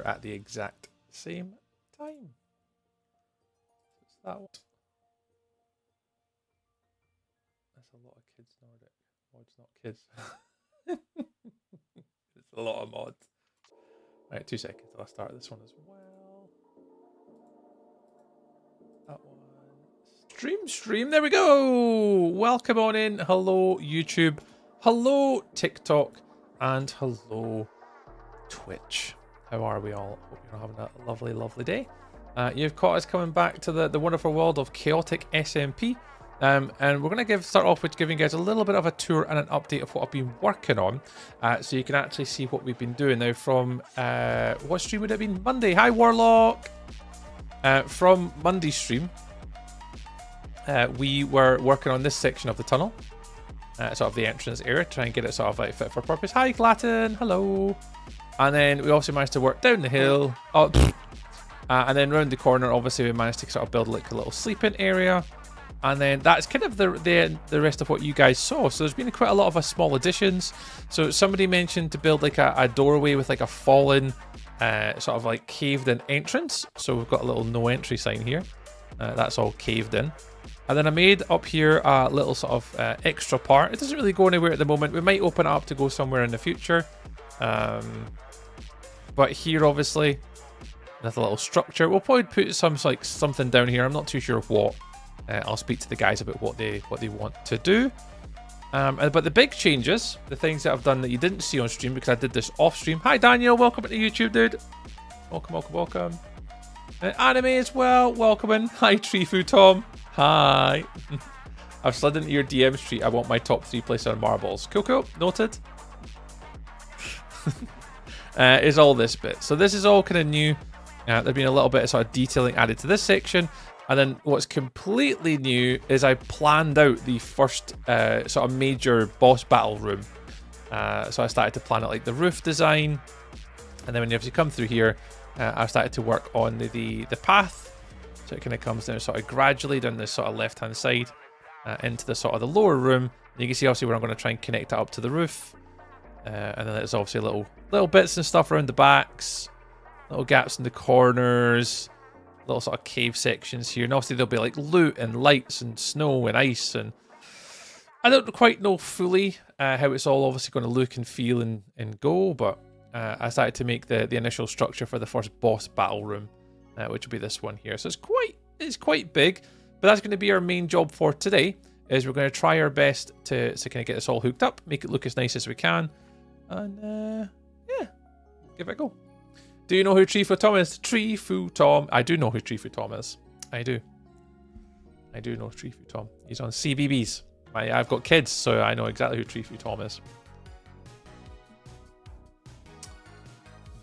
at the exact same time. It's that one. That's a lot of kids Nordic. Mods, not kids. It's a lot of mods. Right, 2 seconds. I'll start this one as well. That one. Stream. There we go. Welcome on in. Hello, YouTube. Hello, TikTok. And hello, Twitch. How are we all? Hope you're having a lovely, lovely day. You've caught us coming back to the wonderful world of Chaotic SMP. And we're going to start off with giving you guys a little bit of a tour and an update of what I've been working on. So you can actually see what we've been doing now from, what stream would it have been? Monday. Hi, Warlock. From Monday's stream, we were working on this section of the tunnel. Sort of the entrance area, try and get it sort of like fit for purpose. Hi, Glaton. Hello. And then we also managed to work down the hill. Oh, and then round the corner, obviously, we managed to sort of build like a little sleeping area. And then that's kind of the rest of what you guys saw. So there's been quite a lot of small additions. So somebody mentioned to build like a doorway with like a fallen sort of like caved in entrance. So we've got a little no entry sign here. That's all caved in. And then I made up here a little sort of extra part. It doesn't really go anywhere at the moment. We might open it up to go somewhere in the future. But here, obviously, that's a little structure. We'll probably put something down here. I'm not too sure what. I'll speak to the guys about what they want to do. But the big changes, the things that I've done that you didn't see on stream because I did this off stream. Hi, Daniel. Welcome to YouTube, dude. Welcome. Anime as well. Welcome in. Hi, Trifu Tom. Hi. I've slid into your DM street. I want my top 3 place on marbles. Cool. Noted. Is all this bit. So this is all kind of new. There's been a little bit of sort of detailing added to this section. And then what's completely new is I planned out the first sort of major boss battle room. So I started to plan out like the roof design. And then when you come through here, I started to work on the path. So it kind of comes down sort of gradually down this sort of left-hand side into the sort of the lower room. And you can see obviously where I'm going to try and connect it up to the roof. And then there's obviously little bits and stuff around the backs. Little gaps in the corners. Little sort of cave sections here. And obviously there'll be like loot and lights and snow and ice. And I don't quite know fully how it's all obviously going to look and feel and go. But I started to make the initial structure for the first boss battle room. Which will be this one here. So it's quite big, but that's going to be our main job for today. Is we're going to try our best to kind of get this all hooked up, make it look as nice as we can, and yeah, give it a go. Do you know who Trifu Tom is? Trifu Tom. I do know who Trifu Tom is. I do know Trifu Tom. He's on CBBS. I've got kids, so I know exactly who Trifu Tom is.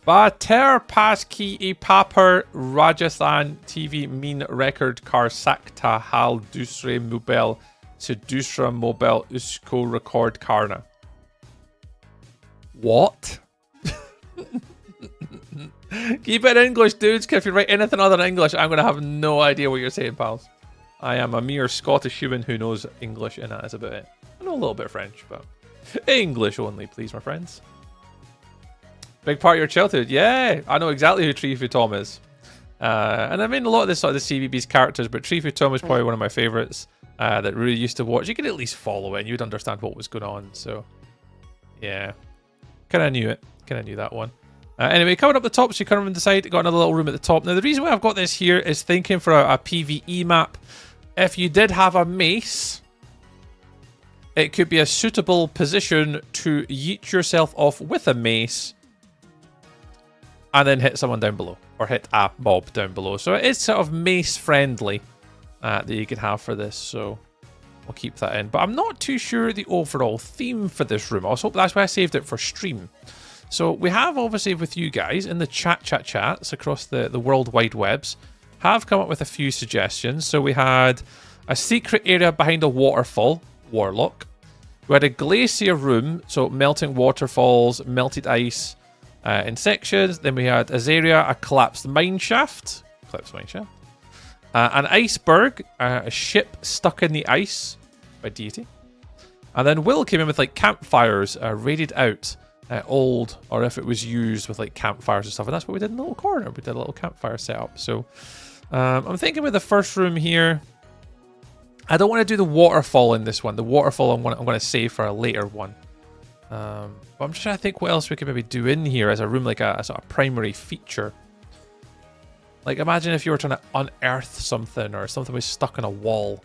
Bater Paski e Papar Rajasthan TV Mean Record Car Sakta Hal Dusre Mobile Sedusra Mobile Usko Record Karna. What? Keep it in English, dudes, because if you write anything other than English, I'm going to have no idea what you're saying, pals. I am a mere Scottish human who knows English, and that is about it. I know a little bit of French, but English only, please, my friends. Big part of your childhood, yeah. I know exactly who Trifu Tom is. And I mean a lot of this sort of the CVB's characters, but Trifu Tom is probably one of my favourites that really used to watch. You could at least follow it and you'd understand what was going on. So, yeah. Kind of knew it. Kind of knew that one. Anyway, coming up the top, so you come around the side, got another little room at the top. Now, the reason why I've got this here is thinking for a PvE map. If you did have a mace, it could be a suitable position to yeet yourself off with a mace and then hit someone down below, or hit a mob down below. So it is sort of mace friendly that you can have for this, so I'll keep that in. But I'm not too sure the overall theme for this room. I was hoping that's why I saved it for stream. So we have, obviously, with you guys in the chats across the World Wide Webs, have come up with a few suggestions. So we had a secret area behind a waterfall, Warlock. We had a glacier room, so melting waterfalls, melted ice, in sections. Then we had Azaria, a collapsed mine shaft. An iceberg, a ship stuck in the ice by Deity. And then Will came in with like campfires raided out. old, or if it was used with like campfires and stuff. And that's what we did in the little corner. We did a little campfire setup. So I'm thinking with the first room here, I don't want to do the waterfall in this one. The waterfall I'm going to save for a later one. But I'm just trying to think what else we could maybe do in here as a room, like a sort of primary feature. Like imagine if you were trying to unearth something, or something was stuck in a wall.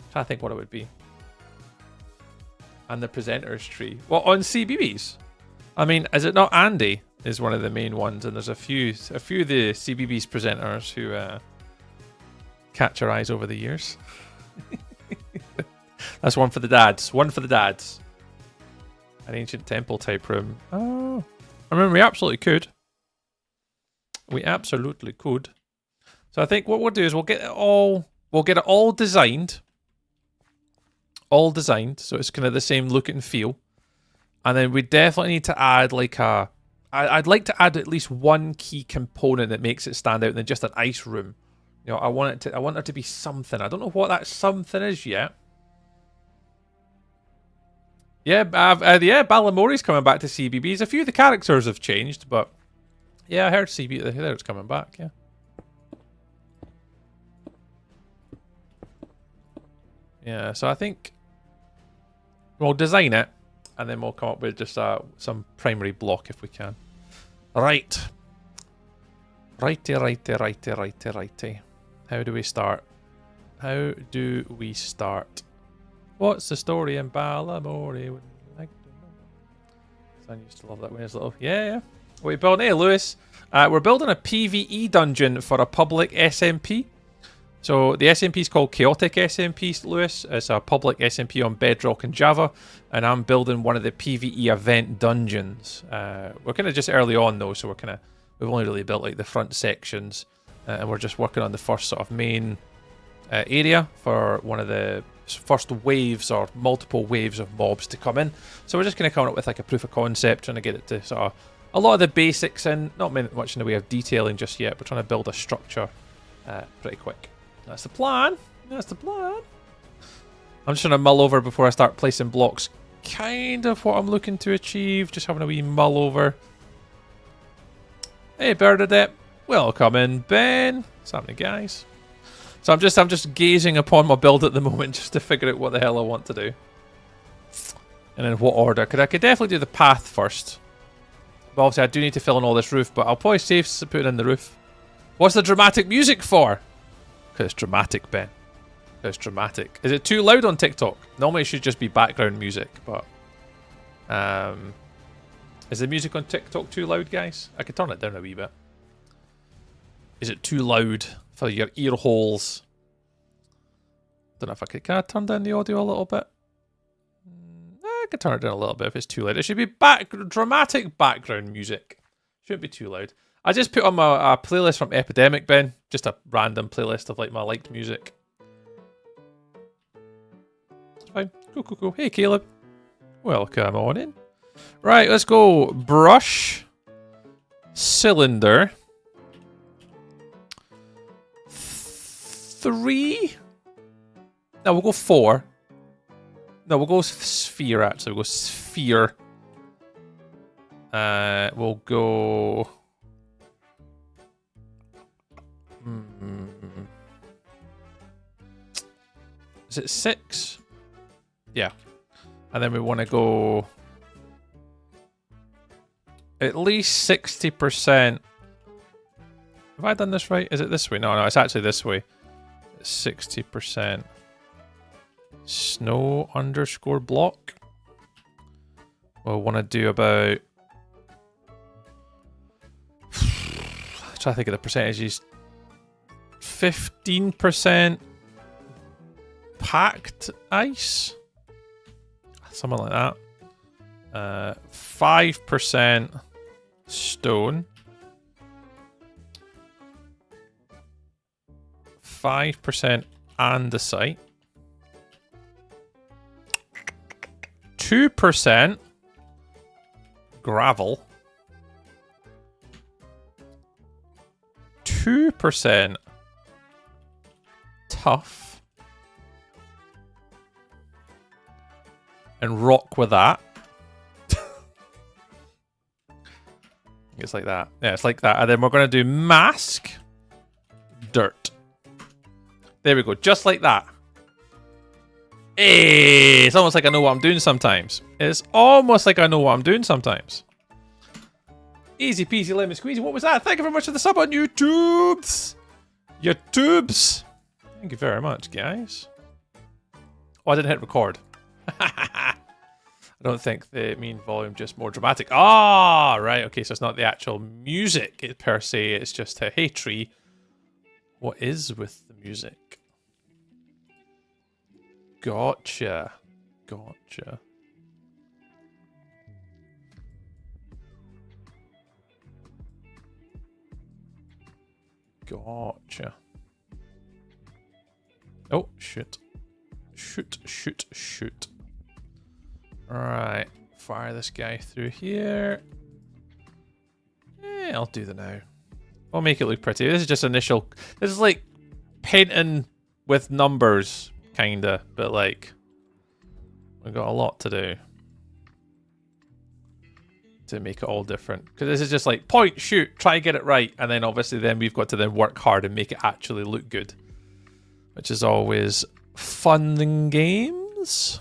I'm trying to think what it would be. And the presenter's tree. Well, on CBBS. I mean, is it not Andy is one of the main ones, and there's a few of the CBBS presenters who catch our eyes over the years. That's one for the dads. One for the dads. An ancient temple type room. Oh, I mean, we absolutely could. We absolutely could. So I think what we'll do is we'll get it all designed. All designed, so it's kind of the same look and feel. And then we definitely need to add like I'd like to add at least one key component that makes it stand out than just an ice room. You know, I want there to be something. I don't know what that something is yet. Yeah, Balamori's coming back to CBBS. A few of the characters have changed, but yeah, I heard it's coming back. Yeah. Yeah, so I think we'll design it, and then we'll come up with just some primary block if we can. Right. Righty. How do we start? What's the story in Balamori? I used to love that when he was little. Yeah. What are we building? Hey, Lewis. We're building a PvE dungeon for a public SMP. So the SMP is called Chaotic SMP, Lewis. It's a public SMP on Bedrock and Java, and I'm building one of the PvE event dungeons. We're kind of just early on though, so we've only really built like the front sections, and we're just working on the first sort of main area for one of the first waves or multiple waves of mobs to come in. So we're just kind of coming up with like a proof of concept, trying to get it to sort of a lot of the basics in, not much in the way of detailing just yet. We're trying to build a structure pretty quick. That's the plan. I'm just trying to mull over before I start placing blocks. Kind of what I'm looking to achieve. Just having a wee mull over. Hey, Bernadette. Welcome in, Ben. What's happening, guys? So I'm just gazing upon my build at the moment just to figure out what the hell I want to do. And in what order. Because I could definitely do the path first. But obviously I do need to fill in all this roof. But I'll probably save putting in the roof. What's the dramatic music for? Because it's dramatic, Ben. It's dramatic. Is it too loud on TikTok? Normally it should just be background music, but is the music on TikTok too loud, guys? I could turn it down a wee bit. Is it too loud for your ear holes? Don't know if I could. Can I turn down the audio a little bit? I could turn it down a little bit if it's too loud. It should be dramatic background music. Shouldn't be too loud. I just put on my playlist from Epidemic, Ben. Just a random playlist of like my liked music. It's fine. Cool. Hey, Caleb. Welcome on in. Right, let's go. Brush. Cylinder. 3. No, we'll go 4. No, we'll go sphere, actually. We'll go sphere. We'll go... Is it 6? Yeah. And then we want to go at least 60%. Have I done this right? Is it this way? No, it's actually this way. 60% snow underscore block. We'll want to do about... I'm trying to think of the percentages. 15% packed ice, something like that. 5% stone, 5% andesite, 2% gravel, 2% tough, and rock with that. It's like that. Yeah, it's like that. And then we're going to do mask, dirt. There we go. Just like that. Hey, it's almost like I know what I'm doing sometimes. It's almost like I know what I'm doing sometimes. Easy peasy lemon squeezy. What was that? Thank you very much for the sub on YouTubes. YouTubes. Thank you very much, guys. Oh, I didn't hit record. I don't think they mean volume, just more dramatic. Ah, right. Okay, so it's not the actual music per se. It's just a hey tree. What is with the music? Gotcha. Gotcha. Gotcha. Oh, shoot. Shoot, shoot, shoot. Alright. Fire this guy through here. I'll do that now. I'll make it look pretty. This is just initial. This is like painting with numbers, kinda. But like, we've got a lot to do to make it all different. Because this is just like point, shoot, try and get it right. And then obviously then we've got to then work hard and make it actually look good. Which is always fun in games.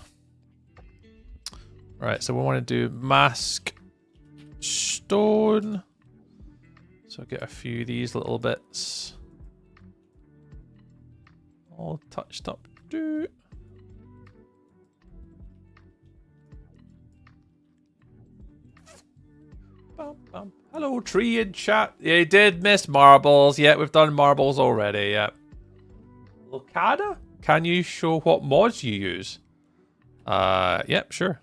Right, so we want to do mask stone. So get a few of these little bits all touched up. Do. Bum, bum. Hello, tree in chat. Yeah, you did miss marbles. Yeah, we've done marbles already. Yeah. Locada? Can you show what mods you use? Yep, sure.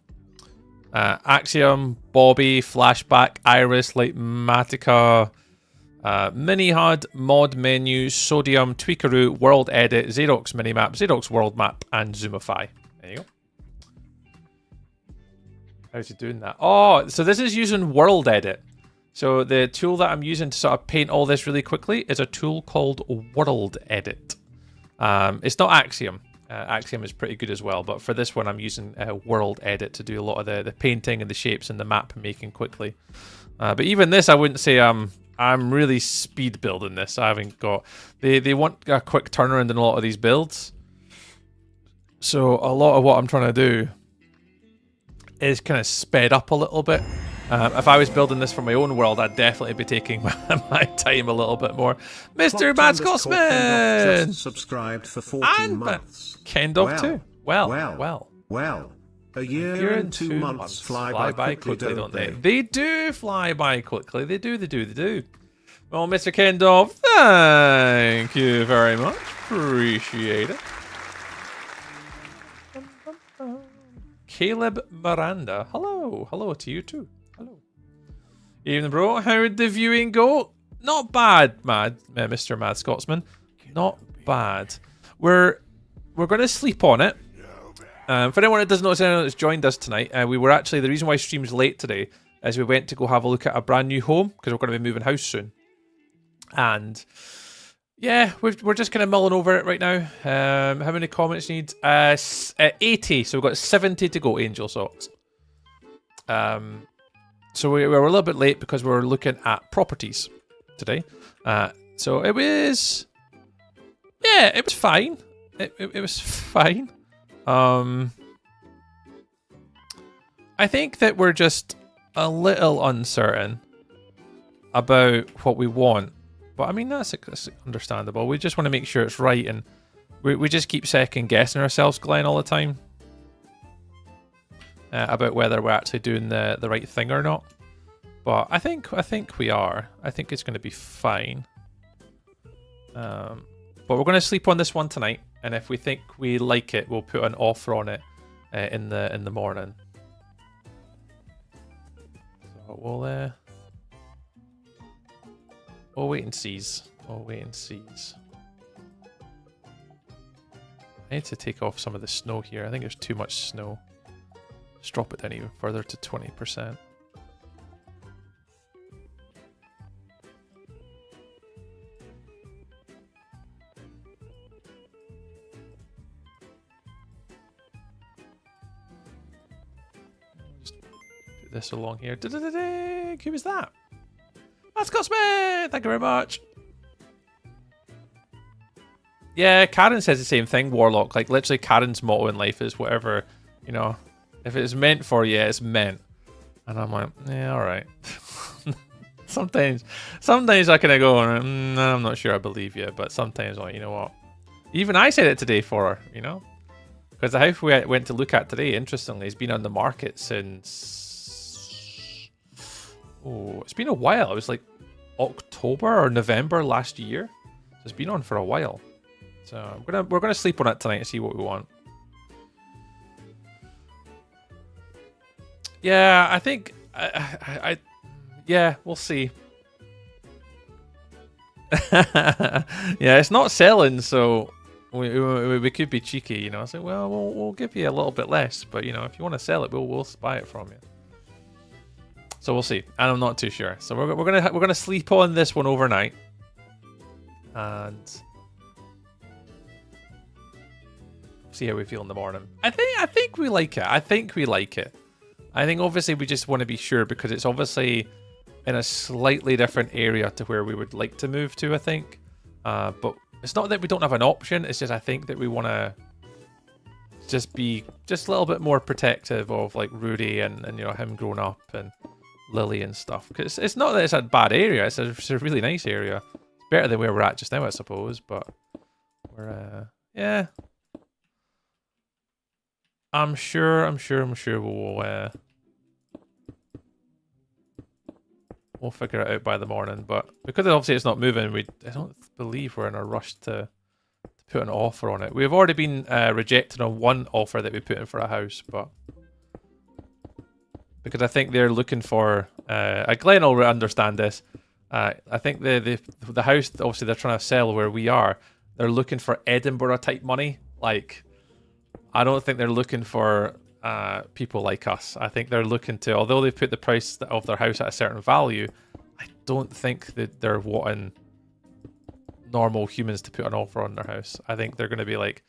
Axiom, Bobby, Flashback, Iris, Lightmatica, Mini HUD, Mod Menus, Sodium, Tweakaroo, World Edit, Xerox Minimap, Xerox World Map, and Zoomify. There you go. How's he doing that? Oh, so this is using World Edit. So the tool that I'm using to sort of paint all this really quickly is a tool called World Edit. It's not Axiom. Axiom is pretty good as well, but for this one I'm using World Edit to do a lot of the painting and the shapes and the map making quickly. But even this, I wouldn't say I'm really speed building this. I haven't got... They want a quick turnaround in a lot of these builds. So a lot of what I'm trying to do is kind of sped up a little bit. If I was building this for my own world, I'd definitely be taking my time a little bit more. Mr. Mad Scotsman! Subscribed for 14 months. Kendov too. Well. A year and 2 months fly by quickly, don't they? They do fly by quickly. They do. Well, Mr. Kendov, thank you very much. Appreciate it. Caleb Miranda. Hello to you too. Hello. Evening, bro. How did the viewing go? Not bad, Mr. Mad Scotsman. Not bad. We're going to sleep on it. For anyone that doesn't know, anyone that's joined us tonight, we were actually, the reason why stream's late today is we went to go have a look at a brand new home because we're going to be moving house soon. And yeah, we're just kind of mulling over it right now. How many comments you need? 80. So we've got 70 to go, Angel Socks. So we were a little bit late because we were looking at properties today. So it was... Yeah, it was fine. It was fine. I think that we're just a little uncertain about what we want. But I mean, that's understandable. We just want to make sure it's right, and we just keep second guessing ourselves, Glenn, all the time. About whether we're actually doing the right thing or not. But I think we are. I think it's going to be fine. But we're going to sleep on this one tonight, and if we think we like it, we'll put an offer on it in the morning. So we'll wait and sees. I need to take off some of the snow here. I think there's too much snow. Let's drop it down even further to 20%. Just put this along here. Who was that? That's got Smith. Thank you very much. Yeah, Karen says the same thing, Warlock. Like, literally, Karen's motto in life is whatever, you know, if it's meant for you, it's meant. And I'm like, yeah, all right. sometimes I kind of go, I'm not sure I believe you, but sometimes I'm like, you know what? Even I said it today for her, you know? Because the house we went to look at today, interestingly, has been on the market since... Oh, it's been a while. It was like October or November last year. So it's been on for a while. So we're gonna sleep on it tonight and see what we want. Yeah, I think yeah, we'll see. Yeah, it's not selling, so we could be cheeky, you know. I say, well, we'll give you a little bit less, but you know, if you want to sell it, we'll buy it from you. So we'll see, and I'm not too sure. So we're gonna sleep on this one overnight, and see how we feel in the morning. I think we like it. I think obviously we just want to be sure because it's obviously in a slightly different area to where we would like to move to, I think. But it's not that we don't have an option, it's just I think that we want to just be just a little bit more protective of like Rudy and you know, him growing up and Lily and stuff. Because it's not that it's a bad area, it's a really nice area. It's better than where we're at just now, I suppose, but we're yeah. I'm sure we'll figure it out by the morning. But because obviously it's not moving, I don't believe we're in a rush to put an offer on it. We've already been rejected on one offer that we put in for a house, but because I think they're looking for Glenn will understand this. I think the house obviously they're trying to sell where we are. They're looking for Edinburgh type money, like. I don't think they're looking for people like us. I think they're looking to, although they've put the price of their house at a certain value, I don't think that they're wanting normal humans to put an offer on their house. I think they're going to be like,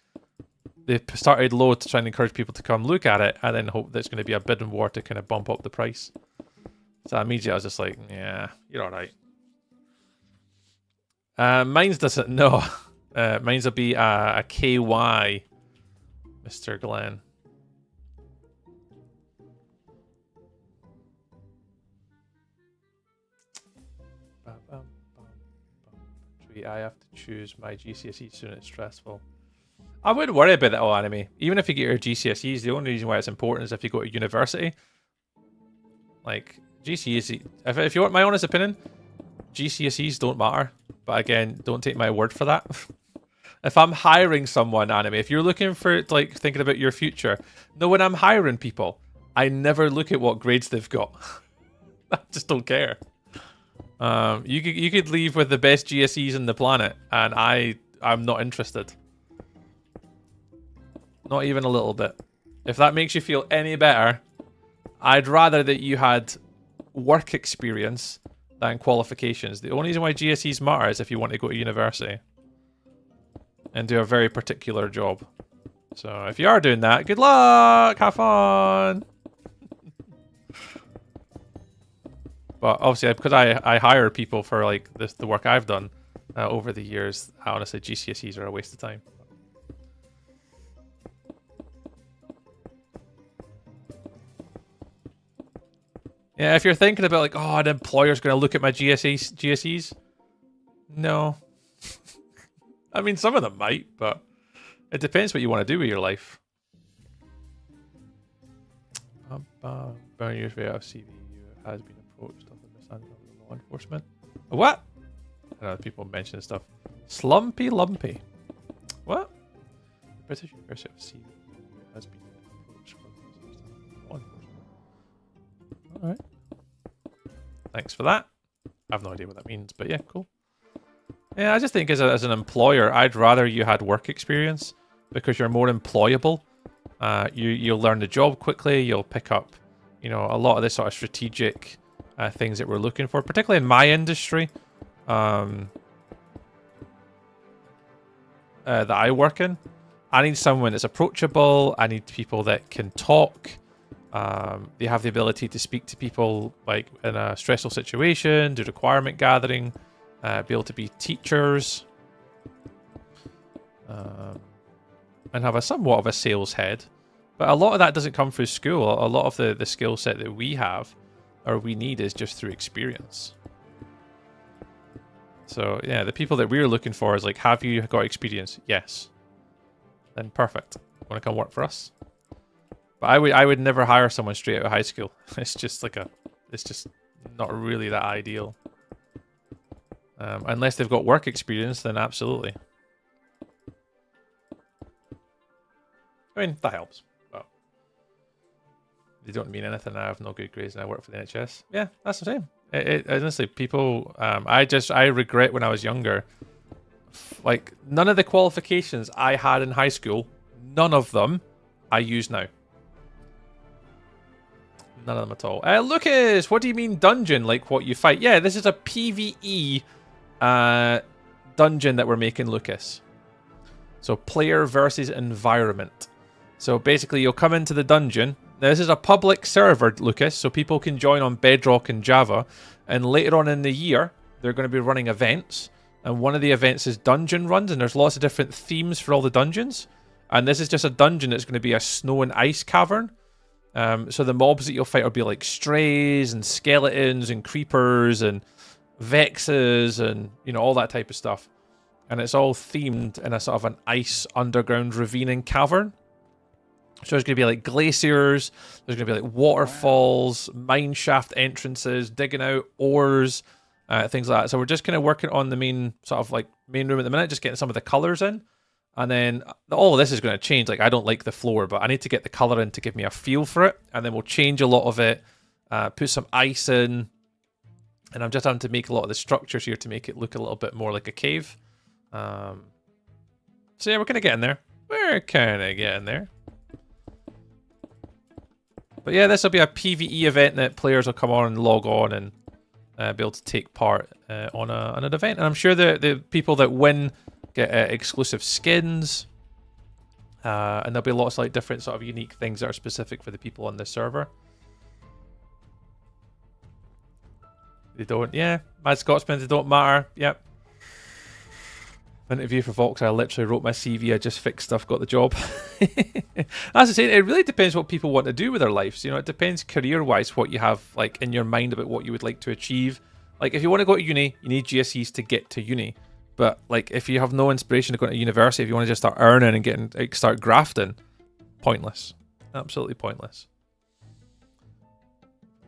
they've started low to try and encourage people to come look at it and then hope there's going to be a bidding war to kind of bump up the price. So immediately I was just like, yeah, you're all right. Mine's doesn't, no. Mine's will be a KY. Mr. Glenn. I have to choose my GCSE soon. It's stressful. I wouldn't worry about that, anime. Even if you get your GCSEs, the only reason why it's important is if you go to university. Like, GCSE, if you want my honest opinion, GCSEs don't matter. But again, don't take my word for that. If I'm hiring someone, anime, if you're looking for, like, thinking about your future, no, when I'm hiring people, I never look at what grades they've got. I just don't care. You could leave with the best GSEs in the planet, and I'm not interested. Not even a little bit. If that makes you feel any better, I'd rather that you had work experience than qualifications. The only reason why GSEs matter is if you want to go to university and do a very particular job. So if you are doing that, good luck, have fun. But obviously, because I hire people for like the work I've done over the years, honestly, GCSEs are a waste of time. Yeah, if you're thinking about like, oh, an employer's going to look at my GSEs, no. I mean, some of them might, but it depends what you want to do with your life. Burn years way out of CV has been approached of the mishandling of law enforcement. What? I know people mention stuff. Slumpy Lumpy. What? The British University of CV has been approached for the mishandling of law enforcement. Alright. Thanks for that. I have no idea what that means, but yeah, cool. Yeah, I just think as an employer, I'd rather you had work experience because you're more employable. You'll learn the job quickly. You'll pick up, you know, a lot of the sort of strategic things that we're looking for, particularly in my industry that I work in. I need someone that's approachable. I need people that can talk. They have the ability to speak to people like in a stressful situation, do requirement gathering, be able to be teachers, and have a somewhat of a sales head. But a lot of that doesn't come through school. A lot of the skill set that we have or we need is just through experience. So yeah, the people that we're looking for is like, have you got experience? Yes. Then perfect. Want to come work for us? But I would never hire someone straight out of high school. It's just like it's just not really that ideal. Unless they've got work experience, then absolutely. I mean, that helps. But they don't mean anything. I have no good grades and I work for the NHS. Yeah, that's the same. Honestly, people, I regret when I was younger, like, none of the qualifications I had in high school, none of them I use now. None of them at all. Lucas, what do you mean dungeon? Like what you fight? Yeah, this is a PvE dungeon that we're making, Lucas. So player versus environment. So basically you'll come into the dungeon. Now, this is a public server, Lucas, so people can join on Bedrock and Java. And later on in the year, they're going to be running events. And one of the events is dungeon runs, and there's lots of different themes for all the dungeons. And this is just a dungeon that's going to be a snow and ice cavern. So the mobs that you'll fight will be like strays and skeletons and creepers and vexes and, you know, all that type of stuff. And it's all themed in a sort of an ice underground ravine cavern. So there's going to be like glaciers, there's going to be like waterfalls, mine shaft entrances, digging out ores, things like that. So we're just kind of working on the main sort of like main room at the minute, just getting some of the colors in. And then all of this is going to change. Like, I don't like the floor, but I need to get the color in to give me a feel for it. And then we'll change a lot of it, put some ice in. And I'm just having to make a lot of the structures here to make it look a little bit more like a cave. So yeah, we're kind of getting there. We're kind of getting there. But yeah, this will be a PvE event that players will come on and log on and be able to take part on an event. And I'm sure the people that win get exclusive skins. And there'll be lots of like different sort of unique things that are specific for the people on this server. They don't, yeah. Mad Scotsman, they don't matter. Yep. Interview for Vox, I literally wrote my CV, I just fixed stuff, got the job. As I say, it really depends what people want to do with their lives. You know, it depends career-wise what you have like in your mind about what you would like to achieve. Like, if you want to go to uni, you need GCSEs to get to uni. But like, if you have no inspiration to go to university, if you want to just start earning and getting, like, start grafting, pointless. Absolutely pointless.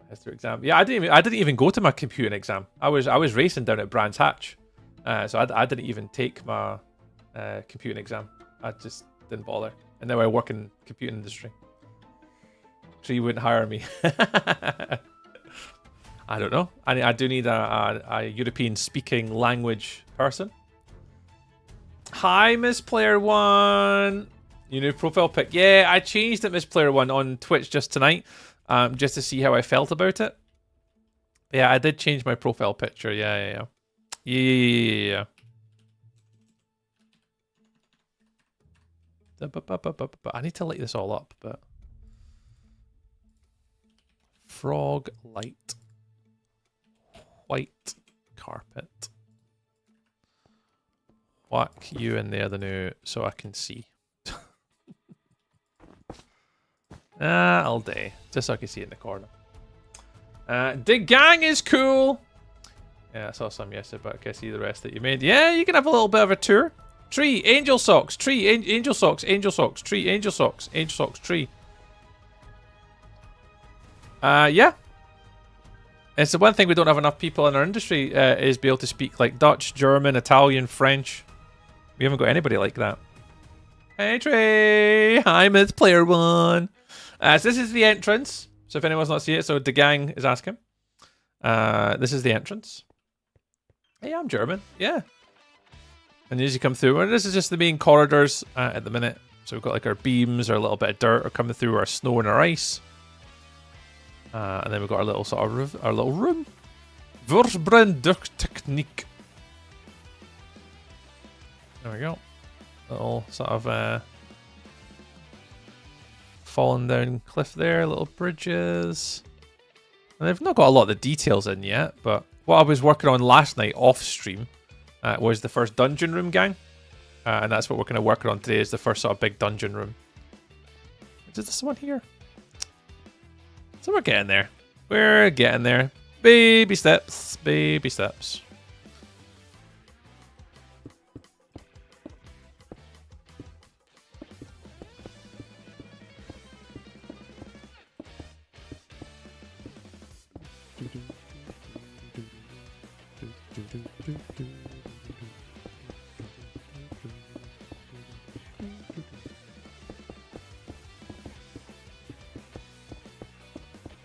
History exam. Yeah, I didn't even go to my computing exam. I was racing down at Brands Hatch. So I didn't even take my computing exam. I just didn't bother. And now I work in the computing industry. So you wouldn't hire me. I don't know. I do need a European speaking language person. Hi, Miss Player One. Your new profile pic. Yeah, I changed it, Miss Player One, on Twitch just tonight, just to see how I felt about it. Yeah, I did change my profile picture. Yeah. Yeah. I need to light this all up, but frog light, white carpet. Whack you in there, the new, so I can see. All day, just so I can see it in the corner. The gang is cool. Yeah, I saw some yesterday, but I can see the rest that you made. Yeah, you can have a little bit of a tour. Tree, angel socks, tree, angel socks, angel socks, tree, angel socks, tree. Yeah. It's the one thing we don't have enough people in our industry is be able to speak like Dutch, German, Italian, French. We haven't got anybody like that. Hey Trey, hi Myth Player One. So this is the entrance. So if anyone's not seen it, so the gang is asking. This is the entrance. Hey, I'm German. Yeah. And as you come through, and this is just the main corridors at the minute. So we've got like our beams, or a little bit of dirt, or coming through our snow and our ice. And then we've got our little sort of our little room. Technique. There we go. Little sort of falling down cliff there, little bridges. And they've not got a lot of the details in yet, but what I was working on last night off stream was the first dungeon room, gang. And that's what we're kind of working on today, is the first sort of big dungeon room. Is this one here? So we're getting there. We're getting there. Baby steps, baby steps.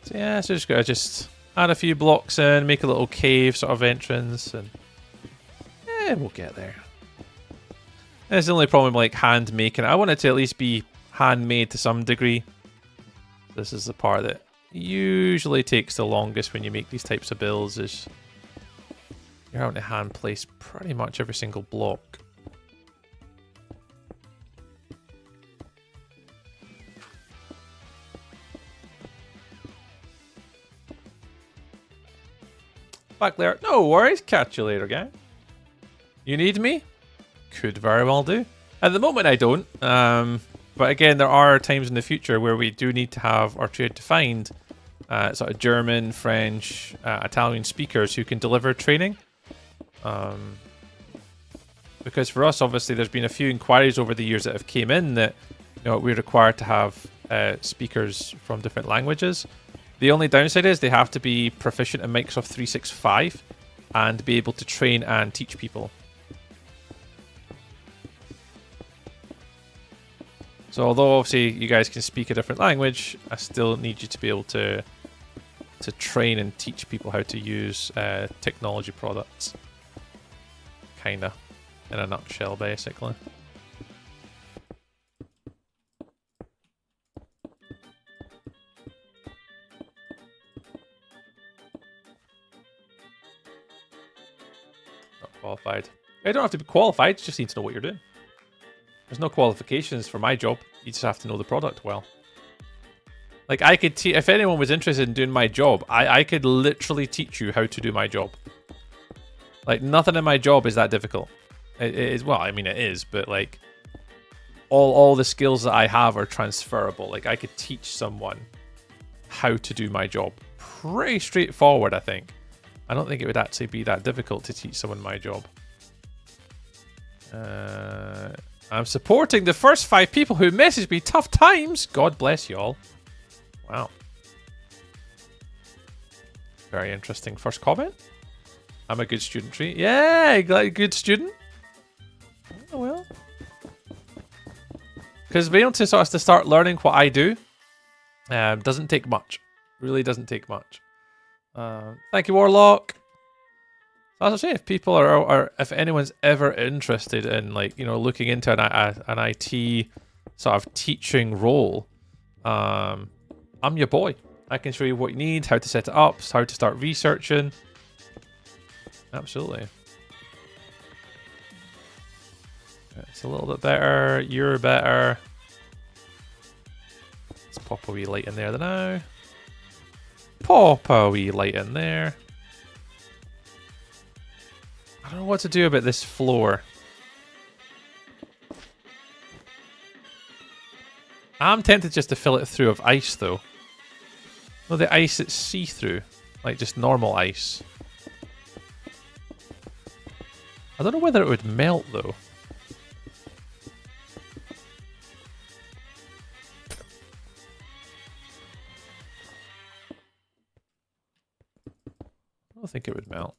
So yeah, so just gotta add a few blocks in, make a little cave sort of entrance, and yeah, we'll get there. That's the only problem, like hand making. I want it to at least be handmade to some degree. This is the part that usually takes the longest when you make these types of builds, is you're having to hand place pretty much every single block. Back there. No worries. Catch you later, gang. You need me? Could very well do. At the moment, I don't. But again, there are times in the future where we do need to have, or try to find, sort of German, French, Italian speakers who can deliver training. Because for us, obviously, there's been a few inquiries over the years that have came in that, you know, we're required to have speakers from different languages. The only downside is they have to be proficient in Microsoft 365 and be able to train and teach people. So although obviously you guys can speak a different language, I still need you to be able to train and teach people how to use technology products. Kinda, in a nutshell, basically. Qualified. I don't have to be qualified, you just need to know what you're doing. There's no qualifications for my job, you just have to know the product well. Like, I could if anyone was interested in doing my job, I could literally teach you how to do my job. Like, nothing in my job is that difficult. It is, well, I mean it is, but like, all the skills that I have are transferable. Like, I could teach someone how to do my job. Pretty straightforward, I think. I don't think it would actually be that difficult to teach someone my job. I'm supporting the first 5 people who messaged me. Tough times. God bless you all. Wow. Very interesting first comment. I'm a good student tree. Yeah, good student. Oh, well. Because being able to sort of to start learning what I do doesn't take much. Really doesn't take much. Thank you, Warlock. So as I say, if people are if anyone's ever interested in, like, you know, looking into an IT sort of teaching role, I'm your boy. I can show you what you need, how to set it up, how to start researching. Absolutely. It's a little bit better. You're better. Let's pop a wee light in there now. Pop a wee light in there. I don't know what to do about this floor. I'm tempted just to fill it through of ice, though. No, the ice that's see-through. Like, just normal ice. I don't know whether it would melt, though. I don't think it would melt.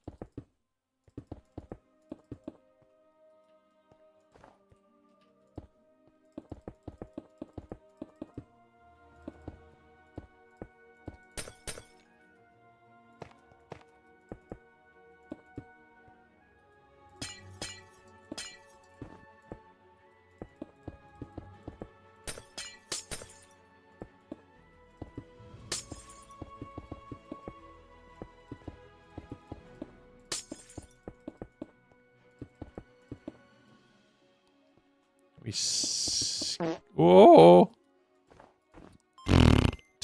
Oh!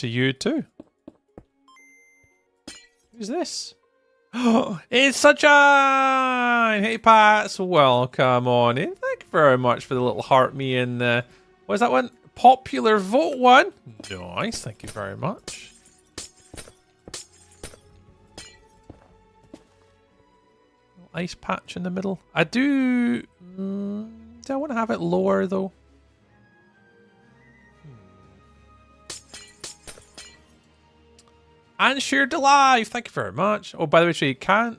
to you too. Who's this? It's Sunshine! Hey, Pats. Welcome on in. Thank you very much for the little heart me and what is that one? Popular vote one. Nice. Thank you very much. Ice patch in the middle. I do... do I want to have it lower, though? And shared alive. Thank you very much. Oh, by the way, so you can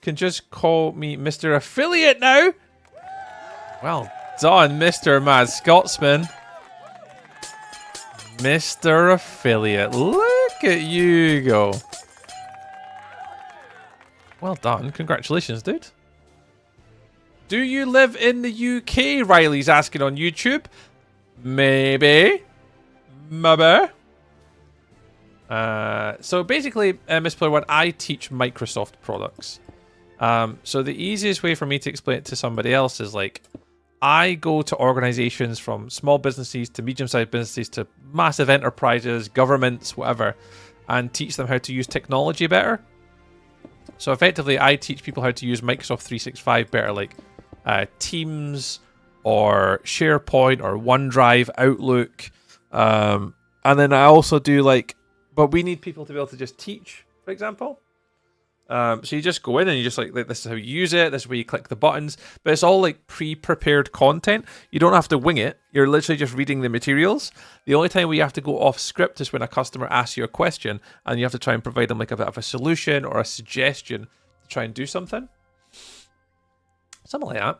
just call me Mr. Affiliate now. Well done, Mr. Mad Scotsman. Mr. Affiliate. Look at you go. Well done. Congratulations, dude. Do you live in the UK? Riley's asking on YouTube. Maybe. Maybe. So basically, Miss Player One, I teach Microsoft products. So the easiest way for me to explain it to somebody else is like, I go to organizations from small businesses to medium-sized businesses to massive enterprises, governments, whatever, and teach them how to use technology better. So effectively, I teach people how to use Microsoft 365 better, like Teams or SharePoint or OneDrive, Outlook. And then I also do like, but we need people to be able to just teach, for example. So you just go in and you just like, this is how you use it. This is where you click the buttons. But it's all like pre-prepared content. You don't have to wing it. You're literally just reading the materials. The only time we have to go off script is when a customer asks you a question and you have to try and provide them like a bit of a solution or a suggestion to try and do something. Something like that.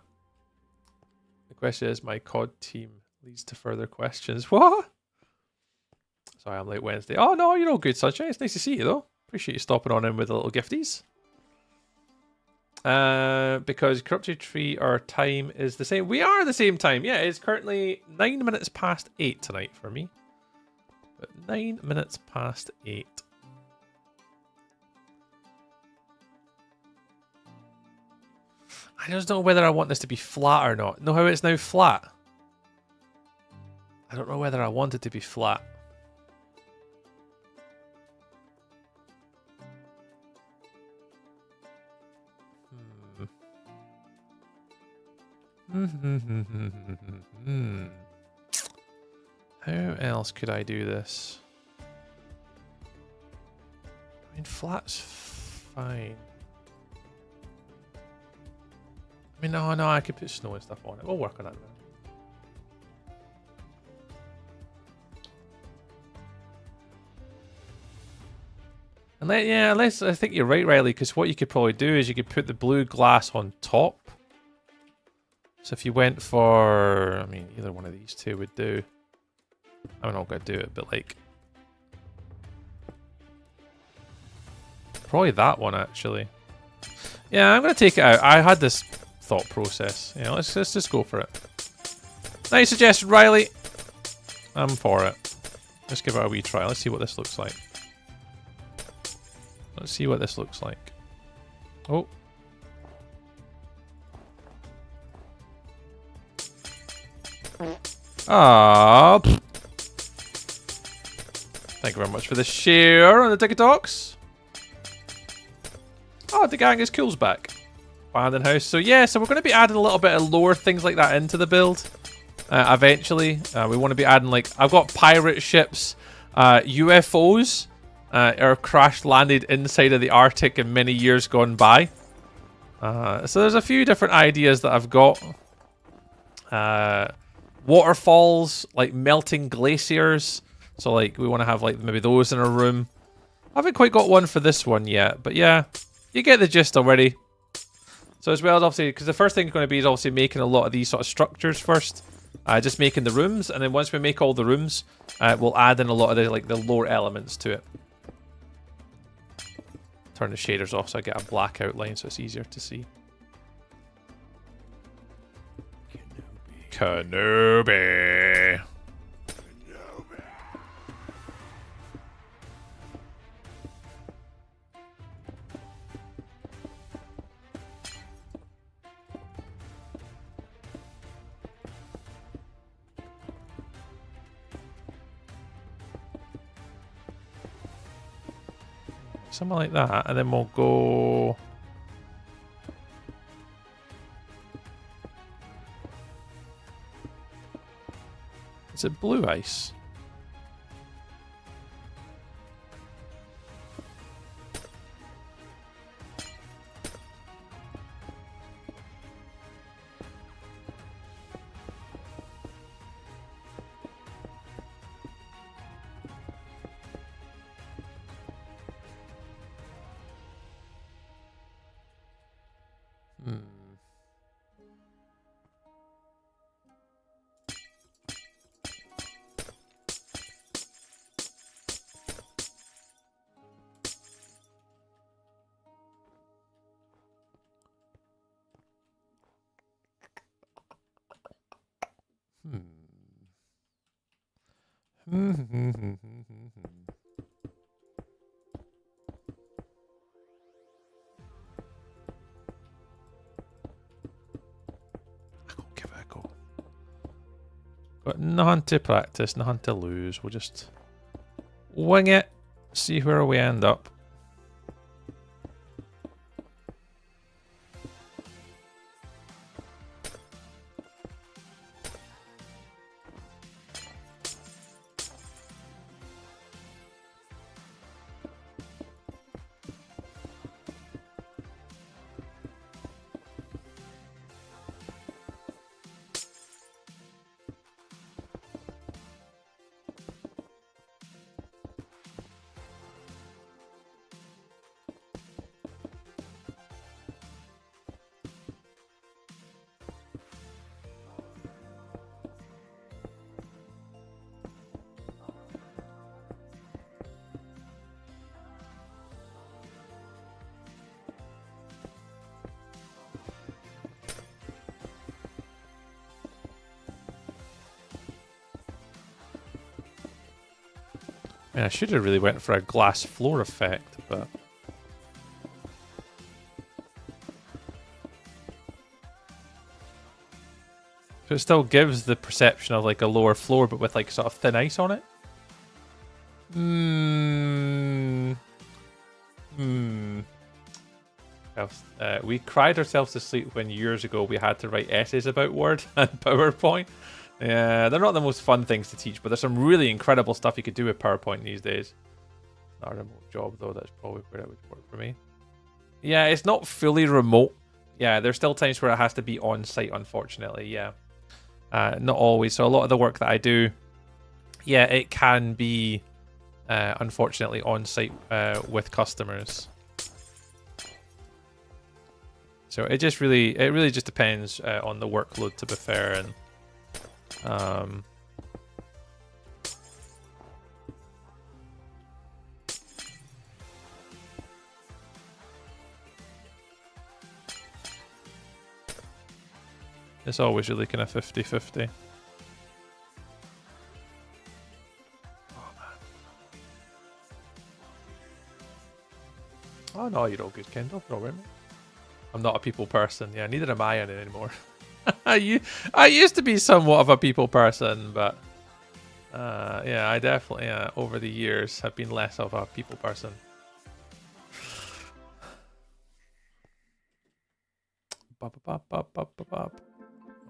The question is, my COD team leads to further questions. What? Sorry, I'm late Wednesday. Oh, no, you're all good, Sunshine. It's nice to see you, though. Appreciate you stopping on in with the little gifties. Because Corrupted Tree, our time is the same. We are the same time. Yeah, it's currently 9 minutes past 8 tonight for me. But 9 minutes past 8. I just don't know whether I want this to be flat or not. Know how it's now flat? I don't know whether I want it to be flat. How else could I do this? I mean, flat's fine. I mean, no, I could put snow and stuff on it. We'll work on that now. And unless I think you're right, Riley, because what you could probably do is you could put the blue glass on top. So if you went for, I mean, either one of these two would do. I'm not going to do it, but like, probably that one actually. Yeah, I'm going to take it out. I had this thought process. You know, let's just go for it. Nice suggestion, Riley. I'm for it. Let's give it a wee try. Let's see what this looks like. Let's see what this looks like. Oh. Ah. Thank you very much for the share on the TikToks. Oh, the gang is Cool's back. Abandoned house. So yeah, so we're going to be adding a little bit of lore, things like that into the build. Eventually. We want to be adding like, I've got pirate ships, UFOs are crash landed inside of the Arctic in many years gone by. So there's a few different ideas that I've got. Waterfalls, like melting glaciers. So like we want to have like maybe those in a room. I haven't quite got one for this one yet, but yeah, you get the gist already. So as well as obviously, because the first thing going to be is obviously making a lot of these sort of structures first. Just making the rooms, and then once we make all the rooms, we'll add in a lot of the lore elements to it. Turn the shaders off so I get a black outline so it's easier to see. Kenobi. Something like that, and then we'll go... Is it blue ice? Give it a go. Got nothing to practice, nothing to lose. We'll just wing it, see where we end up. I should have really went for a glass floor effect, but... So it still gives the perception of like a lower floor, but with like sort of thin ice on it? We cried ourselves to sleep when years ago we had to write essays about Word and PowerPoint. Yeah, they're not the most fun things to teach, but there's some really incredible stuff you could do with PowerPoint these days. Not a remote job, though. That's probably where it would work for me. Yeah, it's not fully remote. Yeah, there's still times where it has to be on site, unfortunately. Yeah, not always. So a lot of the work that I do, yeah, it can be, unfortunately, on site with customers. So it really just depends on the workload, to be fair, and it's always really kind of 50-50. Oh no, you're all good, Kendall. Don't worry. I'm not a people person. Yeah, neither am I anymore. I used to be somewhat of a people person, but yeah, I definitely over the years have been less of a people person.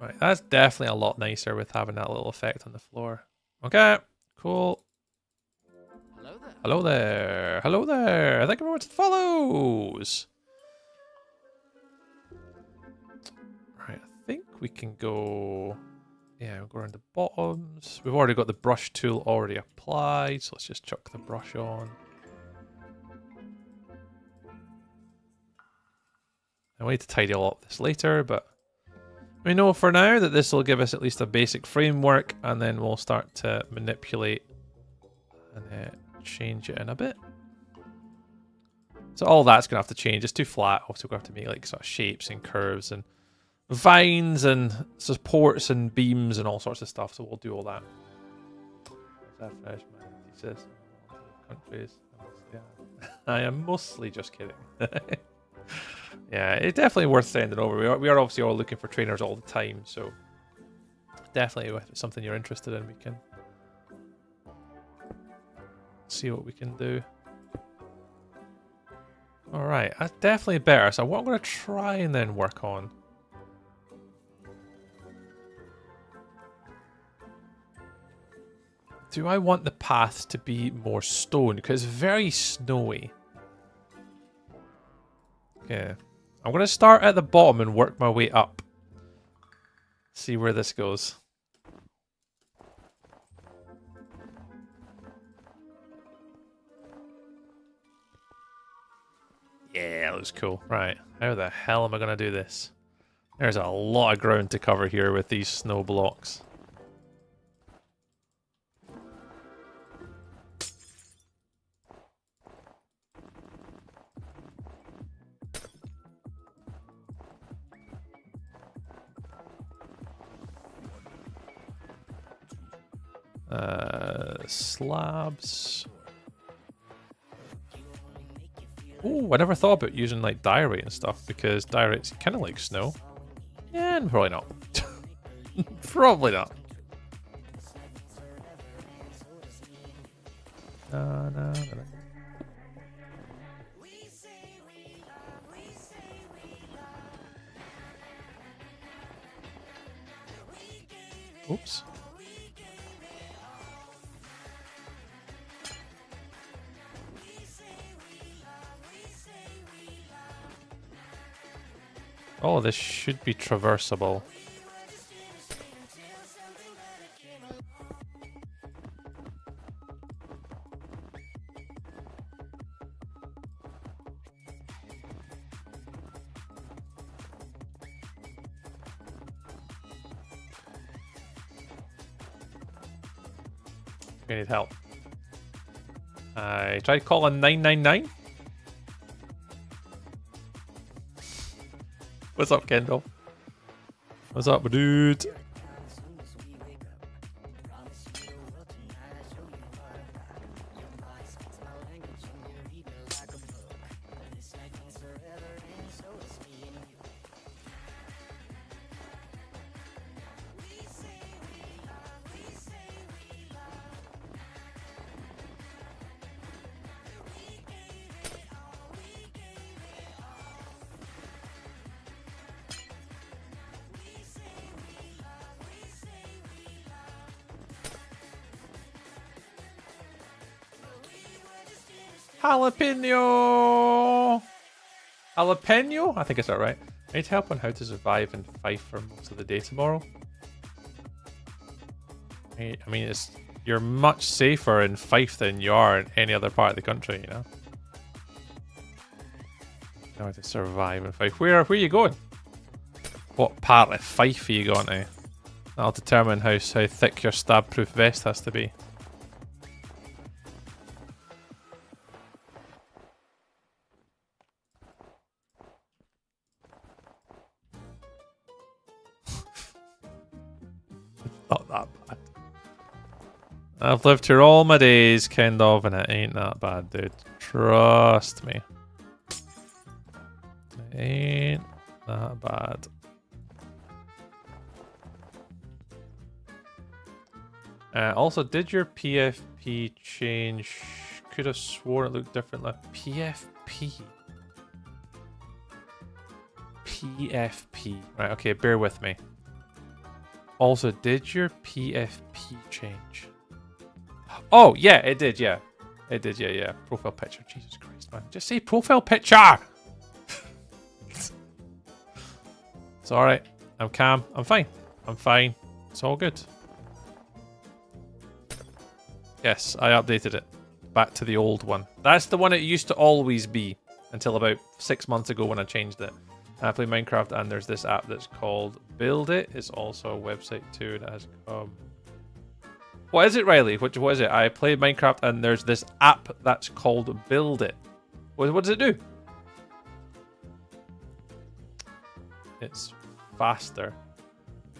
Right, that's definitely a lot nicer with having that little effect on the floor. Okay, cool. Hello there. Hello there. Hello there. Thank you very much for the follows. Right, I think we can go... Yeah, we'll go around the bottoms. We've already got the brush tool already applied, so let's just chuck the brush on. I need to tidy all up this later, but we know for now that this will give us at least a basic framework, and then we'll start to manipulate and change it in a bit. So all that's going to have to change. It's too flat. Also, we're going to have to make like sort of shapes and curves and vines and supports and beams and all sorts of stuff. So we'll do all that. I am mostly just kidding. Yeah, it's definitely worth sending over. We are obviously all looking for trainers all the time, so definitely if it's something you're interested in, we can see what we can do. Alright, that's definitely better. So what I'm going to try and then work on. Do I want the paths to be more stone? Because it's very snowy. Okay. I'm going to start at the bottom and work my way up. See where this goes. Yeah, that looks cool. Right, how the hell am I going to do this? There's a lot of ground to cover here with these snow blocks. Slabs. Oh, I never thought about using like diorite and stuff because diorite's kind of like snow. Yeah, probably not. Probably not. No. Oops. Oh, this should be traversable. I need help. I tried calling 999. What's up, Kendall? What's up, my dude? Jalapeno! Jalapeno? I think it's alright. I need help on how to survive in Fife for most of the day tomorrow. I mean, you're much safer in Fife than you are in any other part of the country, you know? How to survive in Fife. Where are you going? What part of Fife are you going to? That'll determine how thick your stab-proof vest has to be. Not that bad. I've lived here all my days, Kendall, and it ain't that bad, dude. Trust me. It ain't that bad. Also, did your PFP change? Could have sworn it looked different. Like PFP. PFP. Right, okay, bear with me. Also, did your PFP change? Oh, yeah, it did, yeah. It did, yeah. Profile picture. Jesus Christ, man. Just say profile picture! It's alright. I'm calm. I'm fine. I'm fine. It's all good. Yes, I updated it. Back to the old one. That's the one it used to always be. Until about 6 months ago when I changed it. I play Minecraft and there's this app that's called Build It. It's also a website too that has come. What is it, Riley? What is it? I play Minecraft and there's this app that's called Build It. What does it do? It's faster.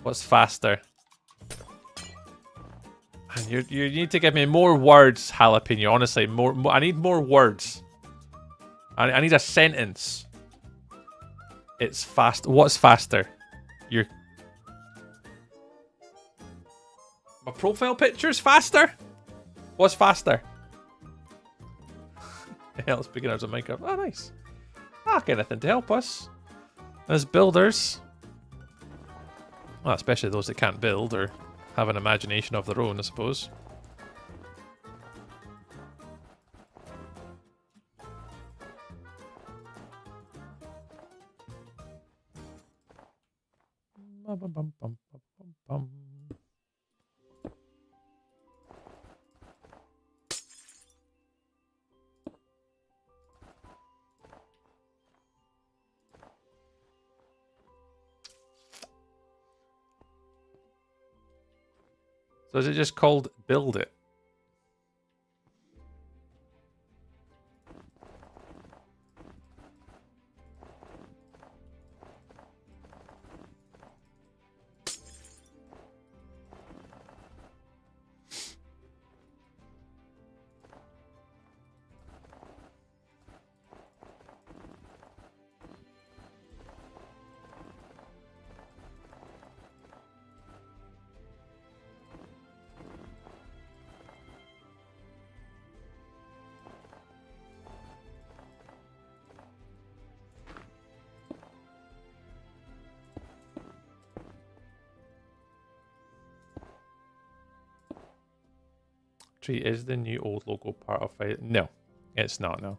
What's faster? You need to give me more words, Jalapeno. Honestly, more. I need more words. I need a sentence. It's fast. What's faster? My profile picture's faster? What's faster? It helps beginners of Minecraft. Oh, nice. anything to help us as builders. Well, especially those that can't build or have an imagination of their own, I suppose. So is it just called Build It? Is the new old logo part of it? No, it's not, no.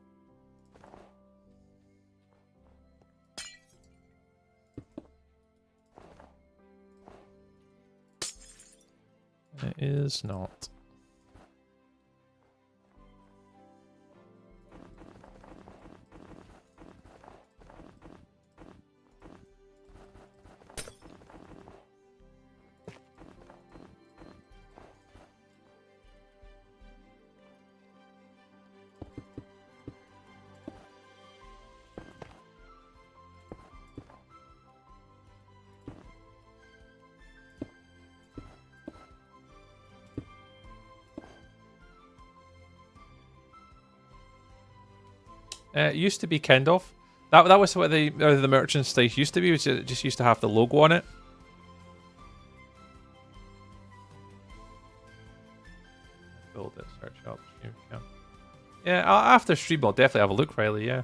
It is not. It used to be kind of. That was what the merchant station used to be, which it just used to have the logo on it. Build it, search up, stream cam. Yeah, after stream I'll definitely have a look, Riley, yeah.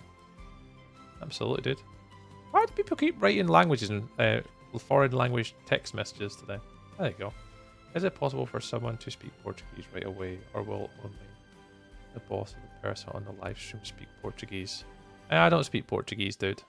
Absolutely, dude. Why do people keep writing languages and foreign language text messages today? There you go. Is it possible for someone to speak Portuguese right away, or will only the boss of the person on the live stream speak Portuguese? I don't speak Portuguese, dude.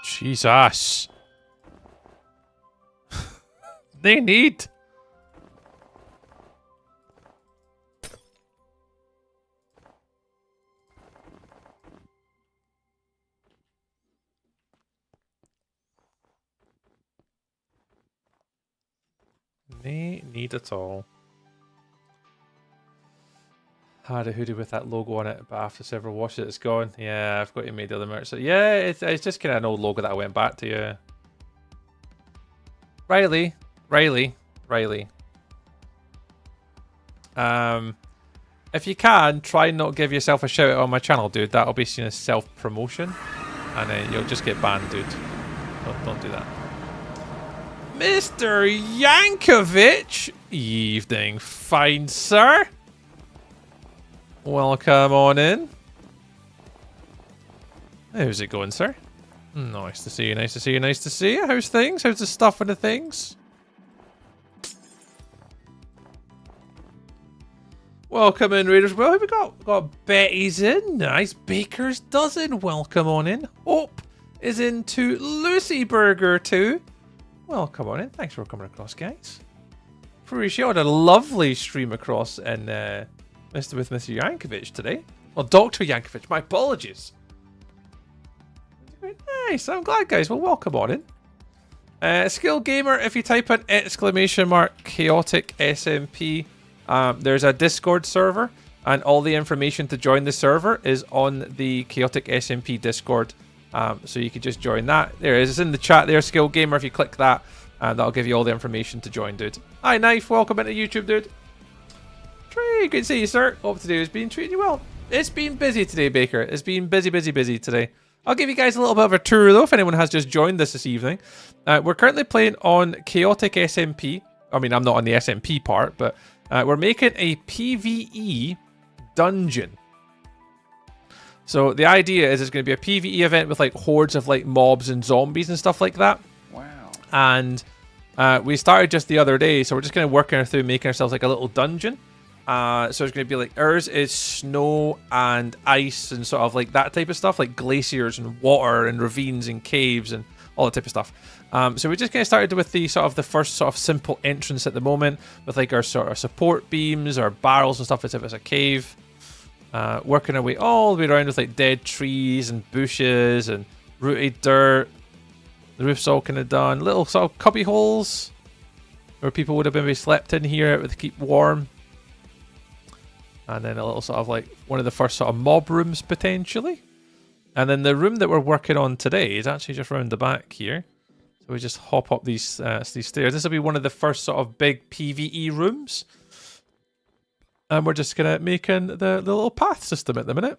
Jesus. They need. They need it all. Had a hoodie with that logo on it, but after several washes it's gone. Yeah, I've got to make the other merch. So yeah, it's just kind of an old logo that I went back to, yeah. Riley. If you can, try and not give yourself a shout out on my channel, dude. That'll be seen as self-promotion. And then you'll just get banned, dude. Don't do that. Mr. Yankovic! Evening, fine sir. Welcome on in. How's it going, sir? Nice to see you, nice to see you, nice to see you. How's things? How's the stuff and the things? Welcome in, Raiders. Well, we got Betty's in. Nice. Baker's dozen. Welcome on in. Hope is into Lucy Burger too. Welcome on in. Thanks for coming across, guys. Appreciate it. A lovely stream across in Mr. Yankovic today. Well, Dr. Yankovic. My apologies. Very nice. I'm glad, guys. Well, welcome on in. Skill Gamer, if you type in !Chaotic SMP, there's a Discord server, and all the information to join the server is on the Chaotic SMP Discord. So you could just join that. There it is. It's in the chat there, Skill Gamer. If you click that, that'll give you all the information to join, dude. Hi, Knife. Welcome into YouTube, dude. Trey, good to see you, sir. Hope today has been treating you well. It's been busy today, Baker. It's been busy today. I'll give you guys a little bit of a tour, though, if anyone has just joined this evening. We're currently playing on Chaotic SMP. I mean, I'm not on the SMP part, but we're making a PvE dungeon. So the idea is it's going to be a PvE event with like hordes of like mobs and zombies and stuff like that. Wow. And we started just the other day, so we're just kind of working through making ourselves like a little dungeon. So it's going to be like, ours is snow and ice and sort of like that type of stuff, like glaciers and water and ravines and caves and all that type of stuff. So we just kind of started with the sort of the first sort of simple entrance at the moment with like our sort of support beams, our barrels and stuff as if it's a cave. Working our way all the way around with like dead trees and bushes and rooted dirt. The roof's all kind of done. Little sort of cubby holes where people would have maybe slept in here to keep warm. And then a little sort of like one of the first sort of mob rooms potentially. And then the room that we're working on today is actually just round the back here. So we just hop up these stairs. This will be one of the first sort of big PvE rooms. And we're just going to making the little path system at the minute.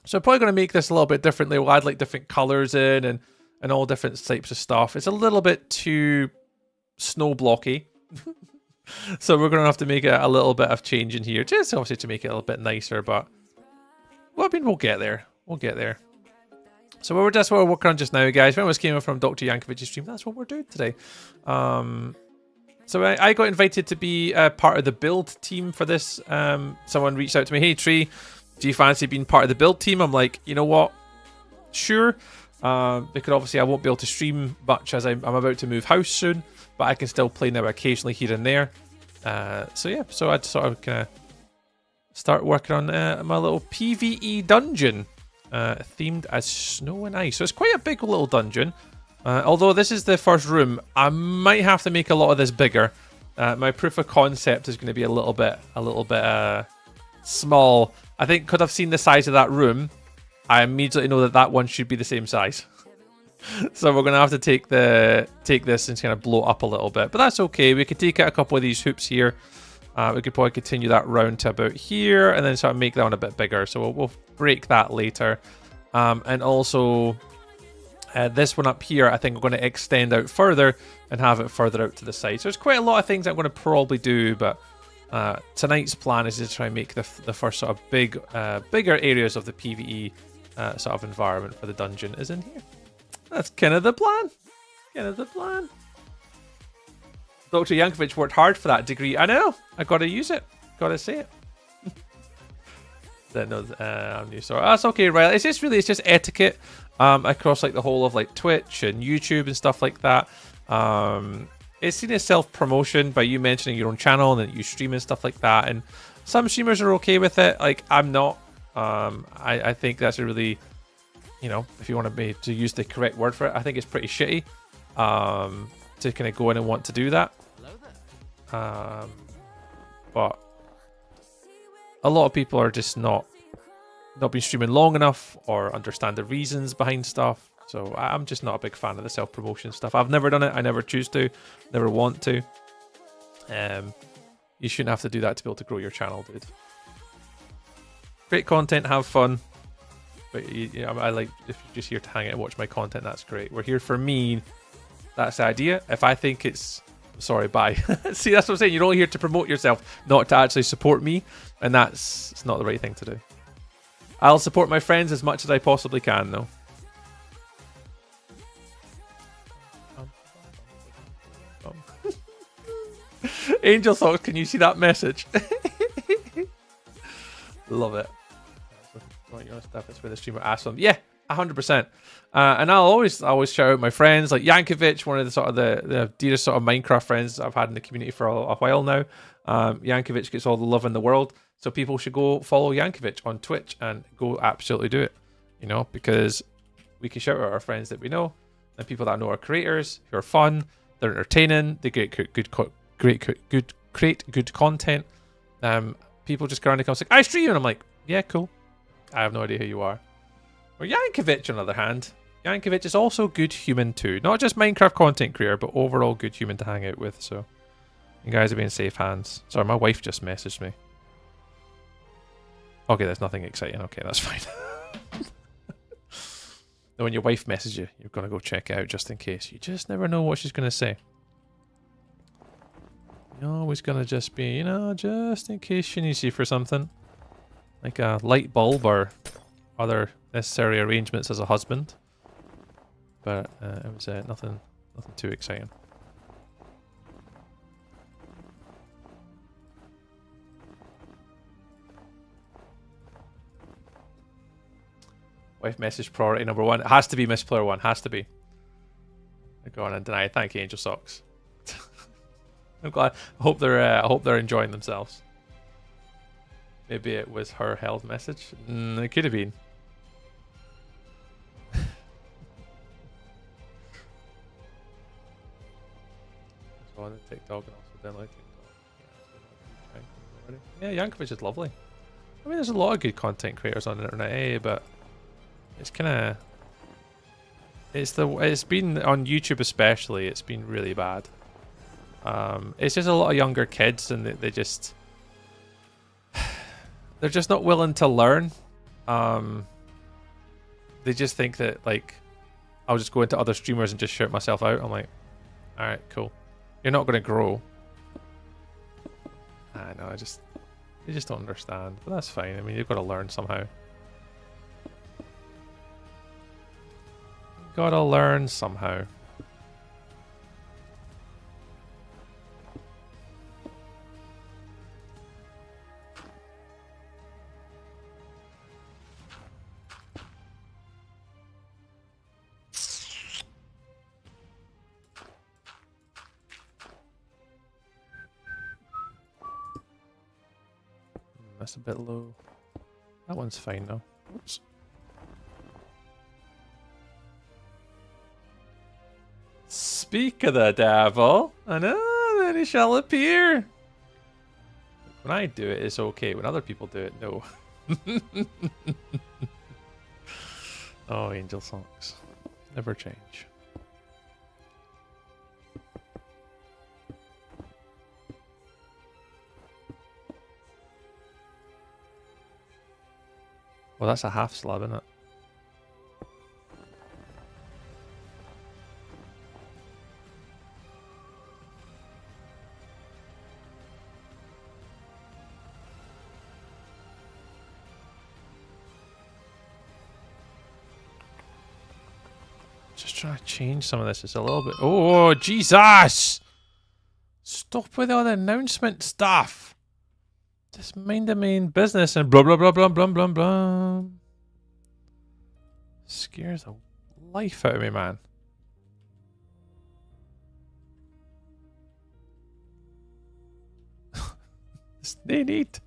So I'm probably going to make this a little bit differently. We'll add like different colours in and all different types of stuff. It's a little bit too snow blocky. So we're going to have to make a little bit of change in here, just obviously to make it a little bit nicer, but well, I mean, we'll get there. We'll get there. So that's what we're working on just now, guys. If anyone came in from Dr. Yankovic's stream, that's what we're doing today. So I got invited to be part of the build team for this. Someone reached out to me, hey, Tree, do you fancy being part of the build team? I'm like, you know what? Sure. Because obviously I won't be able to stream much as I'm about to move house soon. But I can still play now occasionally here and there. So yeah, so I'd sort of kind of start working on my little PvE dungeon themed as snow and ice. So it's quite a big little dungeon. Although this is the first room, I might have to make a lot of this bigger. My proof of concept is going to be a little bit small. I think because I've seen the size of that room, I immediately know that that one should be the same size. So we're going to have to take this and kind of blow it up a little bit. But that's okay. We could take out a couple of these hoops here. We could probably continue that round to about here and then sort of make that one a bit bigger. So we'll break that later. And also this one up here, I think we're going to extend out further and have it further out to the side. So there's quite a lot of things I'm going to probably do. But tonight's plan is to try and make the first sort of bigger areas of the PvE sort of environment for the dungeon is in here. That's kind of the plan. Dr. Yankovic worked hard for that degree. I know. I got to use it. Got to say it. I'm new. Sorry. That's okay, right? It's just etiquette across like the whole of like Twitch and YouTube and stuff like that. It's seen as self-promotion by you mentioning your own channel and that you stream and stuff like that. And some streamers are okay with it. Like I'm not. I think that's a really, you know, if you want to use the correct word for it, I think it's pretty shitty to kind of go in and want to do that. But a lot of people are just not been streaming long enough or understand the reasons behind stuff. So I'm just not a big fan of the self-promotion stuff. I've never done it. I never choose to, never want to. You shouldn't have to do that to be able to grow your channel, dude. Great content, have fun. But I like, if you're just here to hang out and watch my content, that's great. We're here for me. That's the idea. If I think it's... Sorry, bye. See, that's what I'm saying. You're only here to promote yourself, not to actually support me. And it's not the right thing to do. I'll support my friends as much as I possibly can, though. Angel Socks, can you see that message? Love it. You want to stuff it's where the streamer asks them. Yeah, 100%. And I'll always shout out my friends like Yankovic, one of the sort of the dearest sort of Minecraft friends I've had in the community for a while now. Yankovic gets all the love in the world, so people should go follow Yankovic on Twitch and go absolutely do it. You know, because We can shout out our friends that we know and people that know are creators who are fun, they're entertaining, they create good content. People just go around and come like, I stream, and I'm like, yeah, cool. I have no idea who you are. Or Yankovic, on the other hand. Yankovic is also good human too. Not just Minecraft content creator, but overall good human to hang out with. So you guys are being safe hands. Sorry, my wife just messaged me. Okay, there's nothing exciting. Okay, that's fine. When your wife messages you, you're going to go check it out just in case. You just never know what she's going to say. You're always going to just be, you know, just in case she needs you for something. Like a light bulb or other necessary arrangements as a husband. But it was nothing too exciting. Wife message priority number 1. It has to be Miss Player 1. Has to be. I go on and deny. Thank you, Angel Socks. I'm glad. I hope they're enjoying themselves. Maybe it was her held message. It could have been. On TikTok and also download TikTok. Yeah, Yankovic is lovely. I mean, there's a lot of good content creators on the internet, but it's kind of it's been on YouTube especially. It's been really bad. It's just a lot of younger kids, and they're just not willing to learn. They just think that, like, I'll just go into other streamers and just shout myself out. I'm like, all right, cool. You're not going to grow. I know, they just don't understand. But that's fine. I mean, you've got to learn somehow. Gotta learn somehow. That's a bit low. That one's fine though. Oops. Speak of the devil, I know, then he shall appear. When I do it, it's okay. When other people do it, no. Oh, Angel Socks. Never change. Well, that's a half slab, isn't it? Just trying to change some of this. It's a little bit... Oh, Jesus! Stop with all the announcement stuff. Just mind the main business and blah blah blah blah blah blah blah. Scares the life out of me, man. There's no need.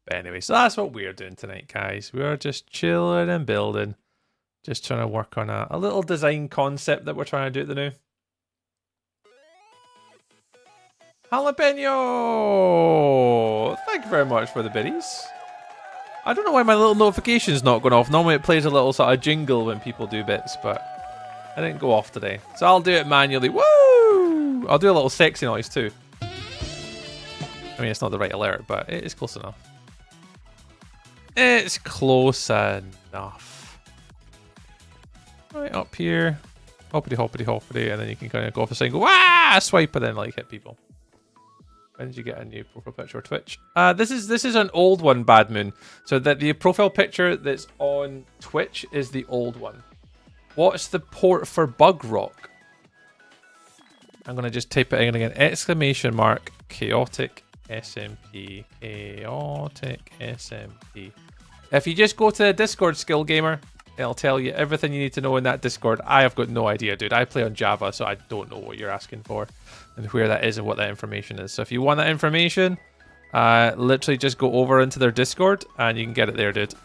But anyway, so that's what we're doing tonight, guys. We're just chilling and building. Just trying to work on a little design concept that we're trying to do at the new. Jalapeno! Thank you very much for the biddies. I don't know why my little notification's not going off. Normally it plays a little sort of jingle when people do bits, but I didn't go off today. So I'll do it manually. Woo! I'll do a little sexy noise too. I mean, it's not the right alert, but it is close enough. It's close enough. Right up here. Hoppity hoppity hoppity, and then you can kind of go off the side and go, ah, swipe, and then like hit people. When did you get a new profile picture on Twitch? This is an old one, Bad Moon. So that the profile picture that's on Twitch is the old one. What's the port for Bug Rock? I'm gonna just type it in again. Exclamation mark Chaotic SMP. Chaotic SMP. If you just go to the Discord, Skill Gamer, it'll tell you everything you need to know in that Discord. I have got no idea, dude. I play on Java, so I don't know what you're asking for and where that is and what that information is. So if you want that information, literally just go over into their Discord and you can get it there, dude.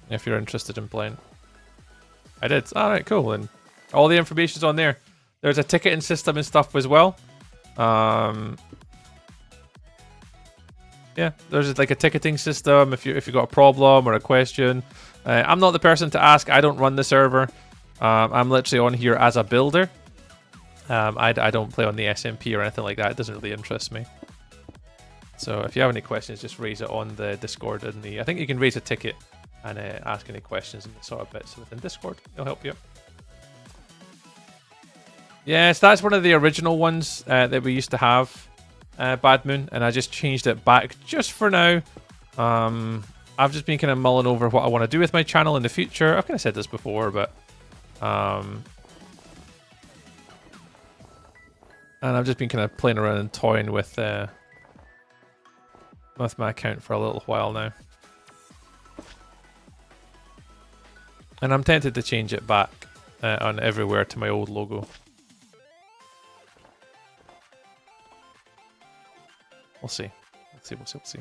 If you're interested in playing. I did. Alright, cool. And all the information's on there. There's a ticketing system and stuff as well. Yeah, there's like a ticketing system if you got a problem or a question. I'm not the person to ask. I don't run the server. I'm literally on here as a builder. I don't play on the SMP or anything like that. It doesn't really interest me. So if you have any questions, just raise it on the Discord. And I think you can raise a ticket and ask any questions and sort of bits within Discord. It'll help you. Yes, that's one of the original ones that we used to have. Bad Moon, and I just changed it back just for now. I've just been kind of mulling over what I want to do with my channel in the future. I've kind of said this before, but and I've just been kind of playing around and toying with my account for a little while now, and I'm tempted to change it back on everywhere to my old logo. We'll see. We'll see.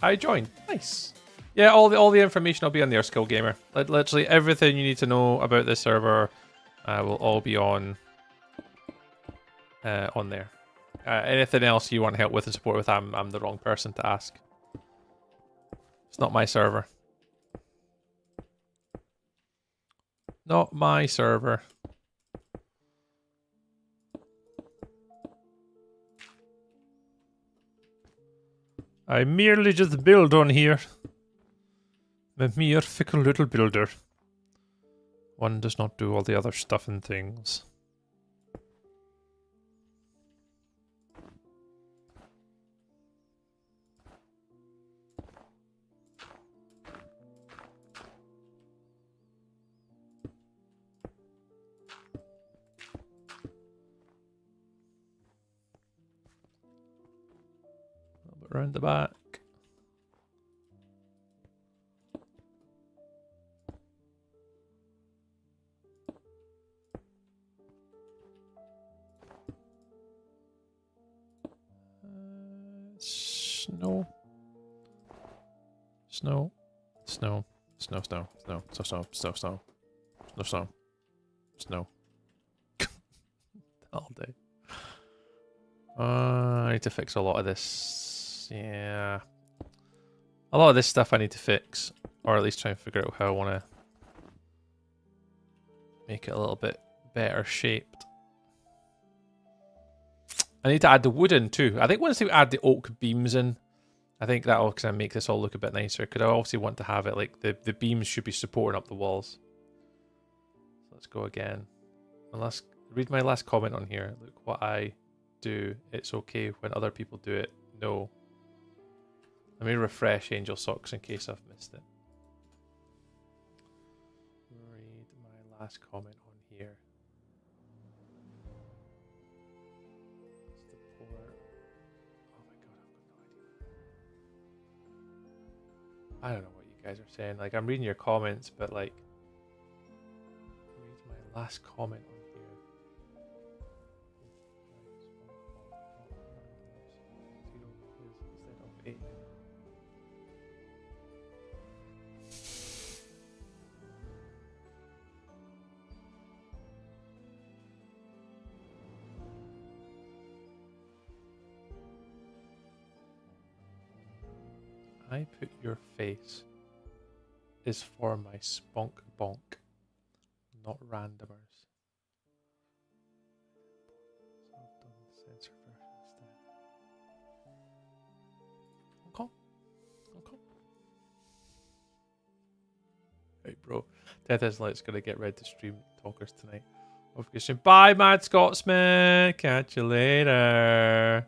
I joined. Nice. Yeah, all the information will be on there, Skill Gamer. Literally everything you need to know about this server will all be on there. Anything else you want help with and support with, I'm the wrong person to ask. It's not my server. Not my server. I merely just build on here. I'm a mere fickle little builder. One does not do all the other stuff and things. A little bit around the back. Snow. All day. I need to fix a lot of this. Yeah. A lot of this stuff I need to fix. Or at least try and figure out how I want to make it a little bit better shaped. I need to add the wood in too. I think once we add the oak beams in, I think that'll kind of make this all look a bit nicer. Because I obviously want to have it like the beams should be supporting up the walls. So let's go again. Read my last comment on here. Look what I do. It's okay when other people do it. No. Let me refresh Angel Socks in case I've missed it. Read my last comment on here. I don't know what you guys are saying. Like, I'm reading your comments, but like, read my last comment on here. Instead of 8. I put your face is for my spunk bonk, not randomers. So I've done the censor version instead. Okay. Hey bro, Death is Light's gonna get ready to stream talkers tonight. Bye, Mad Scotsman. Catch you later.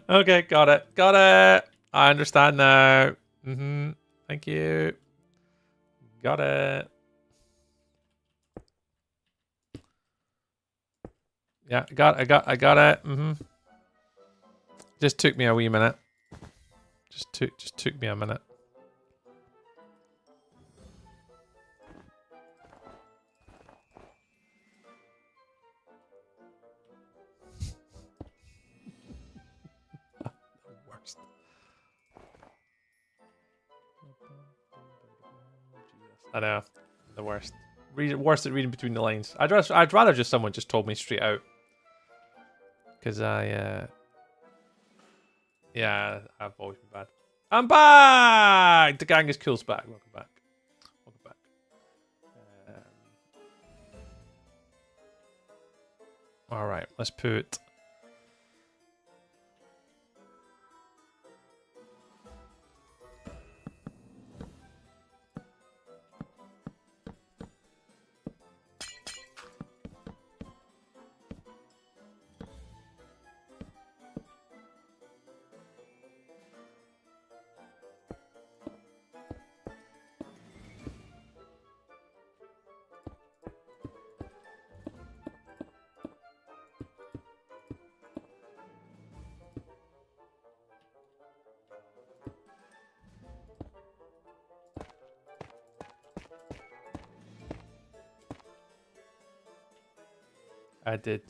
Okay, got it. Got it. I understand now. Thank you. Got it. Yeah, I got it. Just took me a wee minute. Just took me a minute. Worst. I know, the worst. Worst at reading between the lines. I'd rather just someone just told me straight out. Because yeah, I've always been bad. I'm back! The gang is cool's back. Welcome back. Welcome back. Alright, let's put... I did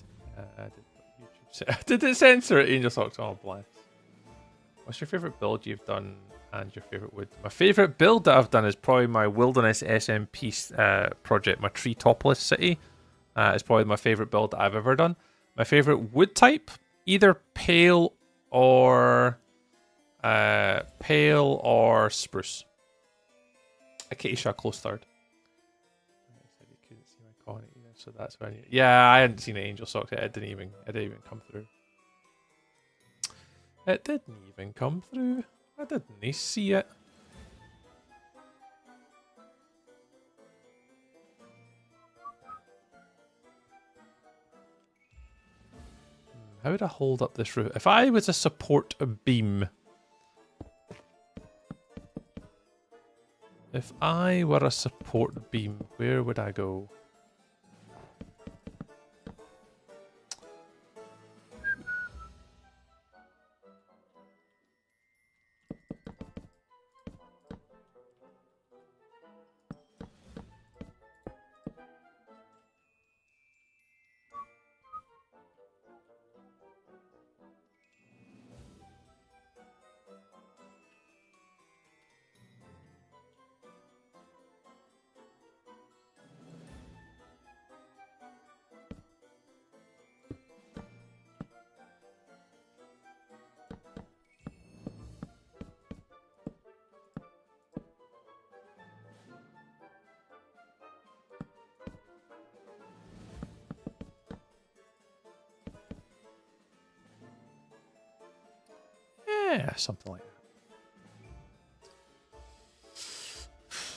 YouTube. Did it censor it? Angel Socks. Oh, bless. What's your favorite build you've done and your favorite wood? My favorite build that I've done is probably my Wilderness SMP project, my tree topless city. It's probably my favorite build that I've ever done. My favorite wood type, either pale or spruce. Acacia close third. So that's when yeah, I hadn't seen an Angel Socks yet. It didn't even come through. It didn't even come through. I didn't see it. How would I hold up this roof? If I was a support beam. If I were a support beam, where would I go? Yeah, something like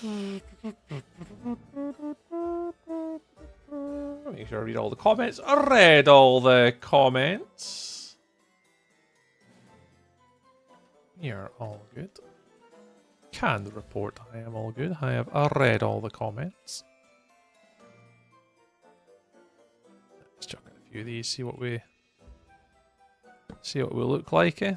that. Make sure I read all the comments. I read all the comments. You're all good. Can report I am all good. I have read all the comments. Let's chuck in a few of these, see what we look like, eh?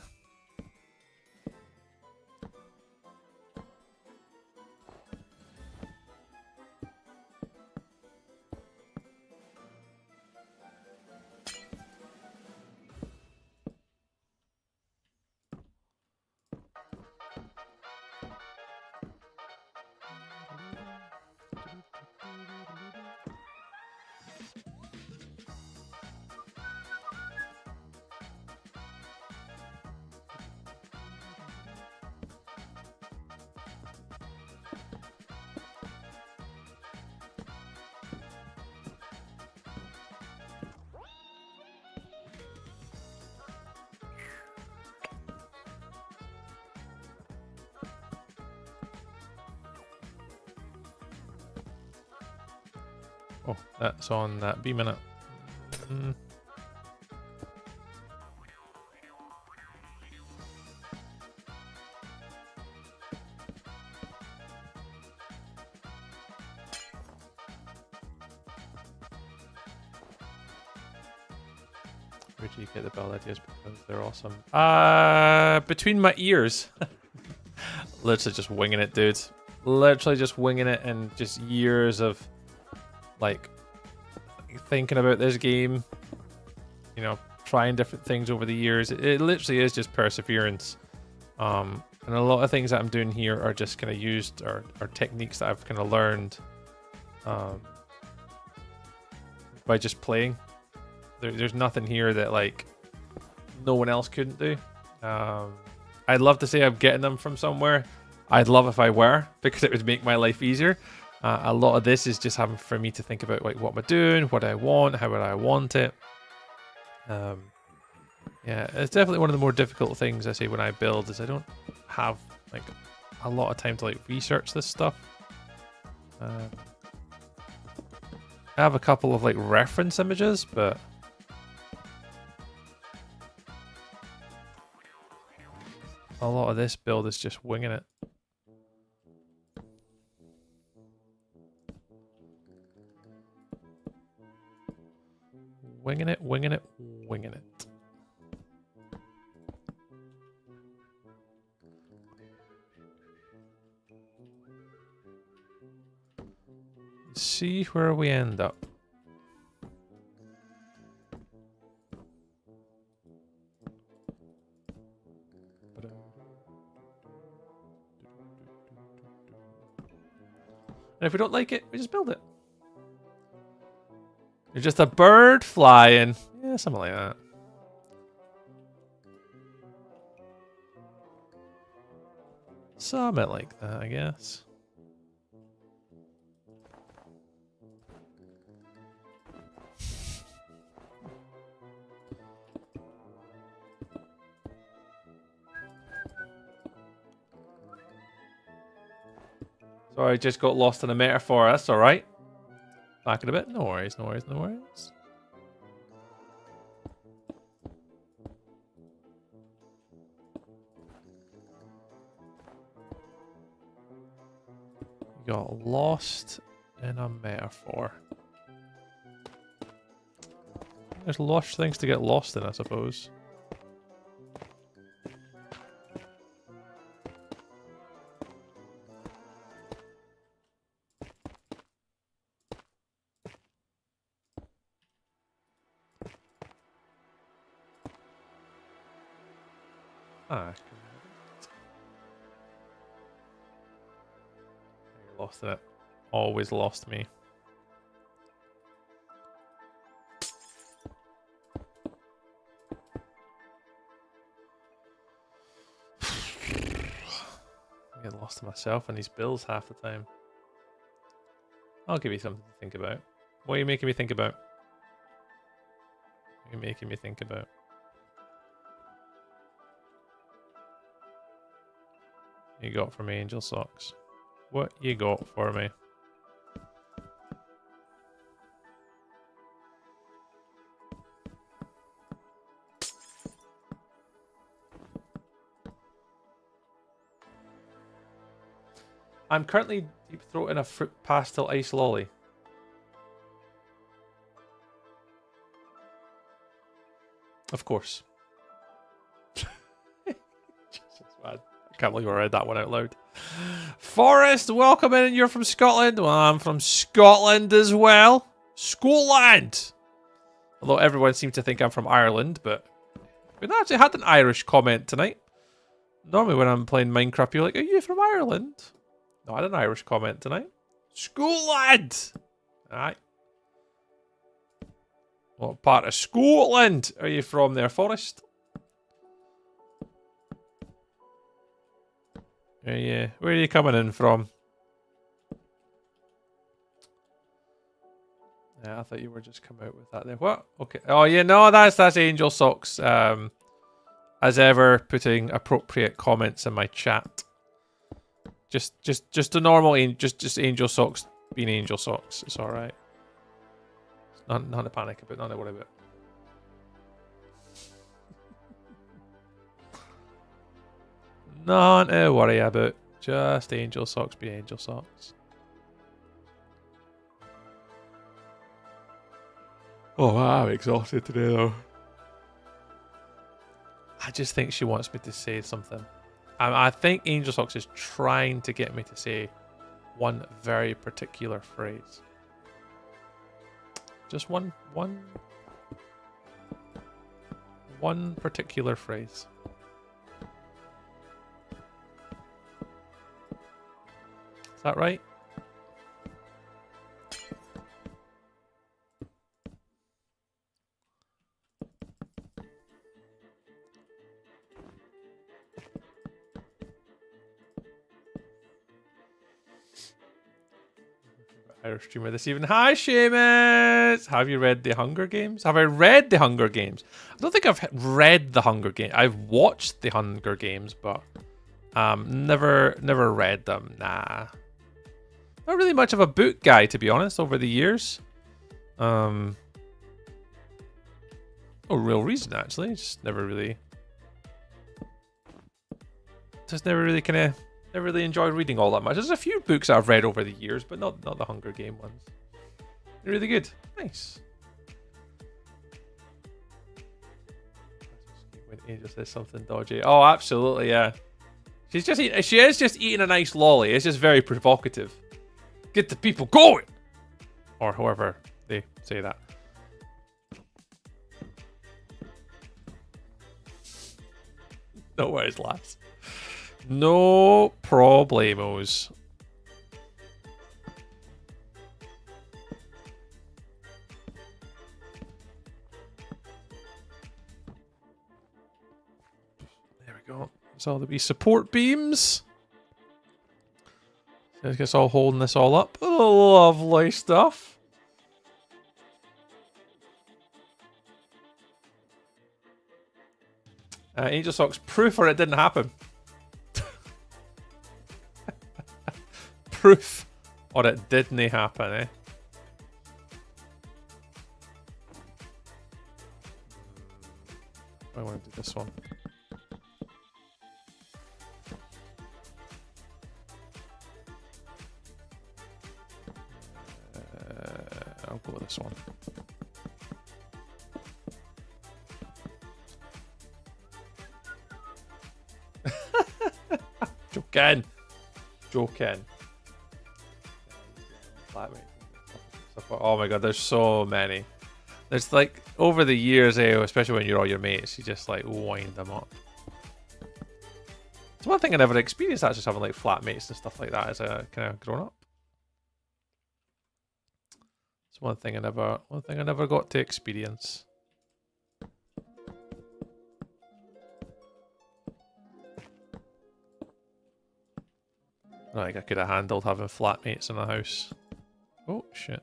Oh, that's on that B minute. Where do you get the build ideas? Because they're awesome. Between my ears. Literally just winging it, dude. Literally just winging it, and just years of like thinking about this game. You know, trying different things over the years. It literally is just perseverance. And a lot of things that I'm doing here are just kind of used or techniques that I've kind of learned by just playing. There's nothing here that like no one else couldn't do. I'd love to say I'm getting them from somewhere. I'd love if I were, because it would make my life easier. A lot of this is just having for me to think about like what am I doing, what do I want, how would I want it. Yeah, it's definitely one of the more difficult things I say when I build is I don't have like a lot of time to like research this stuff. I have a couple of like reference images, but a lot of this build is just winging it. Winging it, winging it, winging it. See where we end up. And if we don't like it, we just build it. You're just a bird flying. Yeah, something like that. Something like that, I guess. Sorry, I just got lost in a metaphor. That's alright. Back in a bit. No worries, no worries, no worries. You got lost in a metaphor. There's lush things to get lost in, I suppose. Ah, lost in it. Always lost me. I get lost in myself and these bills half the time. I'll give you something to think about. What are you making me think about? What are you making me think about? You got for me, Angel Socks? What you got for me? I'm currently deep throating a fruit pastel ice lolly. Of course. Jesus, man. I can't believe I read that one out loud. Forrest, welcome in. You're from Scotland. Well, I'm from Scotland as well. Scotland! Although everyone seems to think I'm from Ireland, but we've actually had an Irish comment tonight. Normally when I'm playing Minecraft, you're like, are you from Ireland? No, I had an Irish comment tonight. Scotland! Alright. What part of Scotland are you from there, Forrest? Where are you coming in from? Yeah, I thought you were just coming out with that there. What? Okay. Oh yeah, no, that's Angel Socks. As ever, putting appropriate comments in my chat. Just a normal, just Angel Socks being Angel Socks. It's all right. Nothing to panic about, nothing to worry about. Nothing to worry about. Just angel socks be angel socks. Oh, I'm exhausted today though. I just think she wants me to say something. I think Angel Socks is trying to get me to say one very particular phrase. Just one particular phrase. Is that right? Irish streamer this evening. Hi, Seamus! Have you read The Hunger Games? Have I read The Hunger Games? I don't think I've read The Hunger Games. I've watched The Hunger Games, but never read them. Nah. Not really much of a book guy, to be honest, over the years. No real reason, actually. Just never really never really enjoyed reading all that much. There's a few books I've read over the years, but not the Hunger Game ones. They're really good. Nice. When Angel says something dodgy. Oh, absolutely, yeah. She is just eating a nice lolly. It's just very provocative. Get the people going! Or however they say that. No worries, lads. No problemos. There we go. So there'll be support beams. I guess all holding this all up. Oh, lovely stuff. Angel Socks, proof or it didn't happen. Proof or it didn't happen, eh? I want to do this one. I'll go with this one. Joking. Oh my god, there's so many. There's like, over the years, especially when you're all your mates, you just like wind them up. It's one thing I never experienced, actually, having like flatmates and stuff like that as a kind of grown up. It's one thing I never got to experience. Like I could have handled having flatmates in the house. Oh shit.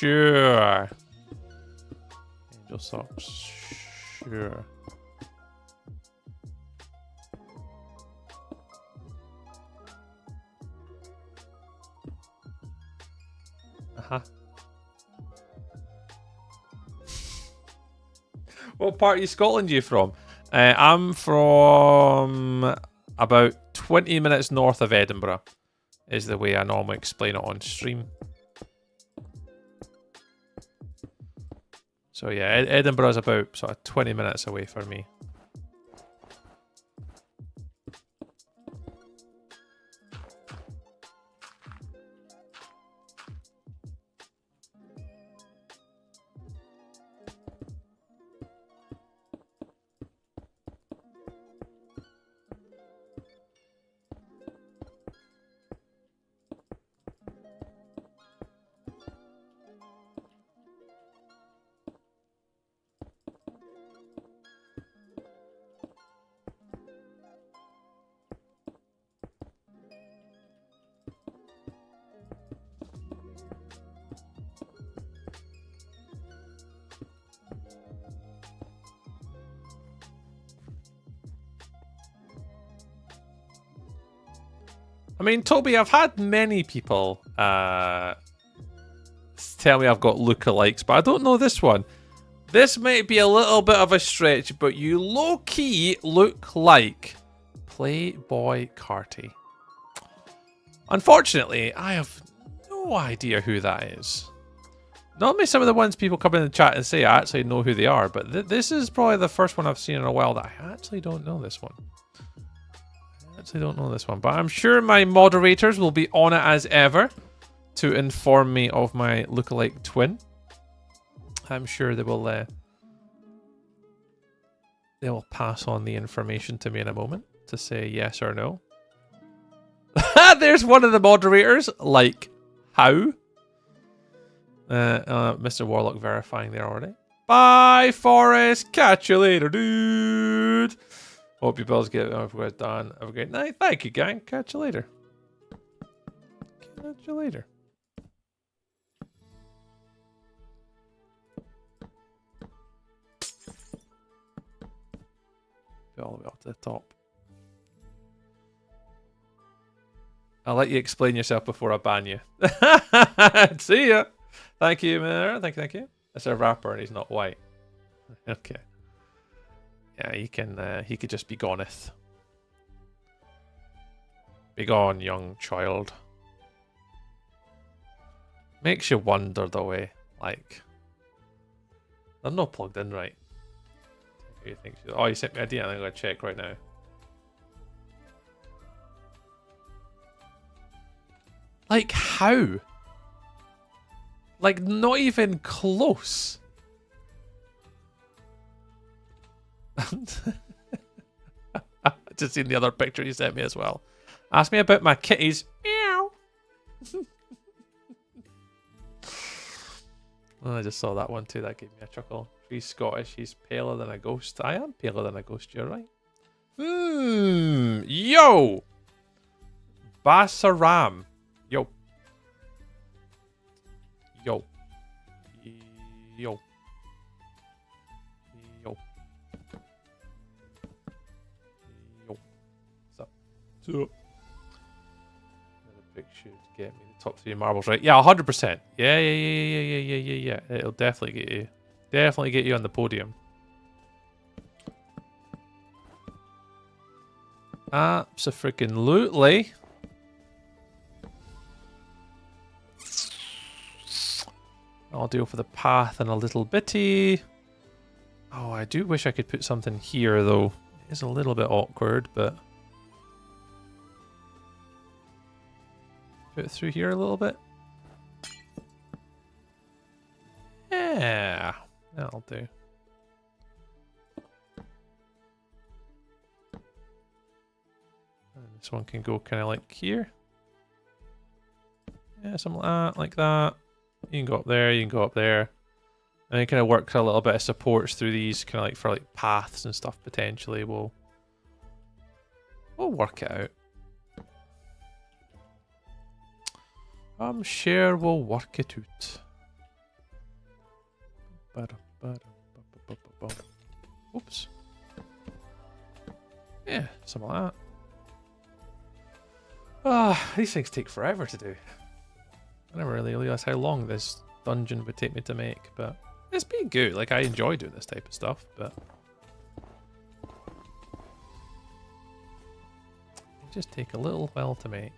Sure. Angel Socks. Sure. What part of Scotland are you from? I'm from about 20 minutes north of Edinburgh, is the way I normally explain it on stream. So yeah, Edinburgh's about sort of 20 minutes away for me. I mean, Toby, I've had many people tell me I've got lookalikes, but I don't know this one. This might be a little bit of a stretch, but you low-key look like Playboy Carty. Unfortunately, I have no idea who that is. Normally some of the ones people come in the chat and say I actually know who they are, but this is probably the first one I've seen in a while that I actually don't know this one. But I'm sure my moderators will be on it as ever to inform me of my lookalike twin. I'm sure they will pass on the information to me in a moment to say yes or no. There's one of the moderators. Like, how? Mr. Warlock verifying there already. Bye, Forrest. Catch you later, dude. Hope your bills get done. Have a great night. Thank you, gang. Catch you later. All the way up to the top. I'll let you explain yourself before I ban you. See ya. Thank you, Miller. Thank you. That's a rapper and he's not white. Okay. Yeah, he could just be goneth. Be gone, young child. Makes you wonder the way, like, they're not plugged in right. Who do you think? Oh, you sent me a DM. I'm gonna check right now. Like, how? Like, not even close. Just seen the other picture you sent me as well. Ask me about my kitties. Meow. Oh, I just saw that one too. That gave me a chuckle. She's Scottish. He's paler than a ghost. I am paler than a ghost. You're right. Yo. Basaram. Yo. Yo. Yo. Yo. Yo. What's up? The picture to get me the top 3 marbles right. Yeah, 100%. Yeah. It'll definitely get you. Definitely get you on the podium. Abso-freaking-lutely. I'll deal for the path in a little bitty. Oh, I do wish I could put something here, though. It's a little bit awkward, but... Put it through here a little bit. Yeah, that'll do. And this one can go kind of like here. Yeah, something like that. You can go up there, you can go up there. And it kind of works a little bit of supports through these, kind of like for like paths and stuff potentially. We'll work it out. I'm sure we'll work it out. Oops. Yeah, something like that. Ah, these things take forever to do. I never really realised how long this dungeon would take me to make, but it's been good. Like, I enjoy doing this type of stuff, but it just take a little while to make.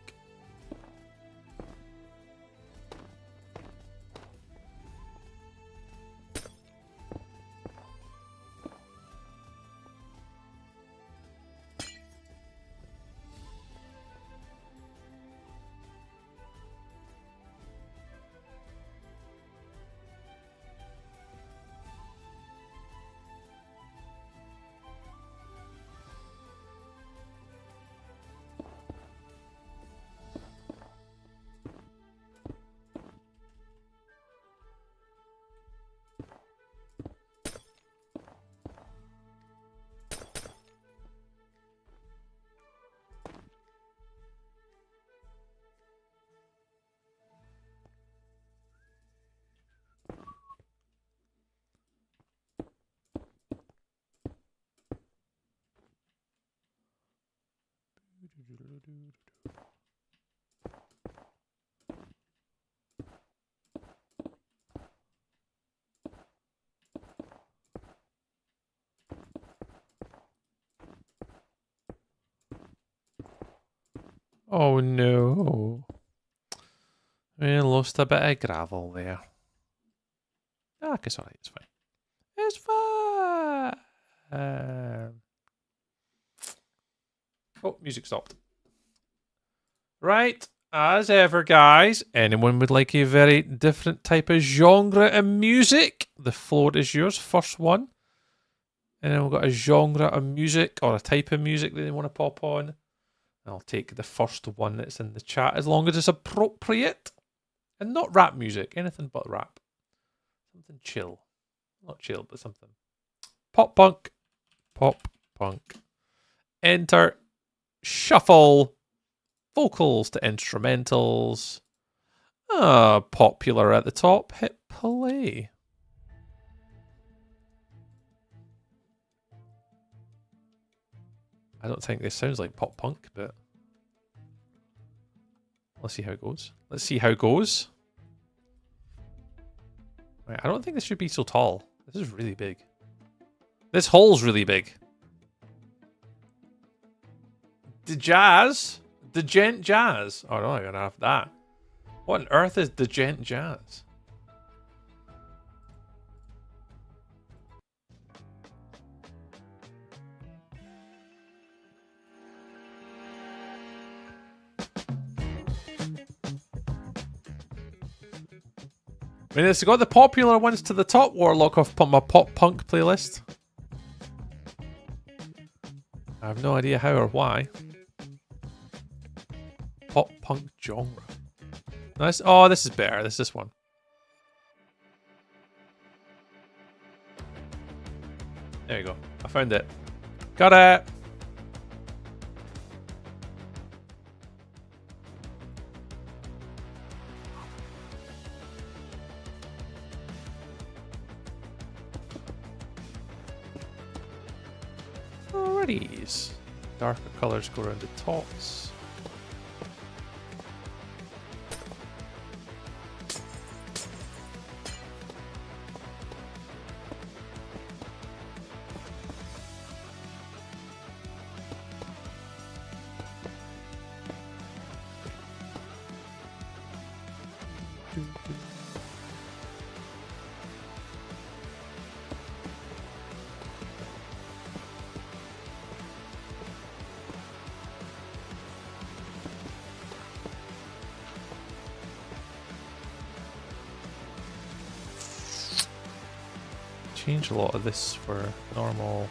Oh no. We lost a bit of gravel there. Ah, it's alright, it's fine. It's fine. Oh, music stopped. Right, as ever, guys, anyone would like a very different type of genre of music? The floor is yours. First one. And then we've got a genre of music or a type of music that they want to pop on. I'll take the first one that's in the chat as long as it's appropriate. And not rap music, anything but rap. Something chill. Not chill, but something. Pop punk. Pop punk. Enter. Shuffle. Vocals to instrumentals. Popular at the top. Hit play. I don't think this sounds like pop punk, but let's see how it goes. Let's see how it goes. Wait, I don't think this should be so tall. This is really big. This hole's really big. The jazz? The gent jazz? Oh no, I'm gonna have that. What on earth is the gent jazz? I mean, it's got the popular ones to the top, Warlock, of my pop punk playlist. I have no idea how or why. Pop punk genre. Nice. Oh, this is better. This one. There you go. I found it. Got it. Alrighties. Darker colors go around the tops. Change a lot of this for normal.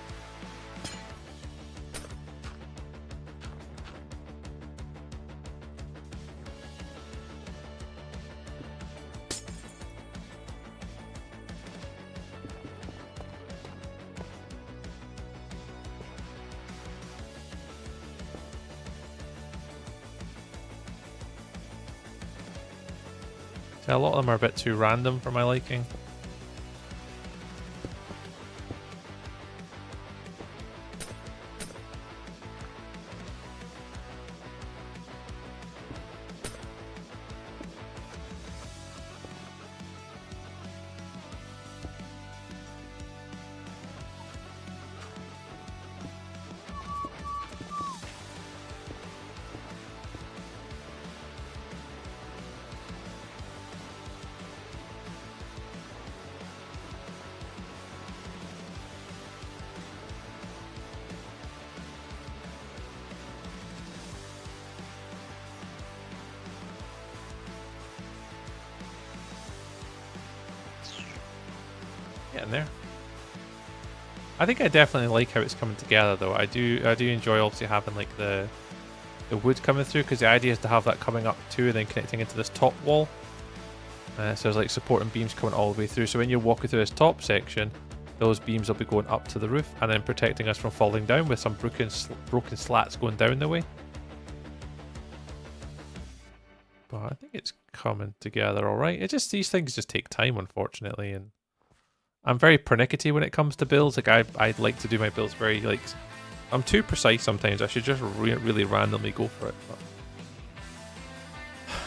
See, a lot of them are a bit too random for my liking. Getting there. I think I definitely like how it's coming together, though. I do enjoy obviously having like the wood coming through, because the idea is to have that coming up too and then connecting into this top wall. So there's like supporting beams coming all the way through. So when you're walking through this top section, those beams will be going up to the roof and then protecting us from falling down with some broken slats going down the way. But I think it's coming together all right. These things just take time, unfortunately, and I'm very pernickety when it comes to builds. Like I'd like to do my builds very like, I'm too precise sometimes. I should just really randomly go for it. But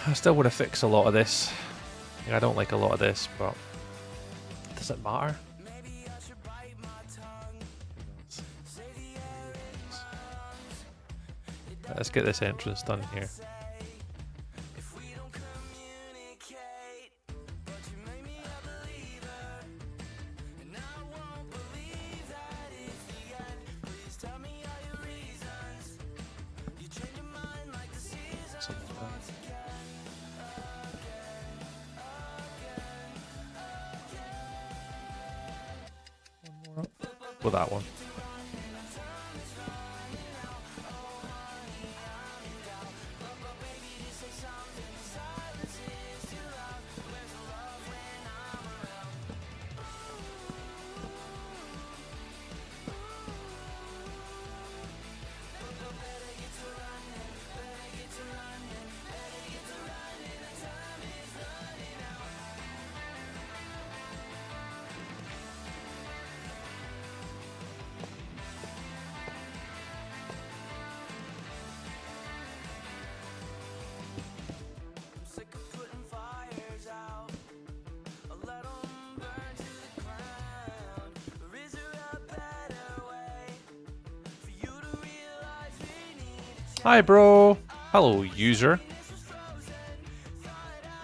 I still want to fix a lot of this. I don't like a lot of this, but does it matter? let's get this entrance done here. With that one. Hi, bro. Hello, user.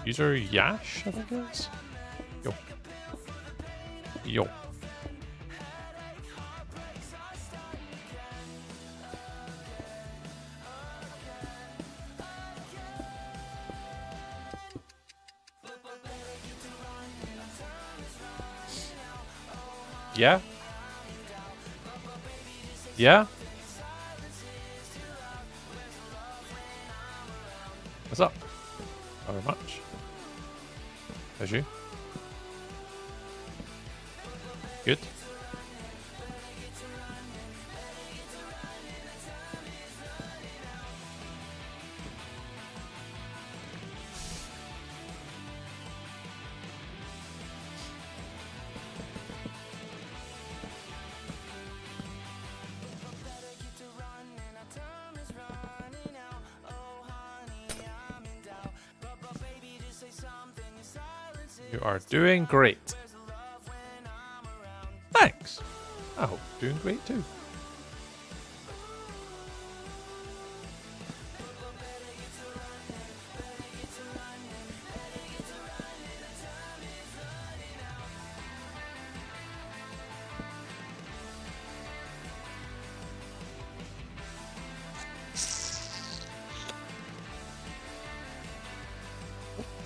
User Yash, I think it is. Yo. Yo. Yeah? Yeah? What's up? Not very much. How's you? Good? You are doing great. Thanks. I hope you're doing great too.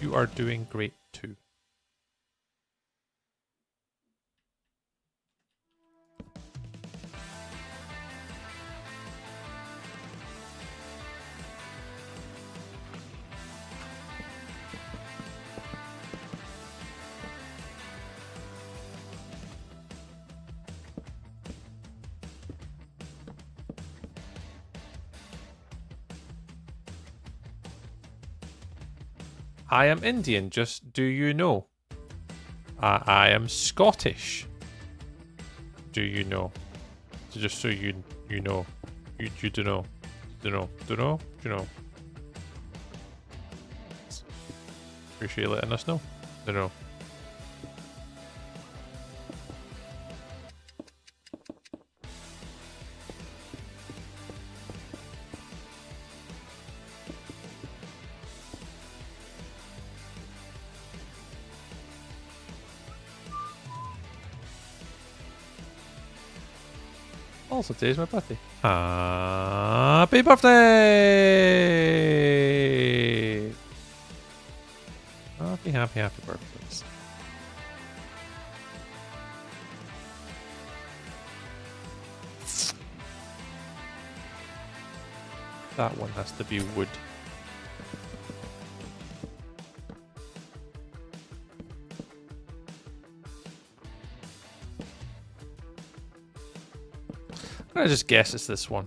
You are doing great too. I am Indian, just do you know? I am Scottish. Do you know? So just so you know. You do know. Do know. Do know? Do you know? Appreciate you letting us know. Do know. Also, today's my birthday. Happy birthday! Happy birthdays. That one has to be wood. I just guess it's this one.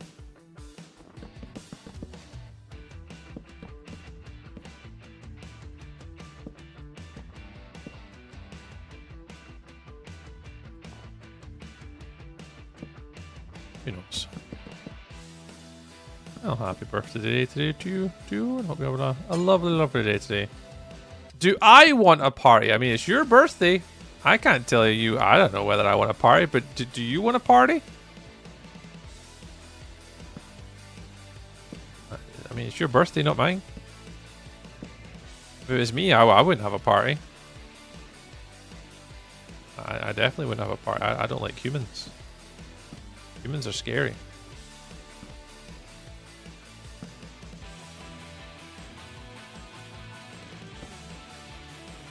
Who knows? Well, happy birthday today to you too, and hope you have a lovely, lovely day today. Do I want a party? I mean, it's your birthday. I can't tell you. I don't know whether I want a party, but do you want a party? I mean, it's your birthday, not mine. If it was me, I wouldn't have a party. I definitely wouldn't have a party. I don't like humans. Humans are scary.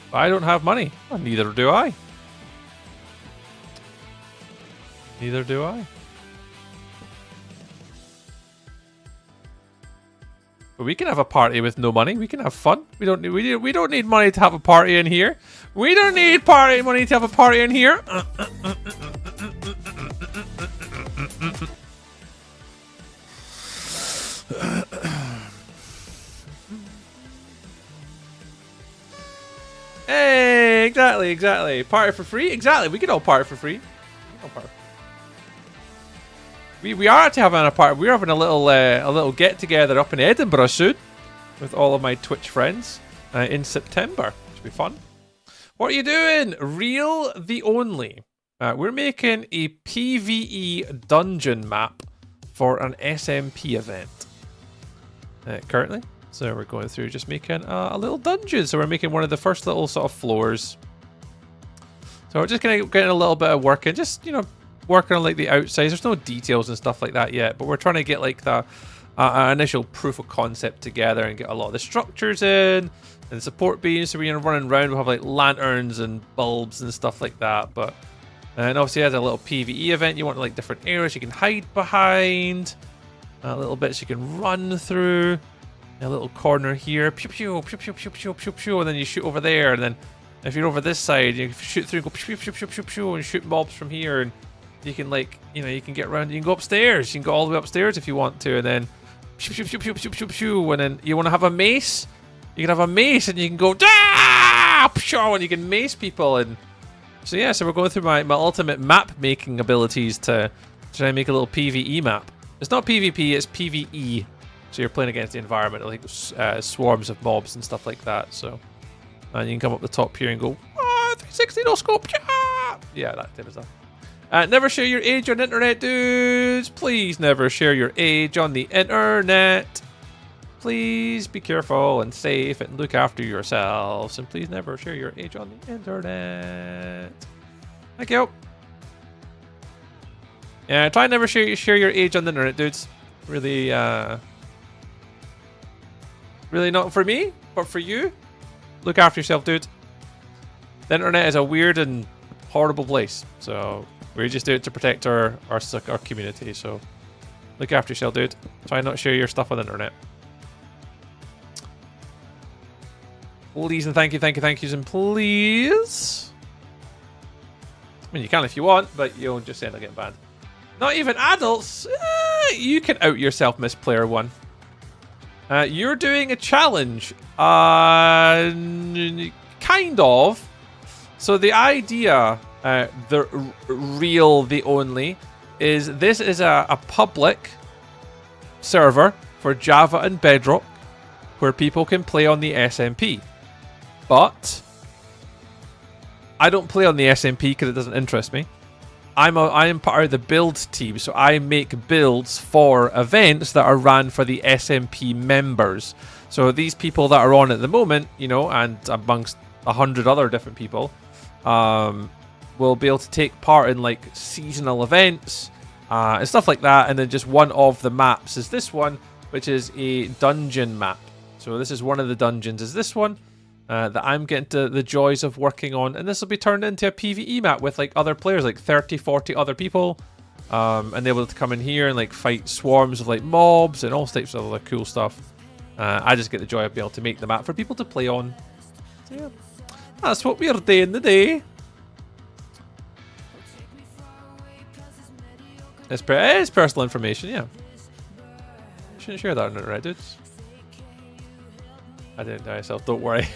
But I don't have money. Well, neither do I. Neither do I. But we can have a party with no money. We can have fun. We don't need money to have a party in here. We don't need party money to have a party in here. Hey, exactly. Party for free? Exactly. We can all party for free. We are actually having a party. We're having a little get together up in Edinburgh soon with all of my Twitch friends in September. Which will be fun. What are you doing? Real the Only. We're making a PvE dungeon map for an SMP event currently. So we're going through just making a little dungeon. So we're making one of the first little sort of floors. So we're just kind of getting a little bit of work in, just, you know, working on like the outsides. There's no details and stuff like that yet, but we're trying to get like the initial proof of concept together and get a lot of the structures in and support beams. So we're running around, we'll have like lanterns and bulbs and stuff like that. But and obviously as a little PvE event, you want like different areas you can hide behind, little bits you can run through. A little corner here, pew pew pew pew pew pew pew pew, and then you shoot over there, and then if you're over this side, you shoot through, and go pew pew pew pew pew, and shoot mobs from here, and you can, like, you know, you can get around, you can go upstairs, you can go all the way upstairs if you want to, and then pew pew pew pew pew pew pew, and then you want to have a mace, you can have a mace, and you can go pew, and you can mace people, and so yeah, so we're going through my ultimate map making abilities to try and make a little PvE map. It's not PvP, it's PvE. So you're playing against the environment, like swarms of mobs and stuff like that. So, and you can come up the top here and go, 360 no scope, yeah, that type of stuff. Never share your age on the internet, dudes. Please never share your age on the internet. Please be careful and safe and look after yourselves. And please never share your age on the internet. Thank you. Yeah, try and never share your age on the internet, dudes. Really, really not for me, but for you. Look after yourself, dude. The internet is a weird and horrible place, so we just do it to protect our community. So look after yourself, dude. Try not to share your stuff on the internet. Please and thank yous and please. I mean, you can if you want, but you'll just end up getting banned. Not even adults. You can out yourself, Miss Player One. You're doing a challenge. Kind of. So the idea, the only, is this is a public server for Java and Bedrock where people can play on the SMP. But I don't play on the SMP because it doesn't interest me. I am part of the build team, so I make builds for events that are ran for the SMP members. So these people that are on at the moment, you know, and amongst 100 other different people, will be able to take part in like seasonal events and stuff like that. And then just one of the maps is this one, which is a dungeon map. So this is one of the dungeons, is this one. That I'm getting to the joys of working on, and this will be turned into a PvE map with like other players, like 30-40 other people, and they'll be able to come in here and like fight swarms of like mobs and all types of other cool stuff. I just get the joy of being able to make the map for people to play on. So yeah, that's what we're doing today. It's personal information, yeah. Shouldn't share that on the internet, dudes. I didn't know myself, don't worry.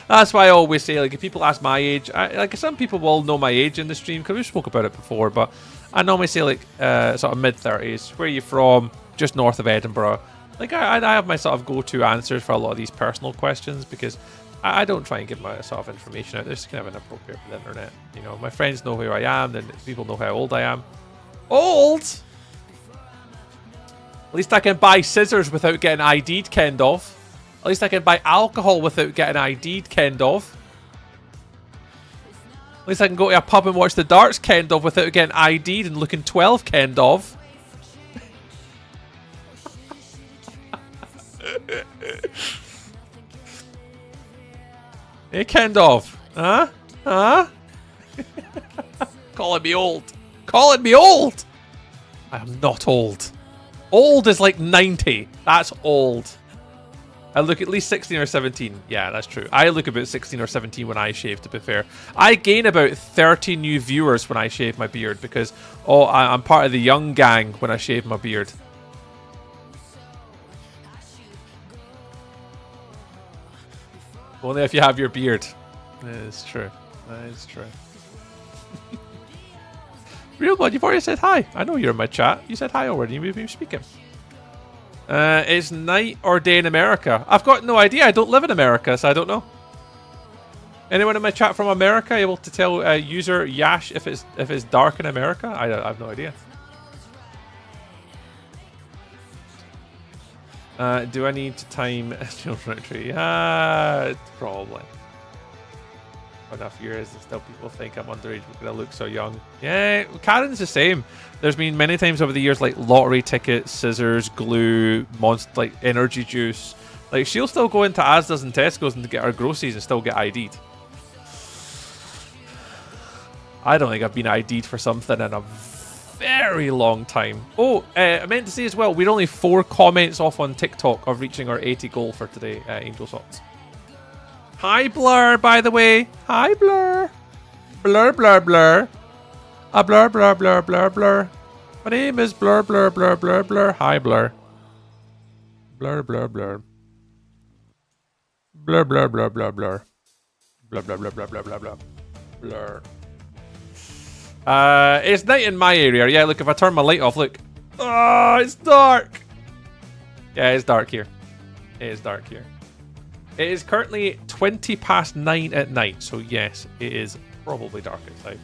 That's why I always say, like, if people ask my age, like, some people will know my age in the stream, because we spoke about it before, but I normally say, like, sort of mid-30s. Where are you from? Just north of Edinburgh. Like, I have my sort of go-to answers for a lot of these personal questions, because I don't try and give my sort of information out. It's kind of inappropriate for the internet. You know, my friends know who I am, then people know how old I am. Old? At least I can buy scissors without getting ID'd, kenned of. At least I can buy alcohol without getting ID'd, kenned of. At least I can go to a pub and watch the darts, kenned of, without getting ID'd and looking 12, kenned of. Hey, kenned of. Huh? Huh? Calling me old. Calling me old! I am not old. Old is like 90. That's old. I look at least 16 or 17. Yeah, that's true. I look about 16 or 17 when I shave, to be fair. I gain about 30 new viewers when I shave my beard because, oh, I'm part of the young gang when I shave my beard. Only if you have your beard. That is true. That is true. Real blood, you've already said hi. I know you're in my chat. You said hi already. You've been speaking. It's night or day in America. I've got no idea. I don't live in America, so I don't know. Anyone in my chat from America able to tell user Yash if it's dark in America? I have no idea. Do I need to time children tree? Probably. Enough years and still people think I'm underage because I look so young. Yeah, Karen's the same. There's been many times over the years like lottery tickets, scissors, glue, monster, like energy juice. Like she'll still go into Asda's and Tesco's and get her groceries and still get ID'd. I don't think I've been ID'd for something in a very long time. Oh, I meant to say as well, we're only 4 comments off on TikTok of reaching our 80 goal for today, Angel Socks. Hi, Blur, by the way. Hi, Blur. Blur, blur, blur. Blur, blur, blur, blur, blur. My name is Blur, blur, blur, blur, blur. Hi, Blur. Blur, blur, blur. Blur, blur, blur, blur, blur. Blur, blur, blur, blur, blur, blur, blur. Blur. It's night in my area. Yeah, look, if I turn my light off, look. Oh, it's dark. Yeah, it's dark here. It is dark here. It is currently 20 past 9 at night, so yes, it is probably dark outside.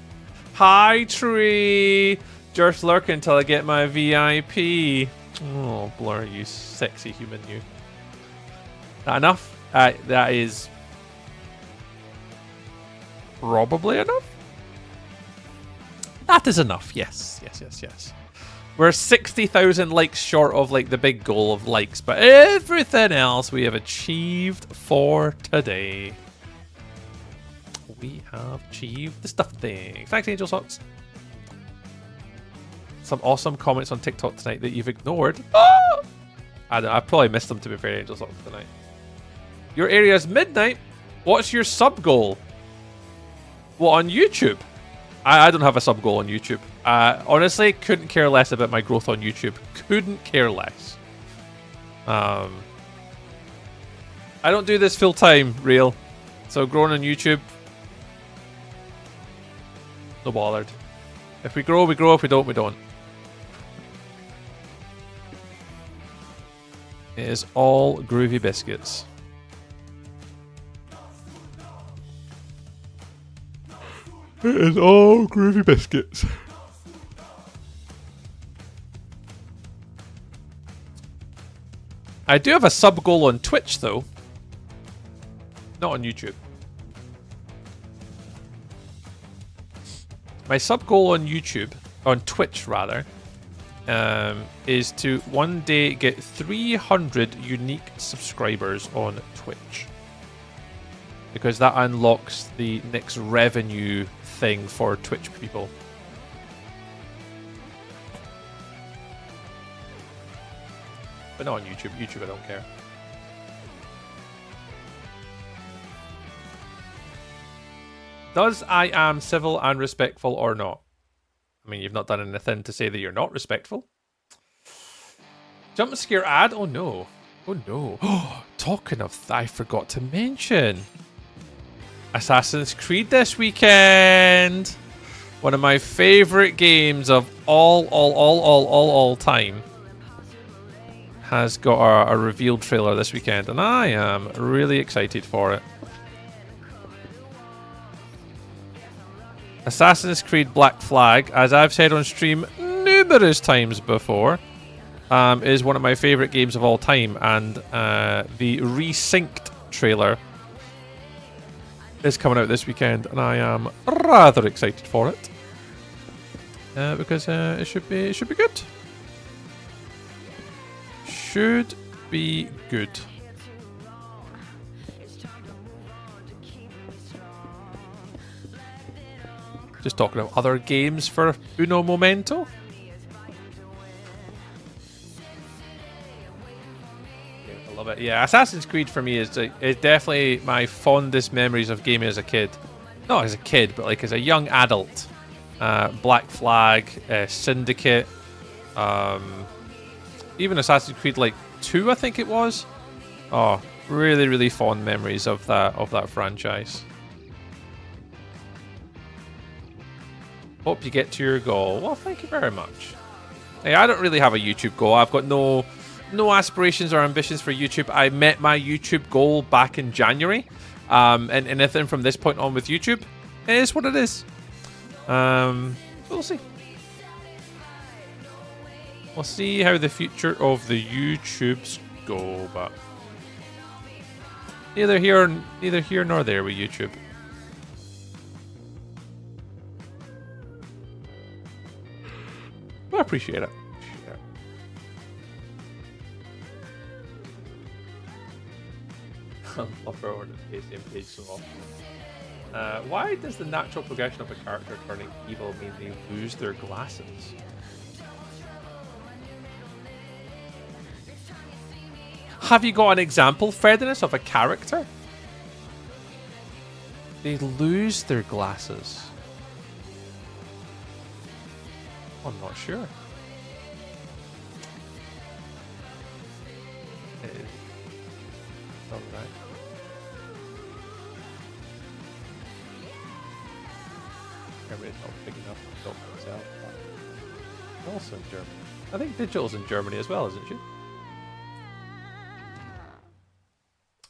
Hi, Tree! Just lurking until I get my VIP. Oh, Blur, you sexy human, you. That enough? That is probably enough? That is enough, yes, yes, yes, yes. We're 60,000 likes short of like the big goal of likes, but everything else we have achieved for today. We have achieved the stuff thing. Thanks, Angel Socks. Some awesome comments on TikTok tonight that you've ignored. Oh! I probably missed them, to be fair, Angel Socks tonight. Your area is midnight. What's your sub goal? What, on YouTube? I don't have a sub goal on YouTube. Honestly, couldn't care less about my growth on YouTube. Couldn't care less. I don't do this full time, real. So growing on YouTube, no bothered. If we grow, we grow. If we don't, we don't. It is all groovy biscuits. It is all groovy biscuits. I do have a sub goal on Twitch, though. Not on YouTube. My sub goal on YouTube, on Twitch rather, is to one day get 300 unique subscribers on Twitch. Because that unlocks the next revenue thing for Twitch people. But not on YouTube. YouTube, I don't care. Does I am civil and respectful or not? I mean, you've not done anything to say that you're not respectful. Jump scare ad? Oh no. Oh no. Oh, talking of that, I forgot to mention. Assassin's Creed this weekend. One of my favorite games of all time. Has got a reveal trailer this weekend, and I am really excited for it. Assassin's Creed Black Flag, as I've said on stream numerous times before, is one of my favorite games of all time, and the Resynced trailer is coming out this weekend, and I am rather excited for it because it should be good. Should be good. Just talking about other games for Uno Momento. I love it. Yeah, Assassin's Creed for me is definitely my fondest memories of gaming as a kid. Not as a kid, but like as a young adult. Black Flag, Syndicate, even Assassin's Creed like 2, I think it was. Oh, really, really fond memories of that franchise. Hope you get to your goal. Well, thank you very much. Hey, I don't really have a YouTube goal. I've got no aspirations or ambitions for YouTube. I met my YouTube goal back in January. And anything from this point on with YouTube, it is what it is. We'll see. We'll see how the future of the YouTubes go, but neither here nor there with YouTube. I appreciate it. I love our notification page so often. Why does the natural progression of a character turning evil mean they lose their glasses? Have you got an example, Fredinus, of a character? They lose their glasses. I'm not sure. All right. Germany's not big enough to talk for itself. But also in Germany. I think Digital's in Germany as well, isn't she?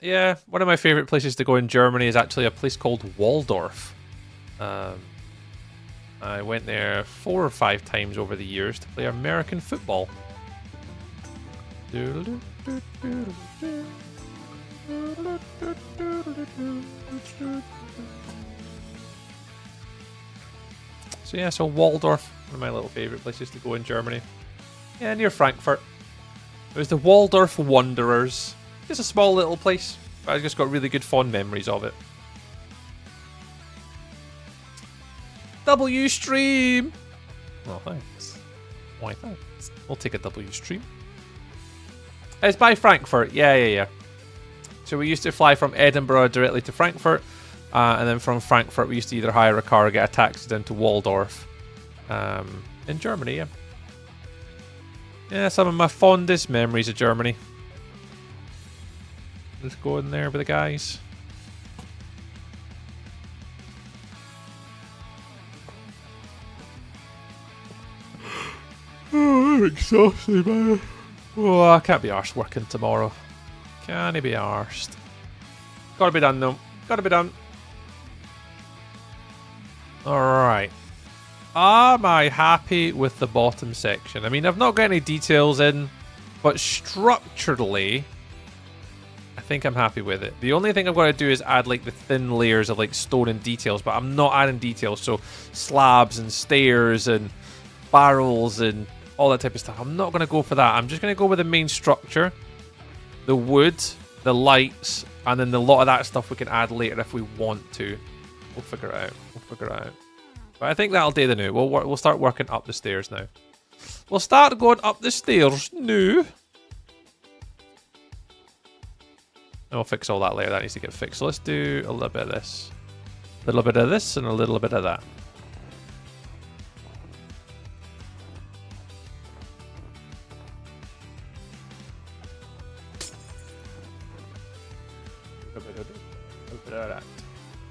Yeah, one of my favorite places to go in Germany is actually a place called Waldorf. I went there 4 or 5 times over the years to play American football. So yeah, so Waldorf, one of my little favourite places to go in Germany. Yeah, near Frankfurt. It was the Waldorf Wanderers. It's a small little place, but I just got really good fond memories of it. W stream. Well, thanks. Why, thanks. We'll take a W stream. It's by Frankfurt. Yeah. So we used to fly from Edinburgh directly to Frankfurt, and then from Frankfurt we used to either hire a car or get a taxi down to Waldorf, in Germany. Yeah. Yeah, some of my fondest memories of Germany. Just go in there with the guys. Oh, I'm exhausted, man. Oh, I can't be arsed working tomorrow. Can't be arsed. Gotta be done, though. Gotta be done. Alright. Am I happy with the bottom section? I mean, I've not got any details in, but structurally, I think I'm happy with it. The only thing I've got to do is add like the thin layers of like stone and details, but I'm not adding details. So slabs and stairs and barrels and all that type of stuff. I'm not going to go for that. I'm just going to go with the main structure, the wood, the lights, and then a lot of that stuff we can add later if we want to. We'll figure it out. But I think that'll do the new. We'll start working up the stairs now. We'll start going up the stairs now. And we'll fix all that later. That needs to get fixed. So let's do a little bit of this. A little bit of this and a little bit of that.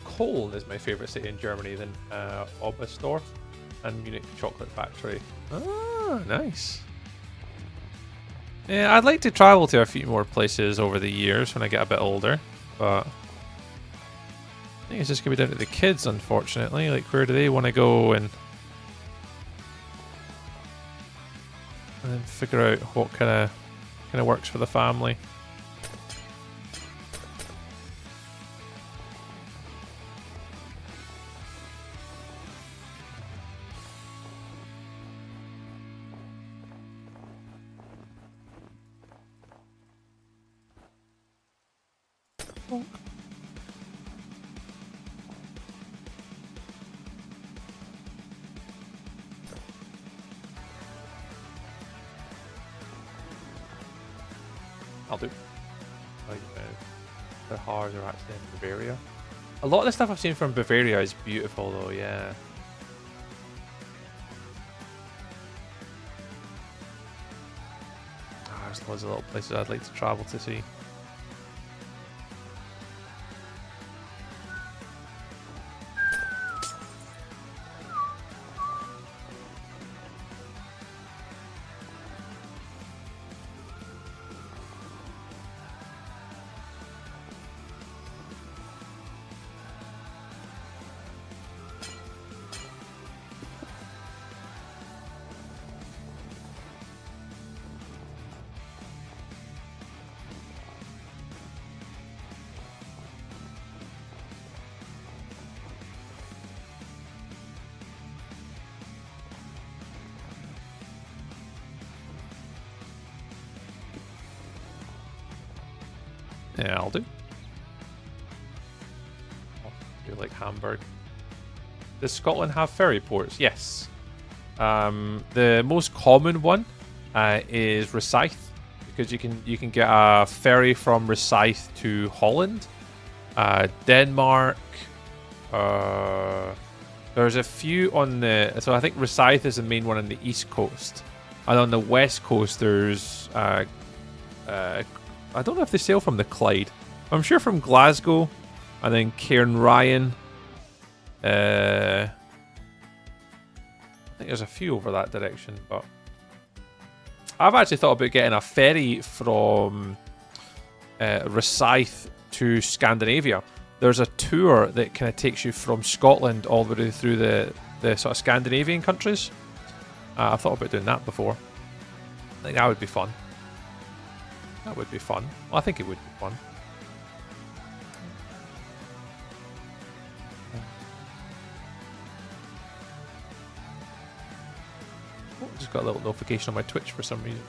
Cologne is my favourite city in Germany, then Oberstdorf and Munich Chocolate Factory. Ah, nice. Yeah, I'd like to travel to a few more places over the years when I get a bit older, but I think it's just going to be down to the kids, unfortunately. Like, where do they want to go? And and then figure out what kind of works for the family. I'll do. The Haars are actually in Bavaria. A lot of the stuff I've seen from Bavaria is beautiful though, yeah. There's loads of little places I'd like to travel to see. Yeah, I'll do. I'll do like Hamburg. Does Scotland have ferry ports? Yes. The most common one is Rosyth, because you can get a ferry from Rosyth to Holland, Denmark. There's a few on the. So I think Rosyth is the main one on the east coast, and on the west coast there's. I don't know if they sail from the Clyde. I'm sure from Glasgow, and then Cairnryan. I think there's a few over that direction, but I've actually thought about getting a ferry from Rosyth to Scandinavia. There's a tour that kind of takes you from Scotland all the way through the sort of Scandinavian countries. I've thought about doing that before. I think that would be fun. That would be fun. Well, I think it would be fun. Oh, just got a little notification on my Twitch for some reason.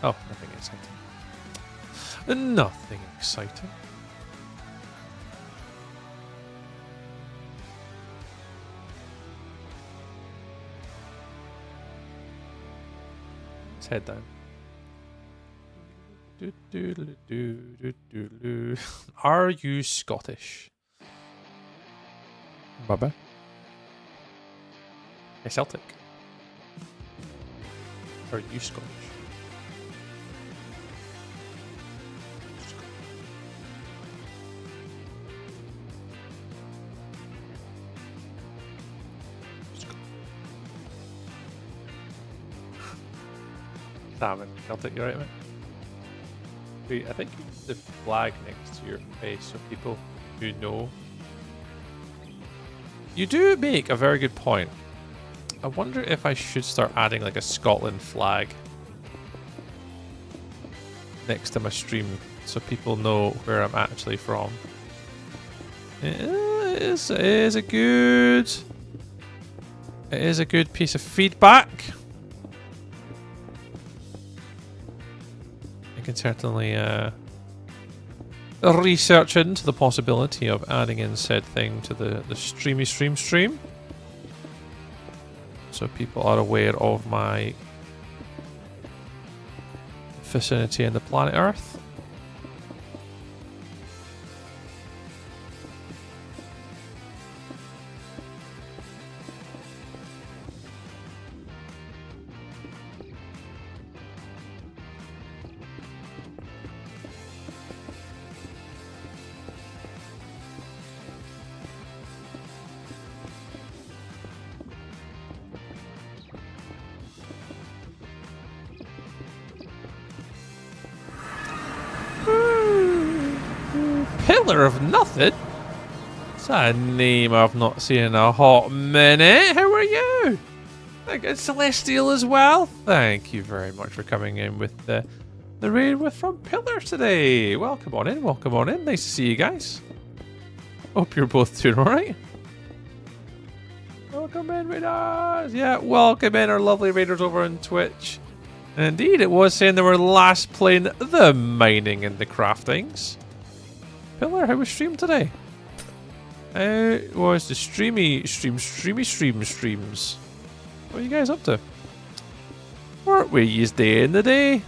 Oh, nothing exciting. Nothing exciting. Let's head down. Are you Scottish? Baba? Hey, Celtic. Are you Scottish? Damn it, Celtic, you right, mate? I think the flag next to your face so people who know. You do make a very good point. I wonder if I should start adding like a Scotland flag next to my stream so people know where I'm actually from. It is a good piece of feedback. Can certainly research into the possibility of adding in said thing to the stream so people are aware of my vicinity in the planet Earth. Pillar of Nothing? It's a name I've not seen in a hot minute. How are you? And Celestial as well. Thank you very much for coming in with the raid with from Pillar today. Welcome on in. Welcome on in. Nice to see you guys. Hope you're both doing all right. Welcome in, Raiders. Yeah, welcome in our lovely Raiders over on Twitch. And indeed, it was saying they were last playing the mining and the craftings. Pillar, how was stream today? How was the streams? What are you guys up to? What were you doing today?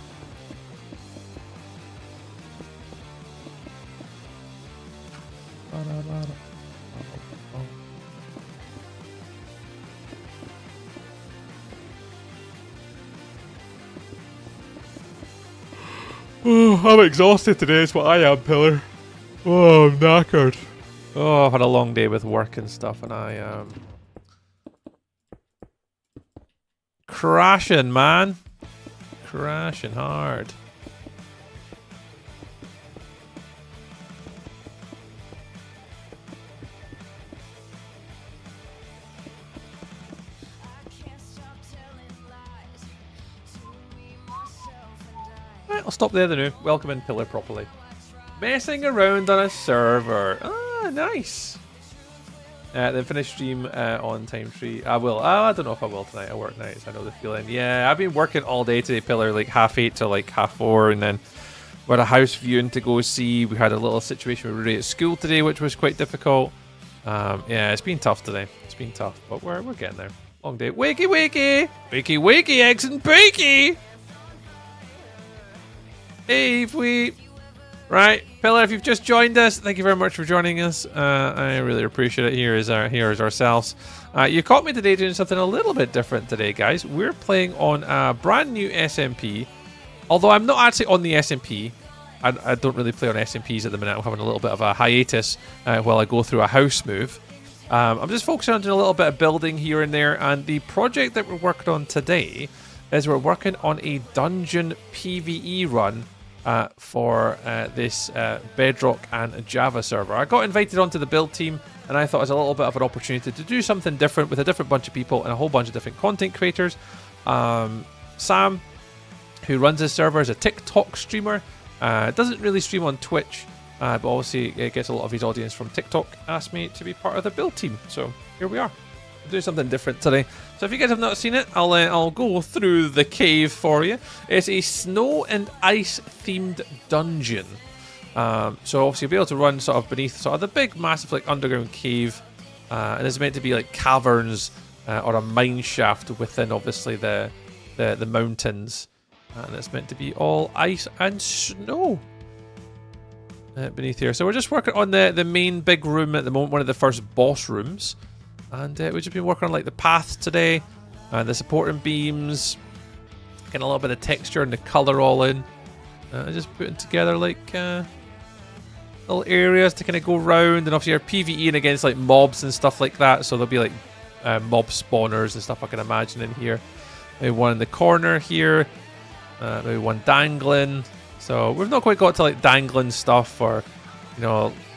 Oh, I'm exhausted today, is what I am, Pillar. Oh, I'm knackered. Oh, I've had a long day with work and stuff, and I am crashing, man. Crashing hard. Right, I'll stop there then. Welcome in, Pillar, properly. Messing around on a server. Ah, nice. Then finish stream on time 3. I will. I don't know if I will tonight. I work nights. I know the feeling. Yeah, I've been working all day today, Pillar, like 8:30 to like 4:30, and then we had a house viewing to go see. We had a little situation with Ray at school today, which was quite difficult. Yeah, it's been tough today. It's been tough, but we're getting there. Long day. Wakey, wakey, wakey, wakey, eggs and bakey. Hey, if we. Right, Pillar, if you've just joined us, thank you very much for joining us. I really appreciate it. Here is ourselves. You caught me today doing something a little bit different today, guys. We're playing on a brand new SMP. Although I'm not actually on the SMP. I don't really play on SMPs at the minute. I'm having a little bit of a hiatus while I go through a house move. I'm just focusing on doing a little bit of building here and there. And the project that we're working on today is we're working on a dungeon PvE run for this Bedrock and Java server. I got invited onto the build team, and I thought it was a little bit of an opportunity to do something different with a different bunch of people and a whole bunch of different content creators. Sam, who runs this server, is a TikTok streamer. Doesn't really stream on Twitch, but obviously gets a lot of his audience from TikTok. Asked me to be part of the build team, so here we are. Do something different today. So if you guys have not seen it, I'll go through the cave for you. It's a snow and ice themed dungeon. So obviously you'll be able to run sort of beneath sort of the big massive like underground cave, and it's meant to be like caverns or a mine shaft within obviously the mountains, and it's meant to be all ice and snow beneath here. So we're just working on the main big room at the moment, one of the first boss rooms. And we've just been working on like the paths today, the supporting beams, getting a little bit of texture and the colour all in. Just putting together like little areas to kind of go round, and obviously you're PvEing against like mobs and stuff like that, so there'll be like mob spawners and stuff I can imagine in here. Maybe one in the corner here, maybe one dangling. So we've not quite got to like dangling stuff or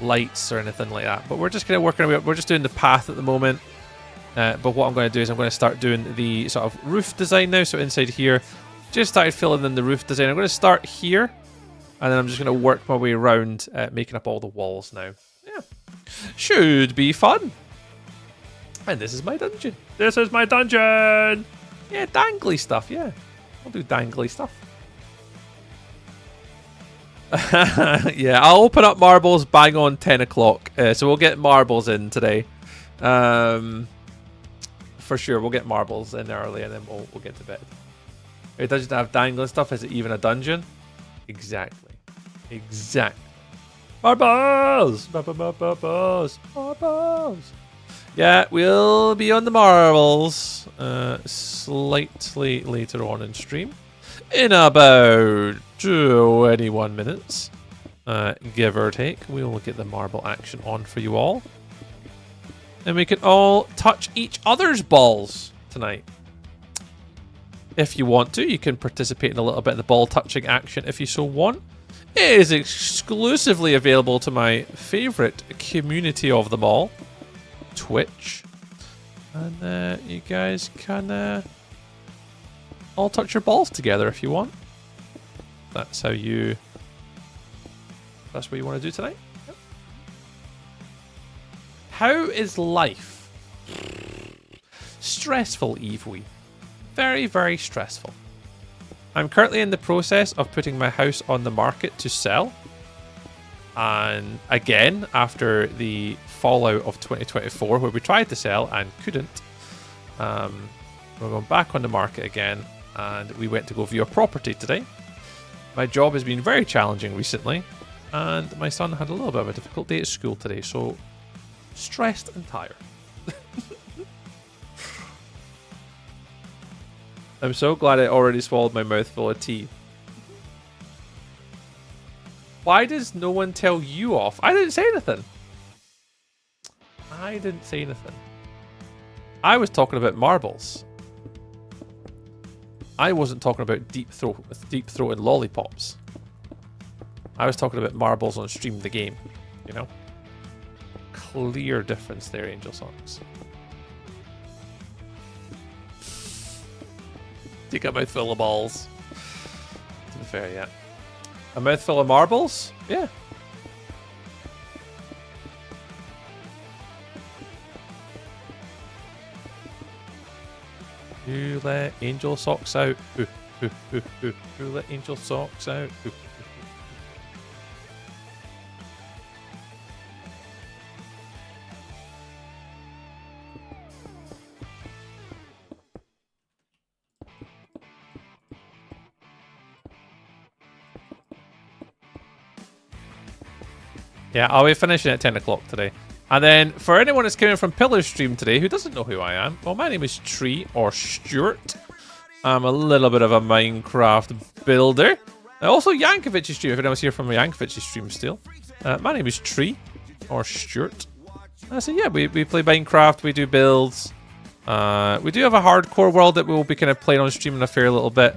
lights or anything like that, but we're just kind of working away. We're just doing the path at the moment, but what I'm going to do is I'm going to start doing the sort of roof design now. So inside here, just started filling in the roof design. I'm going to start here, and then I'm just going to work my way around, making up all the walls now. Yeah, should be fun. And this is my dungeon. This is my dungeon. Yeah, dangly stuff. Yeah, I'll do dangly stuff. Yeah, I'll open up marbles bang on 10 o'clock. So we'll get marbles in today. For sure, we'll get marbles in early, and then we'll get to bed. It doesn't have dangling stuff. Is it even a dungeon? Exactly. Marbles! Marbles! Marbles! Yeah, we'll be on the marbles slightly later on in stream. In about 21 minutes, give or take, we will get the marble action on for you all. And we can all touch each other's balls tonight. If you want to, you can participate in a little bit of the ball touching action if you so want. It is exclusively available to my favourite community of them all, Twitch. And you guys can all touch your balls together if you want. That's what you want to do tonight. Yep. How is life? Stressful, Evewee. Very, very stressful. I'm currently in the process of putting my house on the market to sell. And again, after the fallout of 2024, where we tried to sell and couldn't, we're going back on the market again, and we went to go view a property today. My job has been very challenging recently, and my son had a little bit of a difficult day at school today, so stressed and tired. I'm so glad I already swallowed my mouthful of tea. Why does no one tell you off? I didn't say anything. I didn't say anything. I was talking about marbles. I wasn't talking about deep throating lollipops. I was talking about marbles on Stream the Game. You know? Clear difference there, Angel Socks. Take a mouthful of balls. To be fair, yeah. A mouthful of marbles? Yeah. You let Angel Socks out. You let Angel Socks out. Yeah, I'll be finishing at 10 o'clock today. And then, for anyone that's coming from Pillar's stream today who doesn't know who I am, well, my name is Tree, or Stuart. I'm a little bit of a Minecraft builder. Also, Yankovic's stream, if anyone's here from Yankovic's stream still. My name is Tree, or Stuart. So yeah, we play Minecraft, we do builds. We do have a hardcore world that we'll be kind of playing on stream in a fair little bit.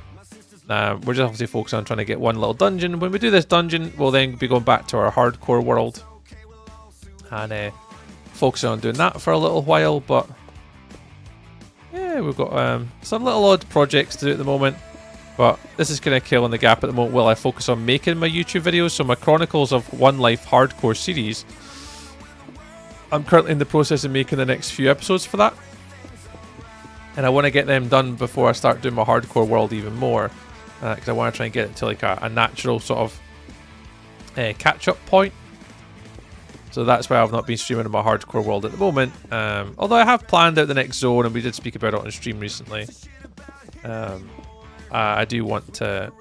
We're just obviously focusing on trying to get one little dungeon. When we do this dungeon, we'll then be going back to our hardcore world. And focusing on doing that for a little while. But yeah, we've got some little odd projects to do at the moment. But this is kind of killing the gap at the moment while I focus on making my YouTube videos. So my Chronicles of One Life hardcore series, I'm currently in the process of making the next few episodes for that. And I want to get them done before I start doing my hardcore world even more. Because I want to try and get it to like a natural sort of catch-up point. So that's why I've not been streaming in my hardcore world at the moment. Although I have planned out the next zone, and we did speak about it on stream recently. I do want to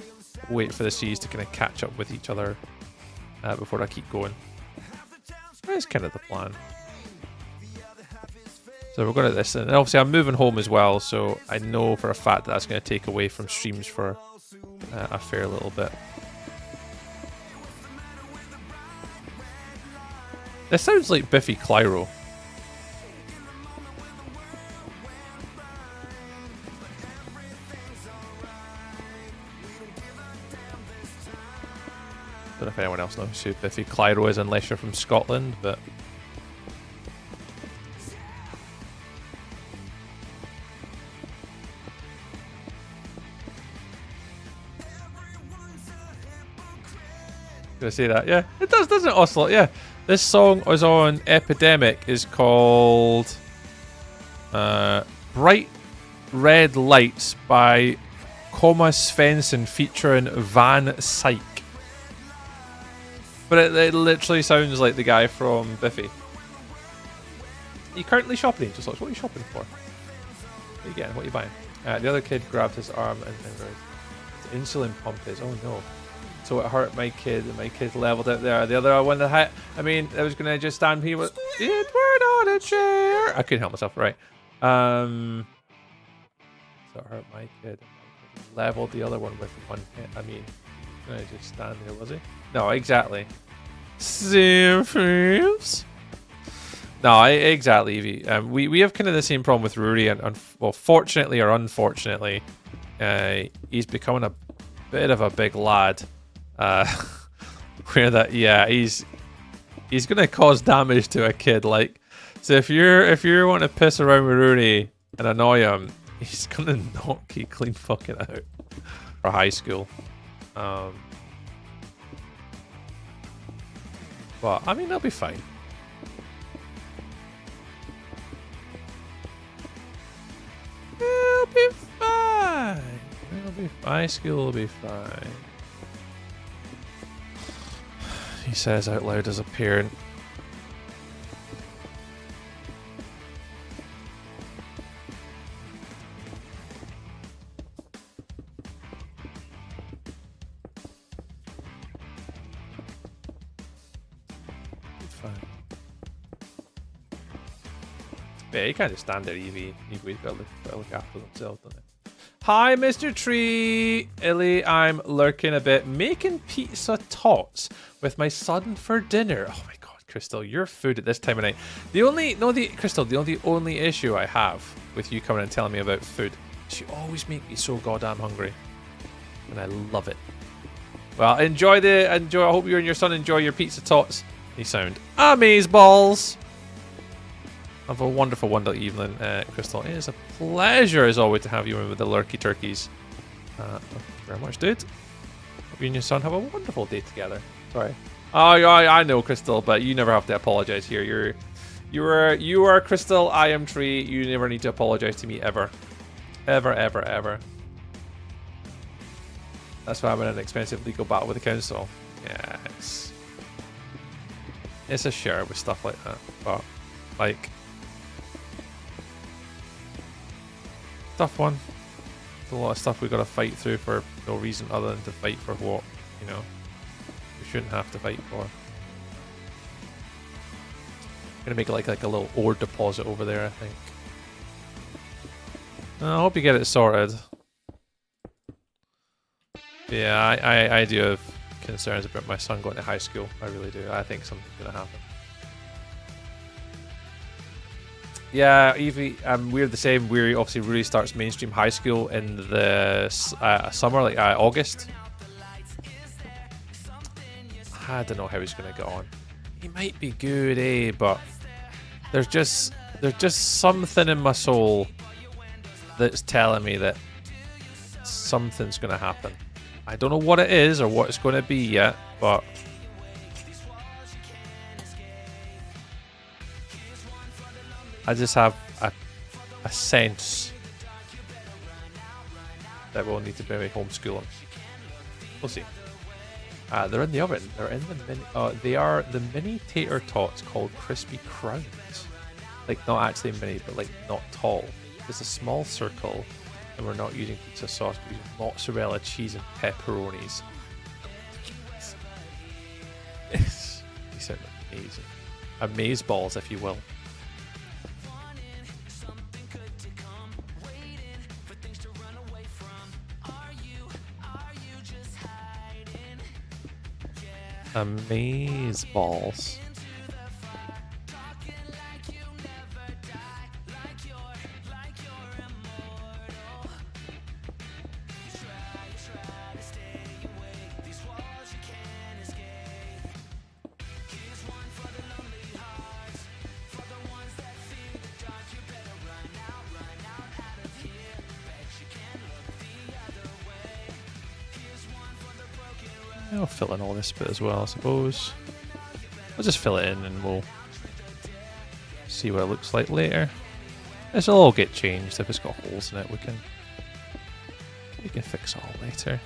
wait for the series to kind of catch up with each other before I keep going. That's kind of the plan. So we're going to this, and obviously I'm moving home as well, so I know for a fact that that's going to take away from streams for a fair little bit. This sounds like Biffy Clyro. Don't know if anyone else knows who Biffy Clyro is unless you're from Scotland, but... Gonna say that, yeah. It does, doesn't it, Ocelot? Yeah. This song was on Epidemic, is called Bright Red Lights by Coma Svensson featuring Van Syke. But it literally sounds like the guy from Biffy. Are you currently shopping, Angel Socks? What are you shopping for? What are you getting? What are you buying? The other kid grabbed his arm and the insulin pump is, oh no. So it hurt my kid, and my kid leveled out there. The other one that had, I mean, I was gonna just stand here with it were on a chair. I couldn't help myself, right? So it hurt my kid. Leveled the other one with one hit. I mean, gonna just stand there, was he? No, exactly. Serious? No, exactly, Evie. We have kind of the same problem with Rory, and well, fortunately or unfortunately, he's becoming a bit of a big lad. Where that, yeah, he's gonna cause damage to a kid. Like, So if you're wanting to piss around with Rooney and annoy him, he's gonna knock you clean fucking out for high school. But I mean, they'll be fine. It'll be fine. High school will be fine. He says out loud as a parent. Yeah, you can't just stand there, Evie. You've got to look after themselves, don't they? Hi, Mr. Tree. Illy, I'm lurking a bit, making pizza tots with my son for dinner. Oh my god, Crystal, your food at this time of night. Crystal, the only issue I have with you coming and telling me about food is you always make me so goddamn hungry. And I love it. Well, enjoy. I hope you and your son enjoy your pizza tots. They sound amazeballs. Have a wonderful, wonderful evening, Crystal. It is a pleasure, as always, to have you in with the lurky turkeys. Thank you very much, dude. Hope you and your son have a wonderful day together. Sorry. Oh, yeah, I know, Crystal, but you never have to apologize here. You are Crystal. I am Tree. You never need to apologize to me ever, ever, ever, ever. That's why I'm in an expensive legal battle with the council. Yeah, it's a share with stuff like that, but like. Tough one. There's a lot of stuff we've got to fight through for no reason other than to fight for what, you know, we shouldn't have to fight for. Gonna make like a little ore deposit over there, I think. I hope you get it sorted. Yeah, I do have concerns about my son going to high school. I really do. I think something's gonna happen. Yeah, Evie, we're the same. We obviously really starts mainstream high school in the summer, like August. I don't know how he's gonna get on. He might be good, but there's just something in my soul that's telling me that something's gonna happen. I don't know what it is or what it's gonna be yet, but I just have a sense that we'll need to maybe homeschool him. We'll see. They're in the oven. They're in the mini. They are the mini tater tots called crispy crowns. Like not actually mini, but like not tall. It's a small circle, and we're not using pizza sauce. We're using mozzarella, cheese, and pepperonis. Yes, they sound amazing. Amazeballs, if you will. Amazeballs. I'll fill in all this bit as well, I suppose. I'll just fill it in and we'll see what it looks like later. This will all get changed if it's got holes in it. We can fix it all later.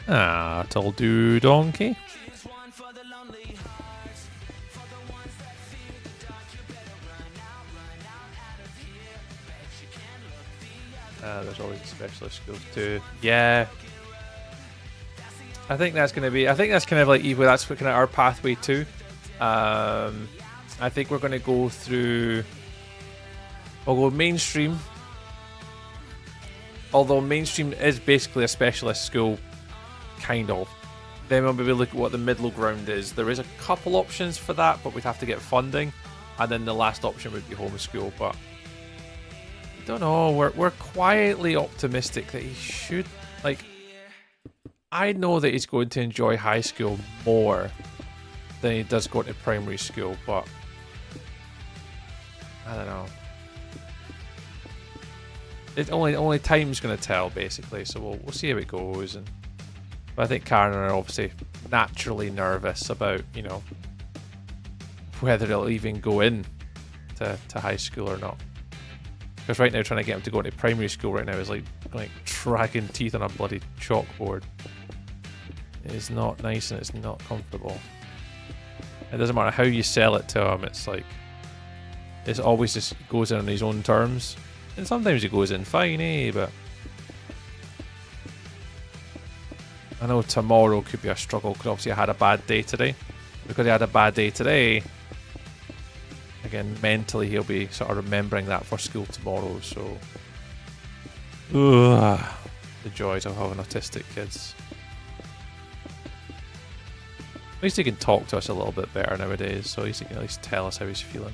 Ah, it'll do, donkey. There's always a specialist schools too. Yeah. I think that's kind of like Evo. That's kind of our pathway too. I think we're going to go through. We'll go mainstream. Although mainstream is basically a specialist school, kind of. Then we'll maybe look at what the middle ground is. There is a couple options for that, but we'd have to get funding. And then the last option would be homeschool, but I don't know. We're quietly optimistic that he should, like, I know that he's going to enjoy high school more then he does go to primary school, but I don't know. It only time's gonna tell, basically. So we'll see how it goes. But I think Karen are obviously naturally nervous about, you know, whether he'll even go in to high school or not. Because right now, trying to get him to go into primary school right now is like dragging teeth on a bloody chalkboard. It is not nice and it's not comfortable. It doesn't matter how you sell it to him. It's like it always just goes in on his own terms. And sometimes he goes in fine, eh? But I know tomorrow could be a struggle because obviously I had a bad day today. Because he had a bad day today, again, mentally he'll be sort of remembering that for school tomorrow. So, the joys of having autistic kids. At least he can talk to us a little bit better nowadays, so he can at least tell us how he's feeling.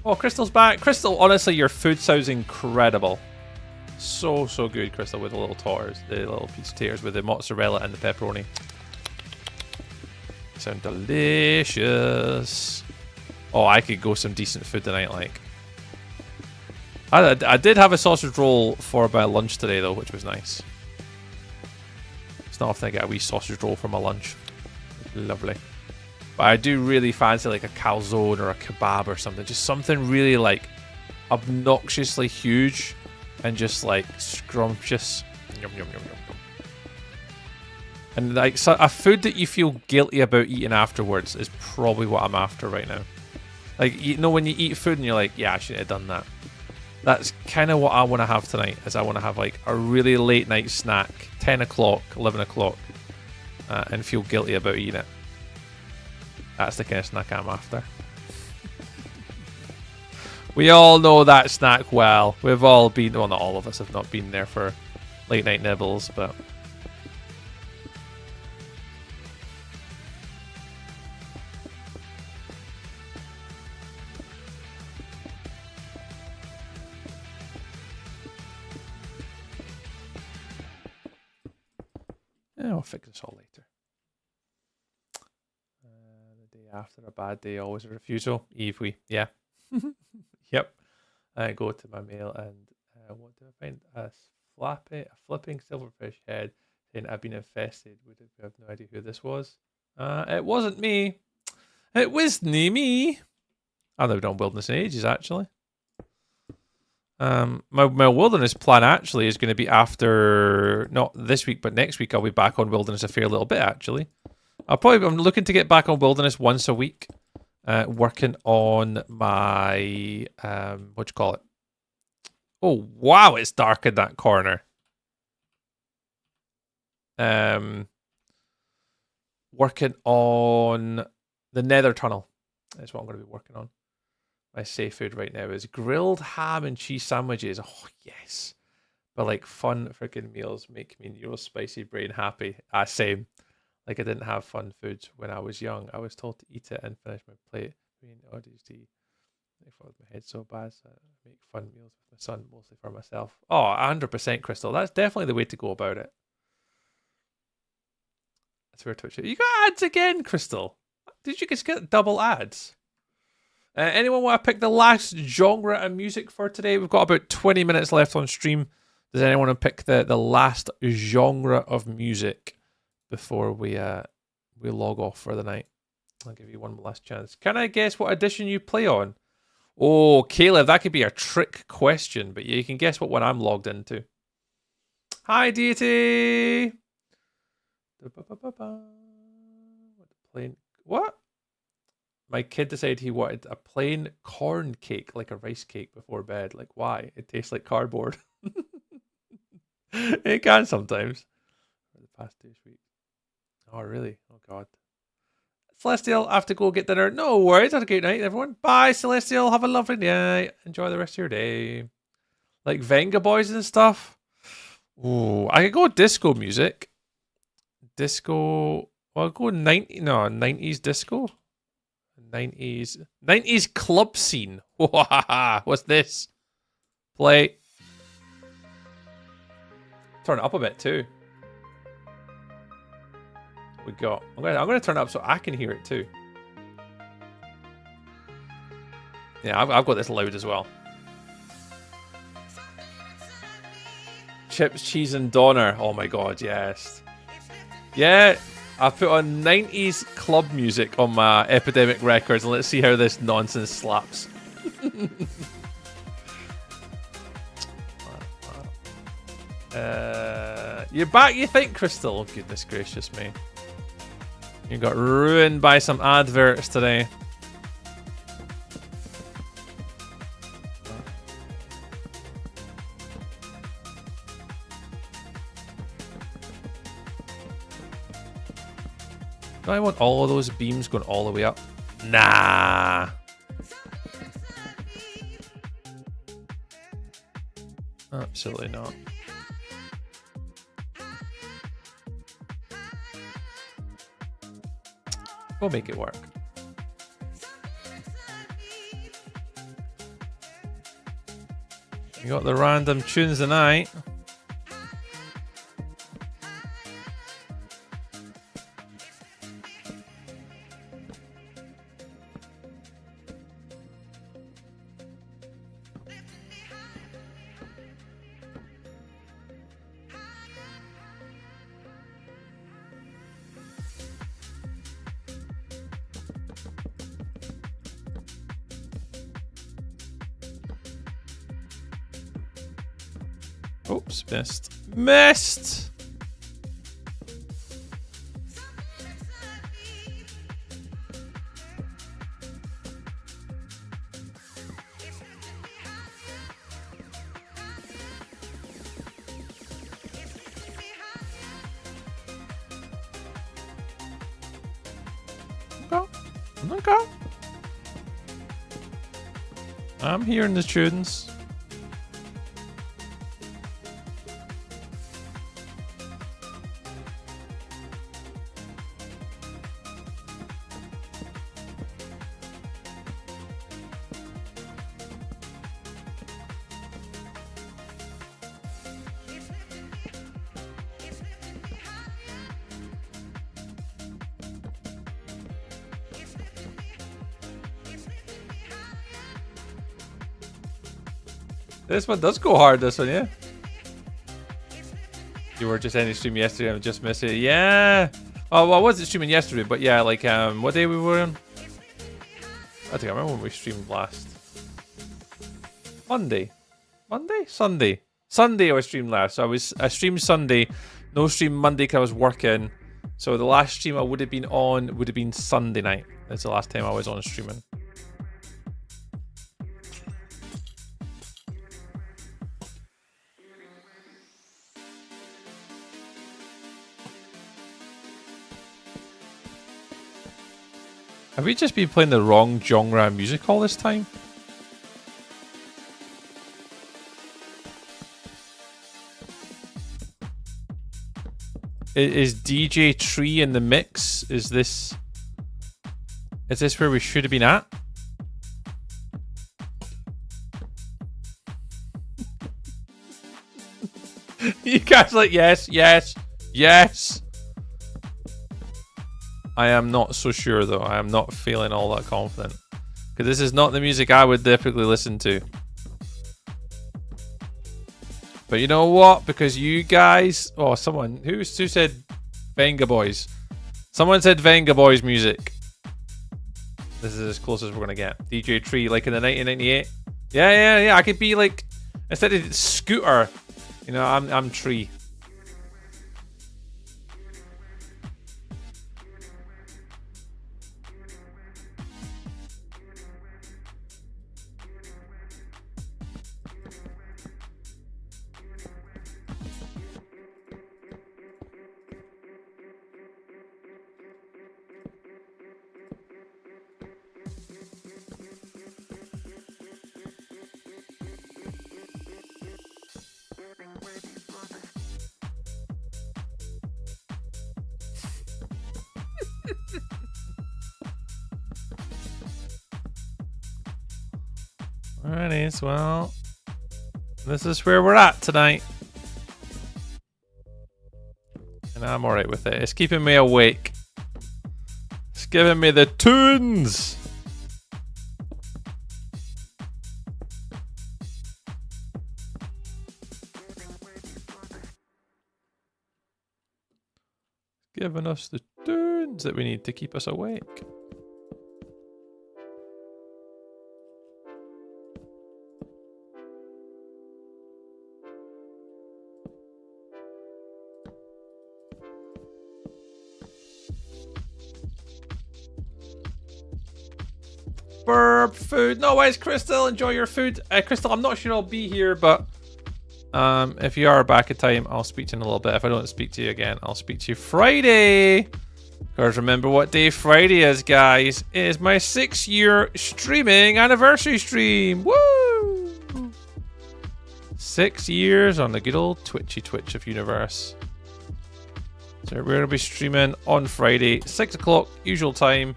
Oh, Crystal's back. Crystal, honestly, your food sounds incredible. So good, Crystal, with the little tars, the little pizza tears with the mozzarella and the pepperoni. They sound delicious. Oh, I could go some decent food tonight, like. I did have a sausage roll for my lunch today, though, which was nice. It's not often I get a wee sausage roll for my lunch. Lovely. But I do really fancy like a calzone or a kebab or something. Just something really like obnoxiously huge and just like scrumptious. Yum, yum, yum, yum, yum. And like so a food that you feel guilty about eating afterwards is probably what I'm after right now. Like, you know, when you eat food and you're like, yeah, I should have done that. That's kind of what I want to have tonight. Is I want to have like a really late night snack, 10 o'clock, 11 o'clock, and feel guilty about eating it. That's the kind of snack I'm after. We all know that snack well. We've all been, well, not all of us have not been there for late night nibbles, but... yeah, I'll fix this all later. After a bad day, always a refusal. Yeah. Yep. I go to my mail and what do I find? A flipping silverfish head saying I've been infested. We have no idea who this was. It wasn't me. It wasn't me. I've never done wilderness in ages, actually. My wilderness plan actually is going to be after, not this week, but next week I'll be back on wilderness a fair little bit, actually. I'm looking to get back on wilderness once a week, working on my, what do you call it? Oh, wow, it's dark in that corner. Working on the Nether Tunnel. That's what I'm going to be working on. My safe food right now is grilled ham and cheese sandwiches. Oh, yes. But like fun freaking meals make me your spicy brain happy. Same. Like I didn't have fun foods when I was young. I was told to eat it and finish my plate. I mean, ODD. I thought my head so bad, so I make fun meals with my son, mostly for myself. Oh, 100% Crystal. That's definitely the way to go about it. That's where Twitch. You got ads again, Crystal. Did you just get double ads? Anyone want to pick the last genre of music for today? We've got about 20 minutes left on stream. Does anyone want to pick the last genre of music before we log off for the night? I'll give you one last chance. Can I guess what edition you play on? Oh, Caleb, that could be a trick question, but you can guess what one I'm logged into. Hi, Deity. What? My kid decided he wanted a plain corn cake, like a rice cake, before bed. Like, why? It tastes like cardboard. It can sometimes. For the past 2 weeks. Oh, really? Oh, God. Celestial, I have to go get dinner. No worries. Have a great night, everyone. Bye, Celestial. Have a lovely night. Enjoy the rest of your day. Like Venga Boys and stuff. Ooh, I could go disco music. Disco. Well, I'll go 90s disco. 90s club scene. What's this? Play. Turn it up a bit too. We got. I'm gonna turn it up so I can hear it too. Yeah, I've got this loud as well. Chips, cheese, and doner. Oh my god, yes. Yeah, I put on 90s club music on my Epidemic records, and let's see how this nonsense slaps. You're back, you think, Crystal? Oh, goodness gracious me. You got ruined by some adverts today. Do I want all of those beams going all the way up? Nah. Absolutely not. We'll make it work. We got the random tunes tonight. Oops, missed. Missed! Okay. I'm hearing the tunes. This one does go hard, this one, yeah. You were just ending stream yesterday and just missed it. Yeah. Oh, well, I wasn't streaming yesterday, but yeah, like, what day we were on? I think I remember when we streamed last. Monday? Sunday. Sunday I streamed last. So I streamed Sunday, no stream Monday because I was working. So the last stream I would have been on would have been Sunday night. That's the last time I was on streaming. Have we just been playing the wrong genre of music all this time? Is DJ Tree in the mix? Is this where we should have been at? You guys like, yes, yes, yes. I am not so sure though. I am not feeling all that confident. Because this is not the music I would typically listen to. But you know what? Because you guys... Oh, someone... Who said Venga Boys? Someone said Venga Boys music. This is as close as we're going to get. DJ Tree, like in the 1998. Yeah. I could be like... Instead of Scooter, you know, I'm Tree. Alrighty, well, this is where we're at tonight. And I'm alright with it. It's keeping me awake. It's giving me the tunes. Giving us the tunes that we need to keep us awake. Burp food. No worries, Crystal. Enjoy your food. Crystal, I'm not sure I'll be here, but if you are back in time, I'll speak to you in a little bit. If I don't speak to you again, I'll speak to you Friday. Because remember what day Friday is, guys. It is my 6-year streaming anniversary stream. Woo! 6 years on the good old Twitch of Universe. So we're going to be streaming on Friday, 6 o'clock, usual time,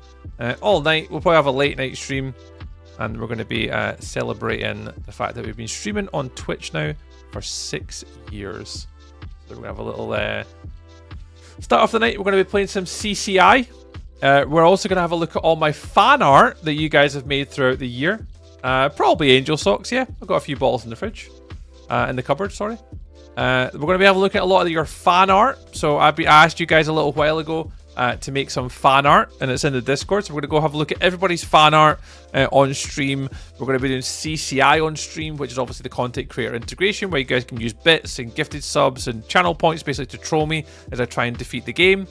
all night. We'll probably have a late night stream. And we're going to be celebrating the fact that we've been streaming on Twitch now for 6 years. So we're going to have a little start off the night. We're going to be playing some CCI. We're also going to have a look at all my fan art that you guys have made throughout the year. Probably Angel Socks, yeah. I've got a few bottles in the fridge. In the cupboard, sorry. We're going to be having a look at a lot of your fan art. So I asked you guys a little while ago to make some fan art, and it's in the Discord. So we're going to go have a look at everybody's fan art on stream. We're going to be doing CCI on stream, which is obviously the content creator integration, where you guys can use bits and gifted subs and channel points basically to troll me as I try and defeat the game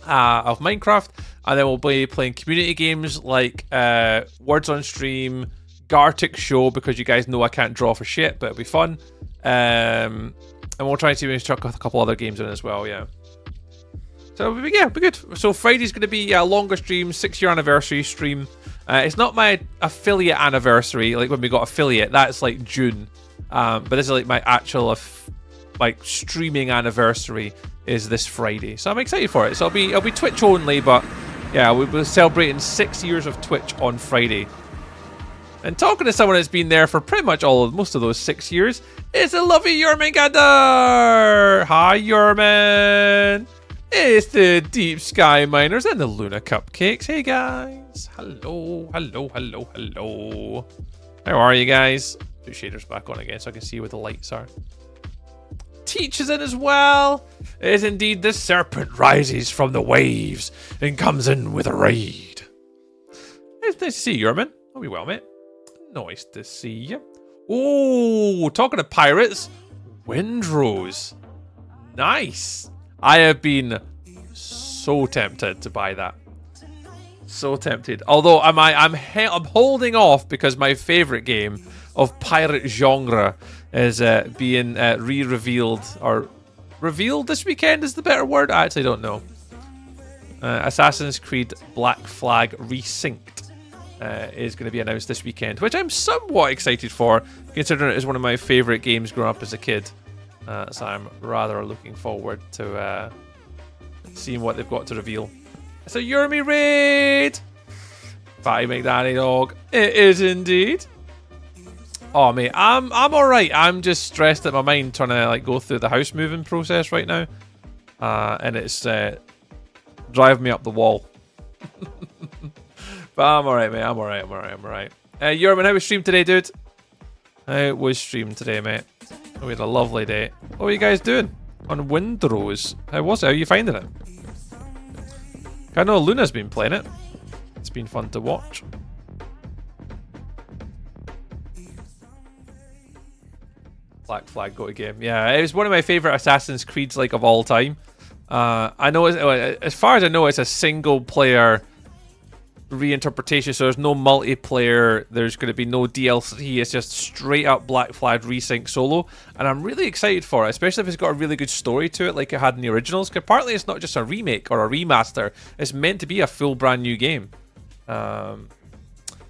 of Minecraft. And then we'll be playing community games like Words on Stream, Gartic Show, because you guys know I can't draw for shit, but it'll be fun. And we'll try and see if we can chuck a couple other games in as well, yeah. So yeah, it'll be good. So Friday's going to be a longer stream, 6-year anniversary stream. It's not my affiliate anniversary, like when we got affiliate. That's like June. But this is like my actual like streaming anniversary is this Friday. So I'm excited for it. So it'll be Twitch only, but yeah, we'll be celebrating 6 years of Twitch on Friday. And talking to someone that's been there for pretty much most of those 6 years is the lovely Yerman Gander. Hi, Yerman. It's the Deep Sky Miners and the Luna Cupcakes. Hey, guys. Hello, hello, hello, hello. How are you guys? Put shaders back on again so I can see where the lights are. Teach is in as well. It is indeed the serpent rises from the waves and comes in with a raid. It's nice to see you, Yerman. Hope you're well, mate. Nice to see you. Oh, talking to pirates, Windrose. Nice. I have been so tempted to buy that. So tempted. Although I'm holding off because my favorite game of pirate genre is being re-revealed, or revealed this weekend is the better word. I actually don't know. Assassin's Creed Black Flag Resynced is going to be announced this weekend, which I'm somewhat excited for, considering it is one of my favorite games growing up as a kid. So I'm rather looking forward to seeing what they've got to reveal. It's a Yermy raid! Fatty McDaddy dog. It is indeed. Oh mate, I'm alright. I'm just stressed at my mind trying to like go through the house moving process right now. And it's driving me up the wall. But I'm alright, mate. I'm alright. Yerman, how was stream today, dude? How was stream today, mate? We had a lovely day. What are you guys doing on Windrose? How was it? How are you finding it? I know Luna's been playing it. It's been fun to watch. Black Flag go to game. Yeah, it was one of my favorite Assassin's Creeds like of all time. I know, as far as I know, it's a single player reinterpretation, so there's no multiplayer, there's going to be no DLC, it's just straight up Black Flag Resync solo, and I'm really excited for it, especially if it's got a really good story to it like it had in the originals, because partly it's not just a remake or a remaster, it's meant to be a full brand new game.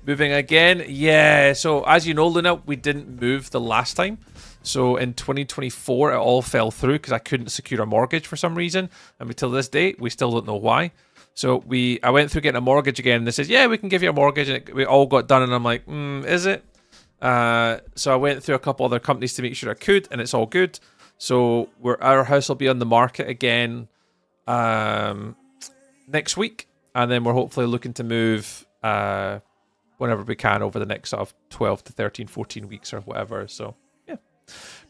Moving again, yeah, so as you know, Luna, we didn't move the last time, so in 2024 it all fell through because I couldn't secure a mortgage for some reason, and until this day we still don't know why. So I went through getting a mortgage again, and they said, yeah, we can give you a mortgage, and we all got done, and I'm like, is it? So I went through a couple other companies to make sure I could, and it's all good. So our house will be on the market again next week, and then we're hopefully looking to move whenever we can over the next sort of 12 to 13, 14 weeks or whatever. So yeah,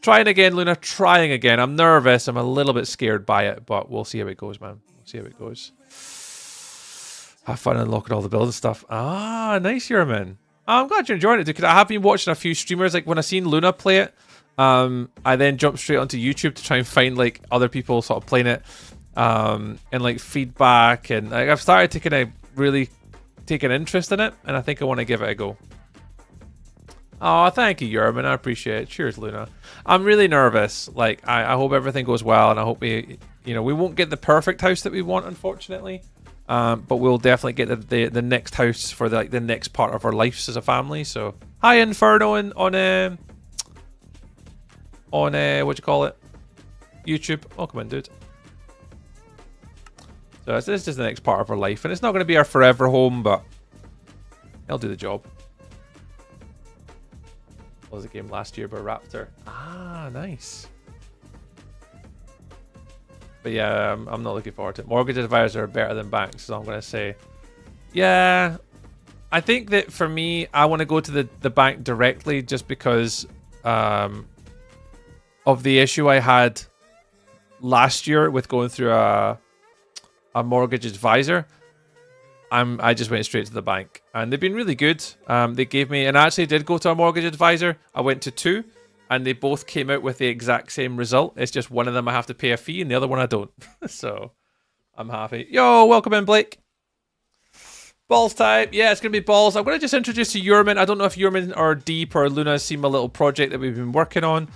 trying again, Luna, trying again. I'm nervous. I'm a little bit scared by it, but we'll see how it goes, man. We'll see how it goes. Have fun unlocking all the building stuff. Ah, nice, Yerman. I'm glad you're enjoying it, dude, because I have been watching a few streamers. Like when I seen Luna play it, I then jumped straight onto YouTube to try and find like other people sort of playing it, and like feedback, and like, I've started to kind of really take an interest in it, and I think I want to give it a go. Oh, thank you, Yerman. I appreciate it. Cheers, Luna. I'm really nervous. Like I hope everything goes well, and I hope we won't get the perfect house that we want, unfortunately. But we'll definitely get the next house for the next part of our lives as a family. So hi Inferno on what do you call it, YouTube. Oh, come on, dude. So this is just the next part of our life, and it's not going to be our forever home, but it'll do the job. What was the game last year by Raptor? Ah, nice. But yeah, I'm not looking forward to it. Mortgage advisors are better than banks, so I'm going to say. Yeah, I think that for me, I want to go to the bank directly just because of the issue I had last year with going through a mortgage advisor. I just went straight to the bank, and they've been really good. They gave me, and I actually did go to a mortgage advisor. I went to 2. And they both came out with the exact same result. It's just one of them I have to pay a fee and the other one I don't. So I'm happy. Yo, welcome in, Blake. Balls time. Yeah, it's going to be balls. I'm going to just introduce you to Yerman. I don't know if Yerman or Deep or Luna has seen my little project that we've been working on.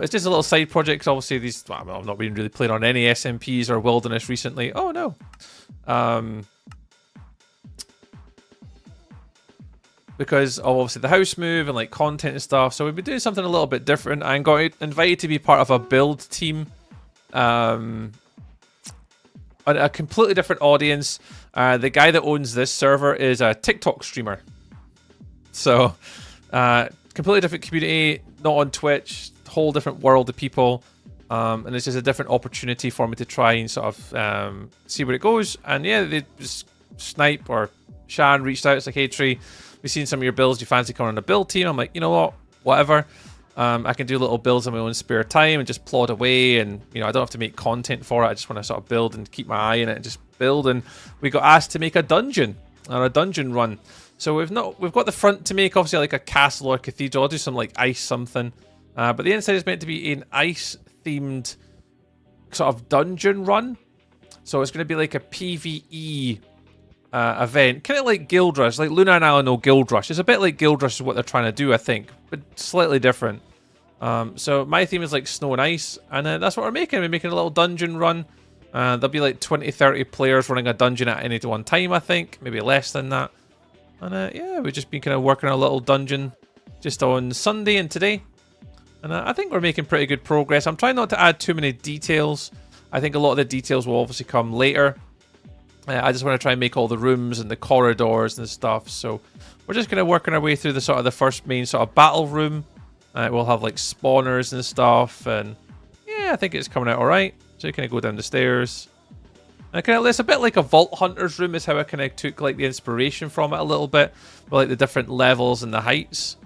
It's just a little side project because obviously I've not been really playing on any SMPs or Wilderness recently. Oh, no. Because of obviously the house move and like content and stuff. So we've been doing something a little bit different. I got invited to be part of a build team. A completely different audience. The guy that owns this server is a TikTok streamer. So completely different community, not on Twitch, whole different world of people. And it's just a different opportunity for me to try and sort of see where it goes. And yeah, they just Snipe or Shan reached out. It's like, hey Tree, we've seen some of your builds. You fancy coming on a build team? I'm like, you know what? Whatever. I can do little builds on my own spare time and just plod away, and I don't have to make content for it. I just want to sort of build and keep my eye in it and just build. And we got asked to make a dungeon or a dungeon run. So we've got the front to make obviously like a castle or a cathedral. I'll do some like ice something. But the inside is meant to be an ice themed sort of dungeon run. So it's going to be like a PvE event, kind of like Guild Rush. Like Luna and I know Guild Rush. It's a bit like Guild Rush is what they're trying to do, I think, but slightly different. So my theme is like snow and ice, and that's what we're making. We're making a little dungeon run. There'll be like 20-30 players running a dungeon at any one time, I think, maybe less than that. And yeah, we've just been kind of working on a little dungeon just on Sunday and today, and I think we're making pretty good progress. I'm trying not to add too many details. I think a lot of the details will obviously come later. I just want to try and make all the rooms and the corridors and stuff. So we're just kind of working our way through the sort of the first main sort of battle room. We'll have like spawners and stuff, and yeah, I think it's coming out all right. So you kind of go down the stairs. And it's a bit like a Vault Hunter's room is how I kind of took like the inspiration from it a little bit, with like the different levels and the heights.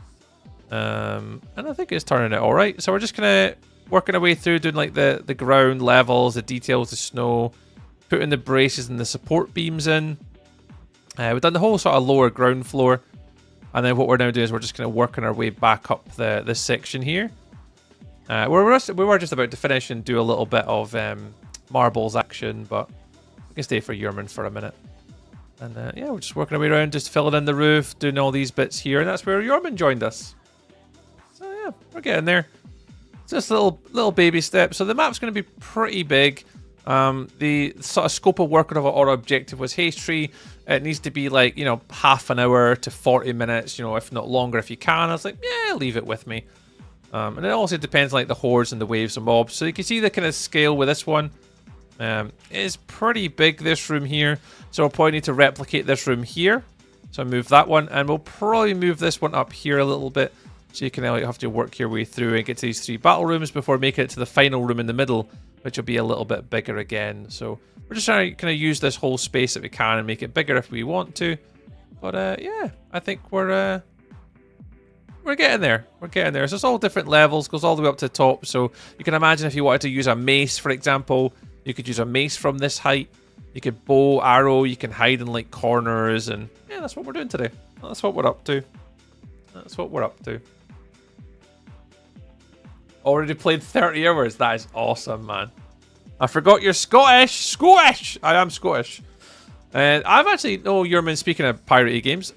And I think it's turning out all right. So we're just kind of working our way through, doing like the ground levels, the details, the snow, putting the braces and the support beams in. We've done the whole sort of lower ground floor, and then what we're now doing is we're just kind of working our way back up this section here. We were just about to finish and do a little bit of marbles action, but we can stay for Yerman for a minute. And yeah, we're just working our way around, just filling in the roof, doing all these bits here, and that's where Yerman joined us. So yeah, we're getting there. Just little baby steps. So the map's going to be pretty big. The sort of scope of work of our objective was Haste Tree. It needs to be like, half an hour to 40 minutes, if not longer if you can. I was like, yeah, leave it with me. And it also depends on like the hordes and the waves of mobs. So you can see the kind of scale with this one. It is pretty big, this room here. So we'll probably need to replicate this room here. So I move that one, and we'll probably move this one up here a little bit. So you can like, have to work your way through and get to these 3 battle rooms before making it to the final room in the middle, which will be a little bit bigger again. So we're just trying to kind of use this whole space that we can and make it bigger if we want to. But yeah, I think we're getting there. We're getting there. So it's all different levels, goes all the way up to the top. So you can imagine if you wanted to use a mace, for example, you could use a mace from this height. You could bow, arrow, you can hide in like corners, and yeah, that's what we're doing today. That's what we're up to. That's what we're up to. Already played 30 hours. That is awesome, man. I forgot you're Scottish. Scottish! I am Scottish. I've actually, Yerman, speaking of piratey games,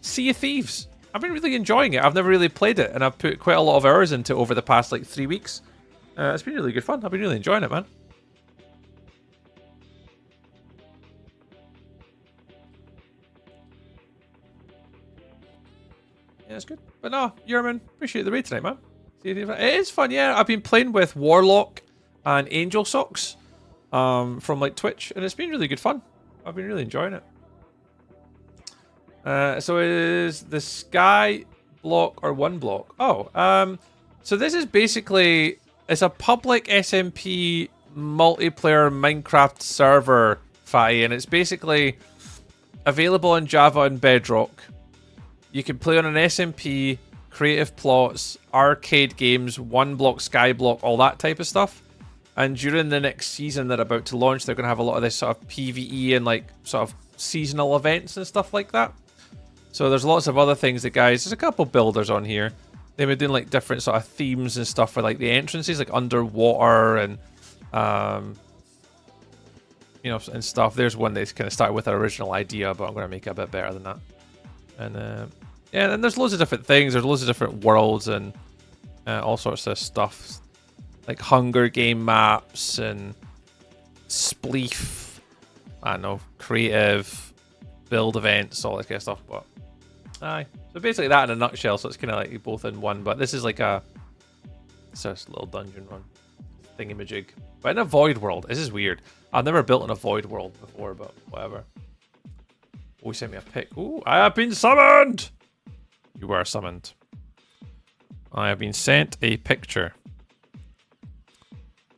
Sea of Thieves. I've been really enjoying it. I've never really played it, and I've put quite a lot of hours into it over the past like 3 weeks. It's been really good fun. I've been really enjoying it, man. Yeah, it's good. But no, Yerman, appreciate the raid tonight, man. It is fun, yeah. I've been playing with Warlock and Angel Socks from like Twitch, and it's been really good fun. I've been really enjoying it. So is the sky block or one block? Oh, so this is basically, it's a public SMP multiplayer Minecraft server fight, and it's basically available on Java and Bedrock. You can play on an SMP, creative plots, arcade games, one block, sky block, all that type of stuff. And during the next season they're about to launch, they're going to have a lot of this sort of PvE and like sort of seasonal events and stuff like that. So there's lots of other things that there's a couple builders on here. They've been doing like different sort of themes and stuff for like the entrances, like underwater and you know, and stuff. There's one that's kind of started with an original idea, but I'm going to make it a bit better than that. And yeah, and there's loads of different things. There's loads of different worlds and all sorts of stuff, like Hunger Game maps and Spleef. I don't know, creative build events, all that kind of stuff. But aye, so basically that in a nutshell. So it's kind of like both in one. But this is like it's just a little dungeon run thingamajig. But in a void world, this is weird. I've never built in a void world before, but whatever. Oh, he sent me a pic. Ooh, I have been summoned! You were summoned. I have been sent a picture.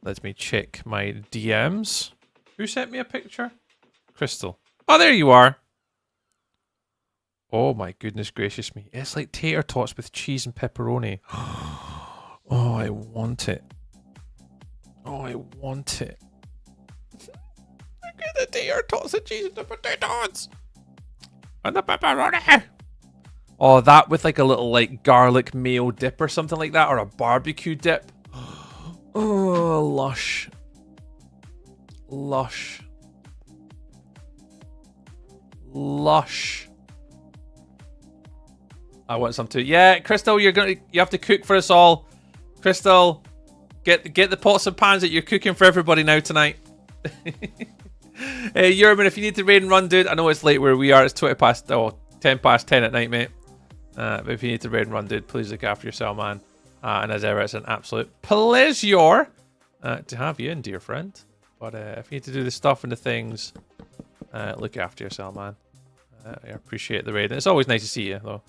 Let me check my DMs. Who sent me a picture? Crystal. Oh, there you are. Oh my goodness gracious me. It's like tater tots with cheese and pepperoni. Oh, I want it. Oh, I want it. Look at the tater tots and cheese and the potatoes. And the pepperoni. Oh, that with like a little like garlic mayo dip or something like that, or a barbecue dip. Oh, lush. Lush. Lush. I want some too. Yeah, Crystal, you have to cook for us all. Crystal, get the pots and pans that you're cooking for everybody now tonight. Hey, Yerman, if you need to raid and run, dude, I know it's late where we are. It's 10 past 10 at night, mate. But if you need to raid and run, dude, please look after yourself, man. And as ever, it's an absolute pleasure to have you in, dear friend. But if you need to do the stuff and the things, look after yourself, man. I appreciate the raid. And it's always nice to see you, though.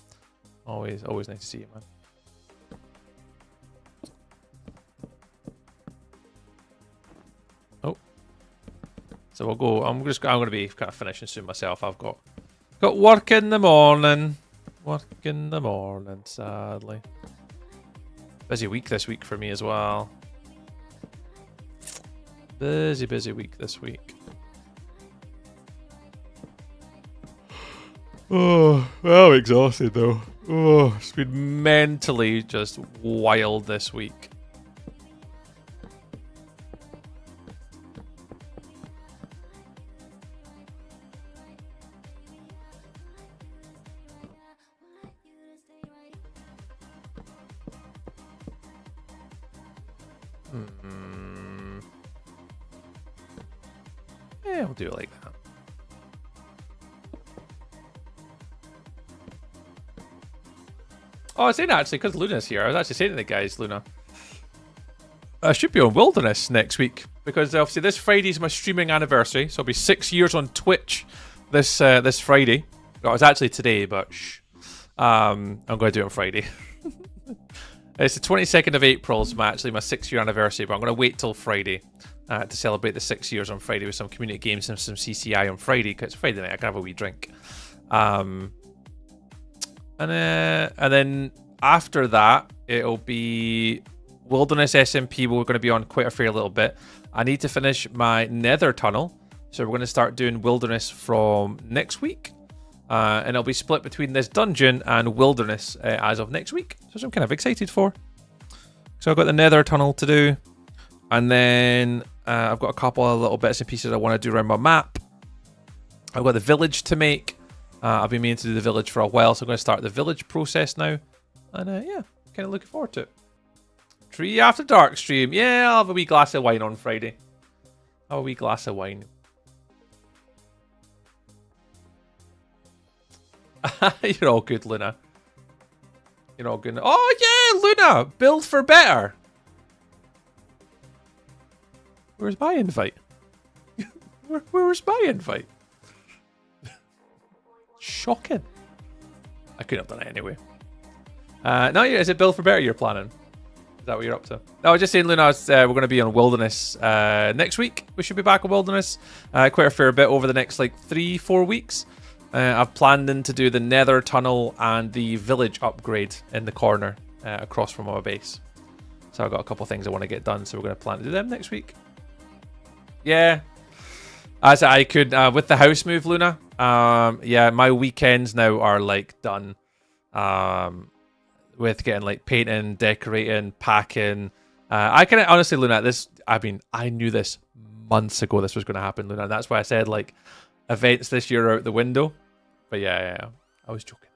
Always nice to see you, man. Oh. So we'll go. I'm going to be kind of finishing soon myself. I've got work in the morning. Work in the morning, sadly. Busy week this week for me as well. Busy week this week. Oh, I'm exhausted though. Oh, it's been mentally just wild this week. Yeah, we'll do it like that. Oh, I was saying actually, because Luna's here, I was actually saying to the guys, Luna, I should be on Wilderness next week, because obviously this Friday's my streaming anniversary, so it'll be 6 years on Twitch this Friday. Well, it was actually today, but shh. I'm going to do it on Friday. It's the 22nd of April, so actually my 6-year anniversary, but I'm going to wait till Friday to celebrate the 6 years on Friday with some community games and some CCI on Friday, because it's Friday night, I can have a wee drink. And then after that, it'll be Wilderness SMP. We're going to be on quite a fair little bit. I need to finish my Nether tunnel, so we're going to start doing Wilderness from next week. And it'll be split between this dungeon and Wilderness as of next week. So I'm kind of excited for. So I've got the Nether tunnel to do. And then I've got a couple of little bits and pieces I want to do around my map. I've got the village to make. I've been meaning to do the village for a while, so I'm going to start the village process now. And yeah, kind of looking forward to it. Tree After Dark stream. Yeah, I'll have a wee glass of wine on Friday. Have a wee glass of wine. You're all good, Luna. You're all good. Oh, yeah, Luna! Build for better. Where's my invite? Where's my invite? Shocking. I couldn't have done it anyway. No, is it build for better you're planning? Is that what you're up to? No, I was just saying, Luna, we're going to be on Wilderness next week. We should be back on Wilderness quite a fair bit over the next like 3-4 weeks. I've planned in to do the Nether tunnel and the village upgrade in the corner across from our base. So I've got a couple of things I want to get done, so we're going to plan to do them next week. Yeah. As I could, with the house move, Luna, yeah, my weekends now are like done with getting like painting, decorating, packing. I can honestly, Luna, I knew this months ago this was going to happen, Luna. And that's why I said like, events this year are out the window. But yeah, I was joking.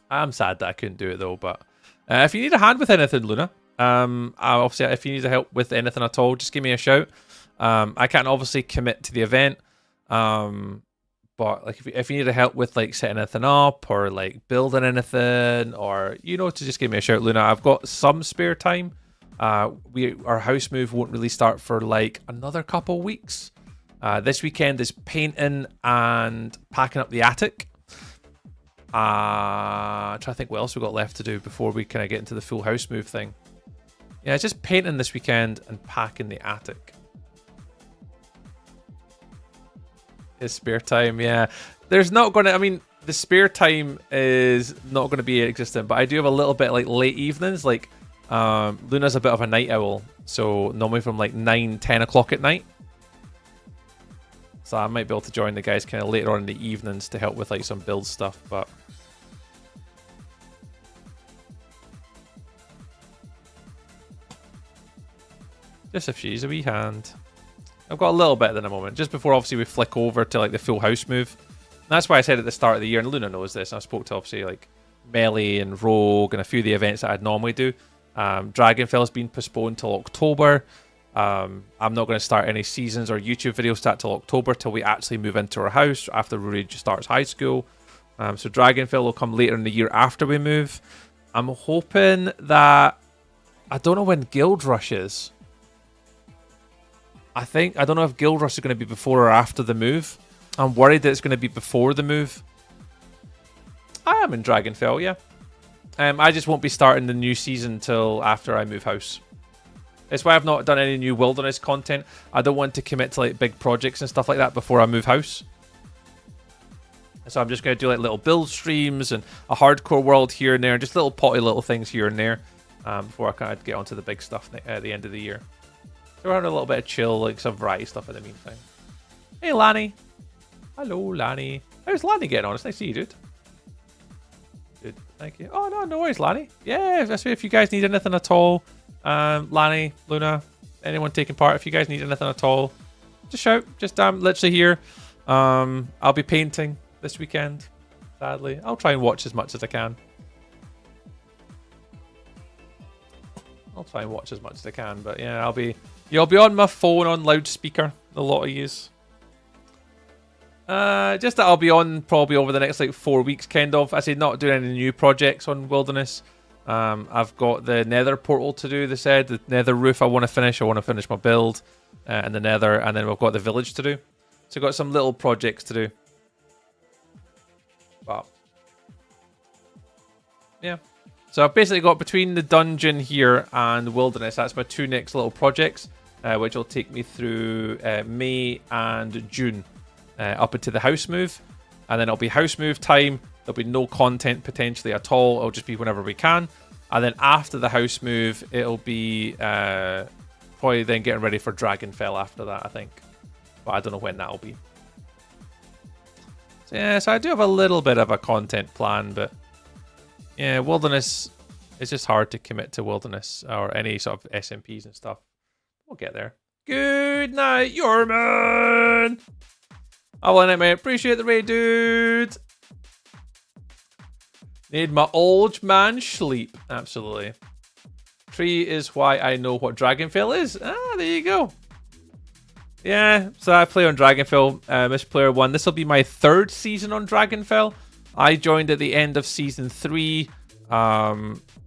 I'm sad that I couldn't do it though, but if you need a hand with anything, Luna, obviously if you need help with anything at all, just give me a shout. I can't obviously commit to the event, but like if you need help with like setting anything up or like building anything, or to just give me a shout, Luna. I've got some spare time. Our house move won't really start for like another couple weeks. This weekend is painting and packing up the attic. Trying to think what else we've got left to do before we kind of get into the full house move thing. Yeah, it's just painting this weekend and packing the attic. It's spare time, yeah. There's not going to, I mean, the spare time is not going to be existent, but I do have a little bit like late evenings. Like, Luna's a bit of a night owl, so normally from like 9-10 o'clock at night. So I might be able to join the guys kind of later on in the evenings to help with like some build stuff, but just if she's a wee hand. I've got a little bit at the moment, just before obviously we flick over to like the full house move. And that's why I said at the start of the year, and Luna knows this, and I spoke to obviously like Melee and Rogue and a few of the events that I'd normally do. Dragonfell's been postponed till October. I'm not going to start any seasons or YouTube videos till October, till we actually move into our house after Rory starts high school. So Dragonfell will come later in the year after we move. I'm hoping that, I don't know when Guild Rush is. I don't know if Guild Rush is going to be before or after the move. I'm worried that it's going to be before the move. I am in Dragonfell, yeah. I just won't be starting the new season till after I move house. That's why I've not done any new Wilderness content. I don't want to commit to like big projects and stuff like that before I move house. So I'm just going to do like little build streams and a hardcore world here and there, and just little potty little things here and there before I kind of get onto the big stuff at the end of the year. So we're having a little bit of chill, like some variety stuff in the meantime. Hey, Lanny. Hello, Lanny. How's Lanny getting on? It's nice to see you, dude. Good, thank you. Oh, no worries, Lanny. Yeah, that's if you guys need anything at all. Lanny, Luna, anyone taking part, if you guys need anything at all, just shout. Just literally here. I'll be painting this weekend, sadly. I'll try and watch as much as I can. But yeah, you'll be on my phone on loudspeaker, a lot of yous. Just that I'll be on probably over the next like 4 weeks, kind of. I say not doing any new projects on Wilderness. I've got the Nether portal to do, they said. The Nether roof I want to finish. I want to finish my build and the Nether. And then we've got the village to do. So I've got some little projects to do. But yeah. So I've basically got between the dungeon here and wilderness, that's my 2 next little projects, which will take me through May and June, up into the house move. And then it'll be house move time. There'll be no content potentially at all. It'll just be whenever we can. And then after the house move, it'll be probably then getting ready for Dragonfell after that, I think. But I don't know when that'll be. So, yeah, so I do have a little bit of a content plan, but yeah, wilderness, it's just hard to commit to wilderness or any sort of SMPs and stuff. We'll get there. Good night, Yorman! Oh, well, mate. Appreciate the raid, dude. Need my old man sleep. Absolutely. Tree is why I know what Dragonfell is. Ah, there you go. Yeah, so I play on Dragonfell, Miss Player 1. This will be my 3rd season on Dragonfell. I joined at the end of Season 3.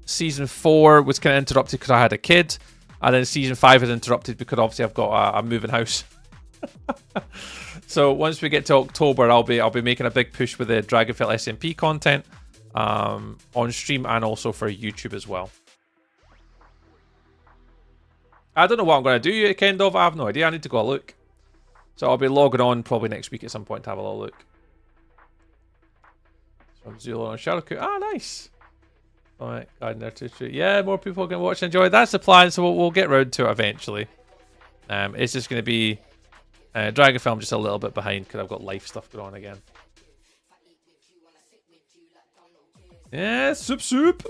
Season 4 was kind of interrupted because I had a kid. And then Season 5 is interrupted because obviously I've got a moving house. So once we get to October, I'll be making a big push with the Dragonfell SMP content on stream and also for YouTube as well. I don't know what I'm going to do at Kendov. I have no idea. I need to go look. So I'll be logging on probably next week at some point to have a little look. From Zulu and Shadowcoot. Ah, nice. Alright, there too. Yeah, more people can watch and enjoy. That's the plan, so we'll get round to it eventually. It's just going to be Dragonfell. I'm just a little bit behind because I've got life stuff going on again. Yeah, soup.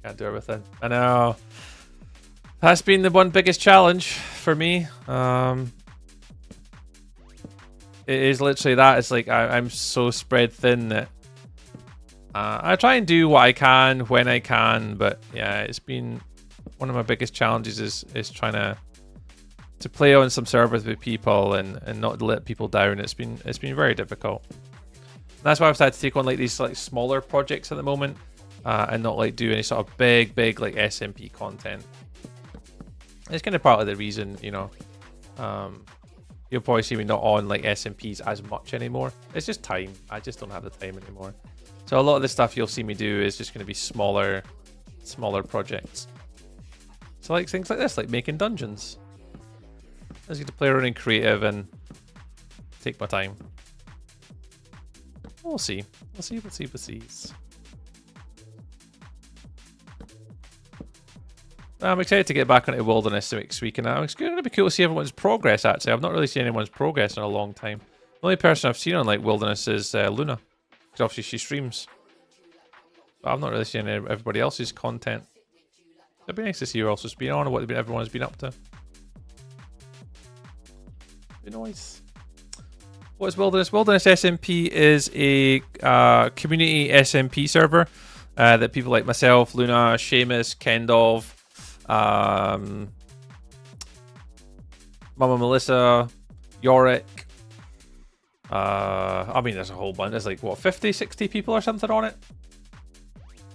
Can't do everything. I know. That's been the one biggest challenge for me. It is literally that. It's like I'm so spread thin that I try and do what I can when I can, but yeah, it's been one of my biggest challenges is trying to play on some servers with people and not let people down. It's been very difficult. And that's why I've started to take on like these like smaller projects at the moment. And not like do any sort of big like SMP content. It's kind of part of the reason, you know. You'll probably see me not on like SMPs as much anymore. It's just time. I just don't have the time anymore. So a lot of the stuff you'll see me do is just going to be smaller projects. So like things like this, like making dungeons. I just get to play around in creative and take my time. We'll see. We'll see. I'm excited to get back into Wilderness next week, and it's going to be cool to see everyone's progress, actually. I've not really seen anyone's progress in a long time. The only person I've seen on like Wilderness is Luna, because obviously she streams. But I've not really seen everybody else's content. It'd be nice to see who else has been on and what everyone's been up to. Be nice. What is Wilderness? Wilderness SMP is a community SMP server that people like myself, Luna, Seamus, Kendov, Mama Melissa, Yorick. I mean, there's a whole bunch. There's like, what, 50, 60 people or something on it?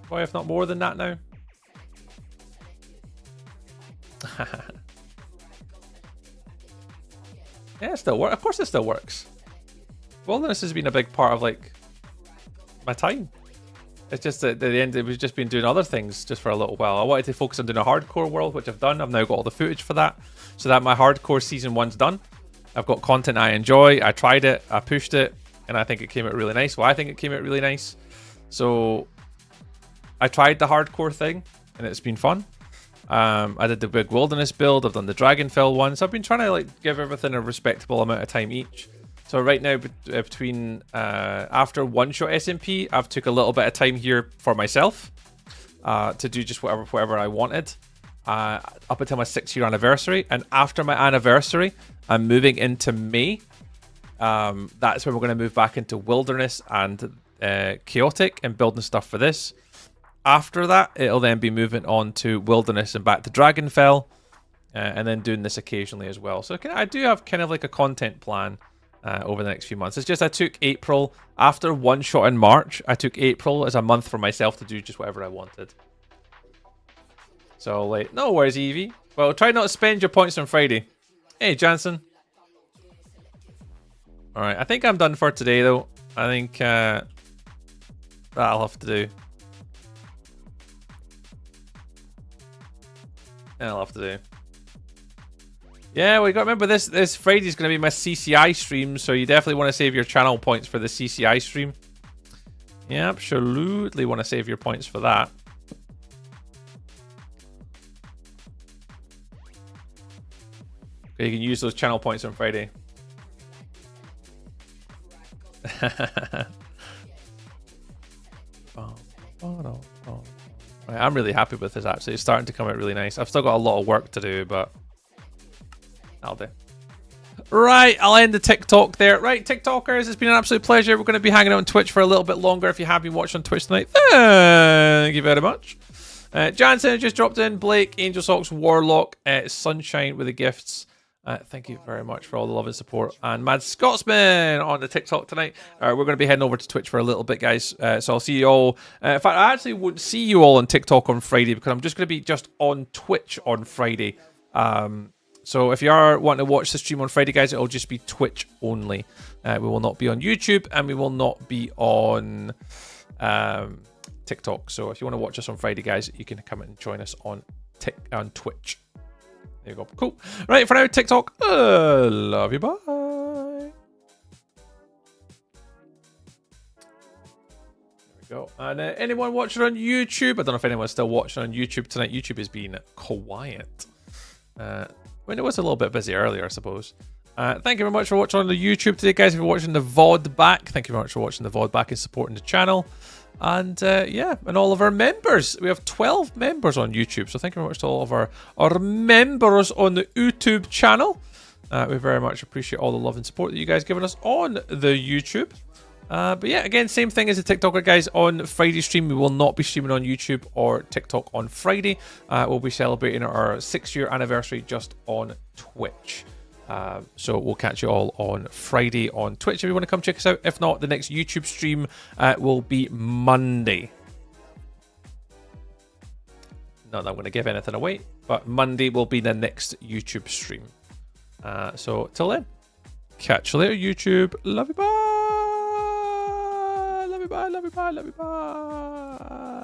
Probably, if not more than that now. Yeah, it still works. Of course it still works. Wilderness has been a big part of, like, my time. It's just that at the end, it was just been doing other things just for a little while. I wanted to focus on doing a hardcore world, which I've done. I've now got all the footage for that. So that my hardcore season 1's done. I've got content I enjoy. I tried it. I pushed it. And I think it came out really nice. Well, I think it came out really nice. So I tried the hardcore thing, and it's been fun. I did the big wilderness build. I've done the Dragonfell one. So I've been trying to like give everything a respectable amount of time each. So right now, between after one-shot SMP, I've took a little bit of time here for myself to do just whatever I wanted up until my 6-year anniversary. And after my anniversary, I'm moving into May. That's when we're going to move back into Wilderness and Chaotic and building stuff for this. After that, it'll then be moving on to Wilderness and back to Dragonfell, and then doing this occasionally as well. So I do have kind of like a content plan over the next few months. It's just I took April, after one shot in March, I took April as a month for myself to do just whatever I wanted. So, like, no worries, Evie. Well, try not to spend your points on Friday. Hey, Jansen. Alright, I think I'm done for today, though. I think That'll have to do. That'll have to do. Yeah, we got to remember this Friday's going to be my CCI stream, so you definitely want to save your channel points for the CCI stream. Yeah, absolutely want to save your points for that. You can use those channel points on Friday. Right, I'm really happy with this, actually. It's starting to come out really nice. I've still got a lot of work to do, but that'll do. Right, I'll end the TikTok there. Right, TikTokers, it's been an absolute pleasure. We're going to be hanging out on Twitch for a little bit longer. If you have been watching on Twitch tonight, thank you very much. Jansen just dropped in. Blake, Angel Socks, Warlock, Sunshine with the gifts. Thank you very much for all the love and support. And Mad Scotsman on the TikTok tonight. We're going to be heading over to Twitch for a little bit, guys. So I'll see you all. In fact, I actually won't see you all on TikTok on Friday because I'm just going to be just on Twitch on Friday. So if you are wanting to watch the stream on Friday, guys, it'll just be Twitch only. We will not be on YouTube and we will not be on TikTok. So if you want to watch us on Friday, guys, you can come and join us on Twitch. There you go. Cool. Right, for now, TikTok. Love you. Bye. There we go. And anyone watching on YouTube? I don't know if anyone's still watching on YouTube tonight. YouTube has been quiet. When it was a little bit busy earlier, I suppose. Thank you very much for watching on the YouTube today, guys. If you're watching the VOD back, thank you very much for watching the VOD back and supporting the channel. And yeah, and all of our members. We have 12 members on YouTube. So thank you very much to all of our members on the YouTube channel. We very much appreciate all the love and support that you guys given us on the YouTube. But yeah, again, same thing as the TikToker, guys. On Friday stream, we will not be streaming on YouTube or TikTok on Friday. We'll be celebrating our 6-year anniversary just on Twitch. So we'll catch you all on Friday on Twitch if you want to come check us out. If not, the next YouTube stream will be Monday. Not that I'm going to give anything away, but Monday will be the next YouTube stream. So till then, catch you later, YouTube. Love you, bye. Love you, bye. Love you, bye. Love you, bye.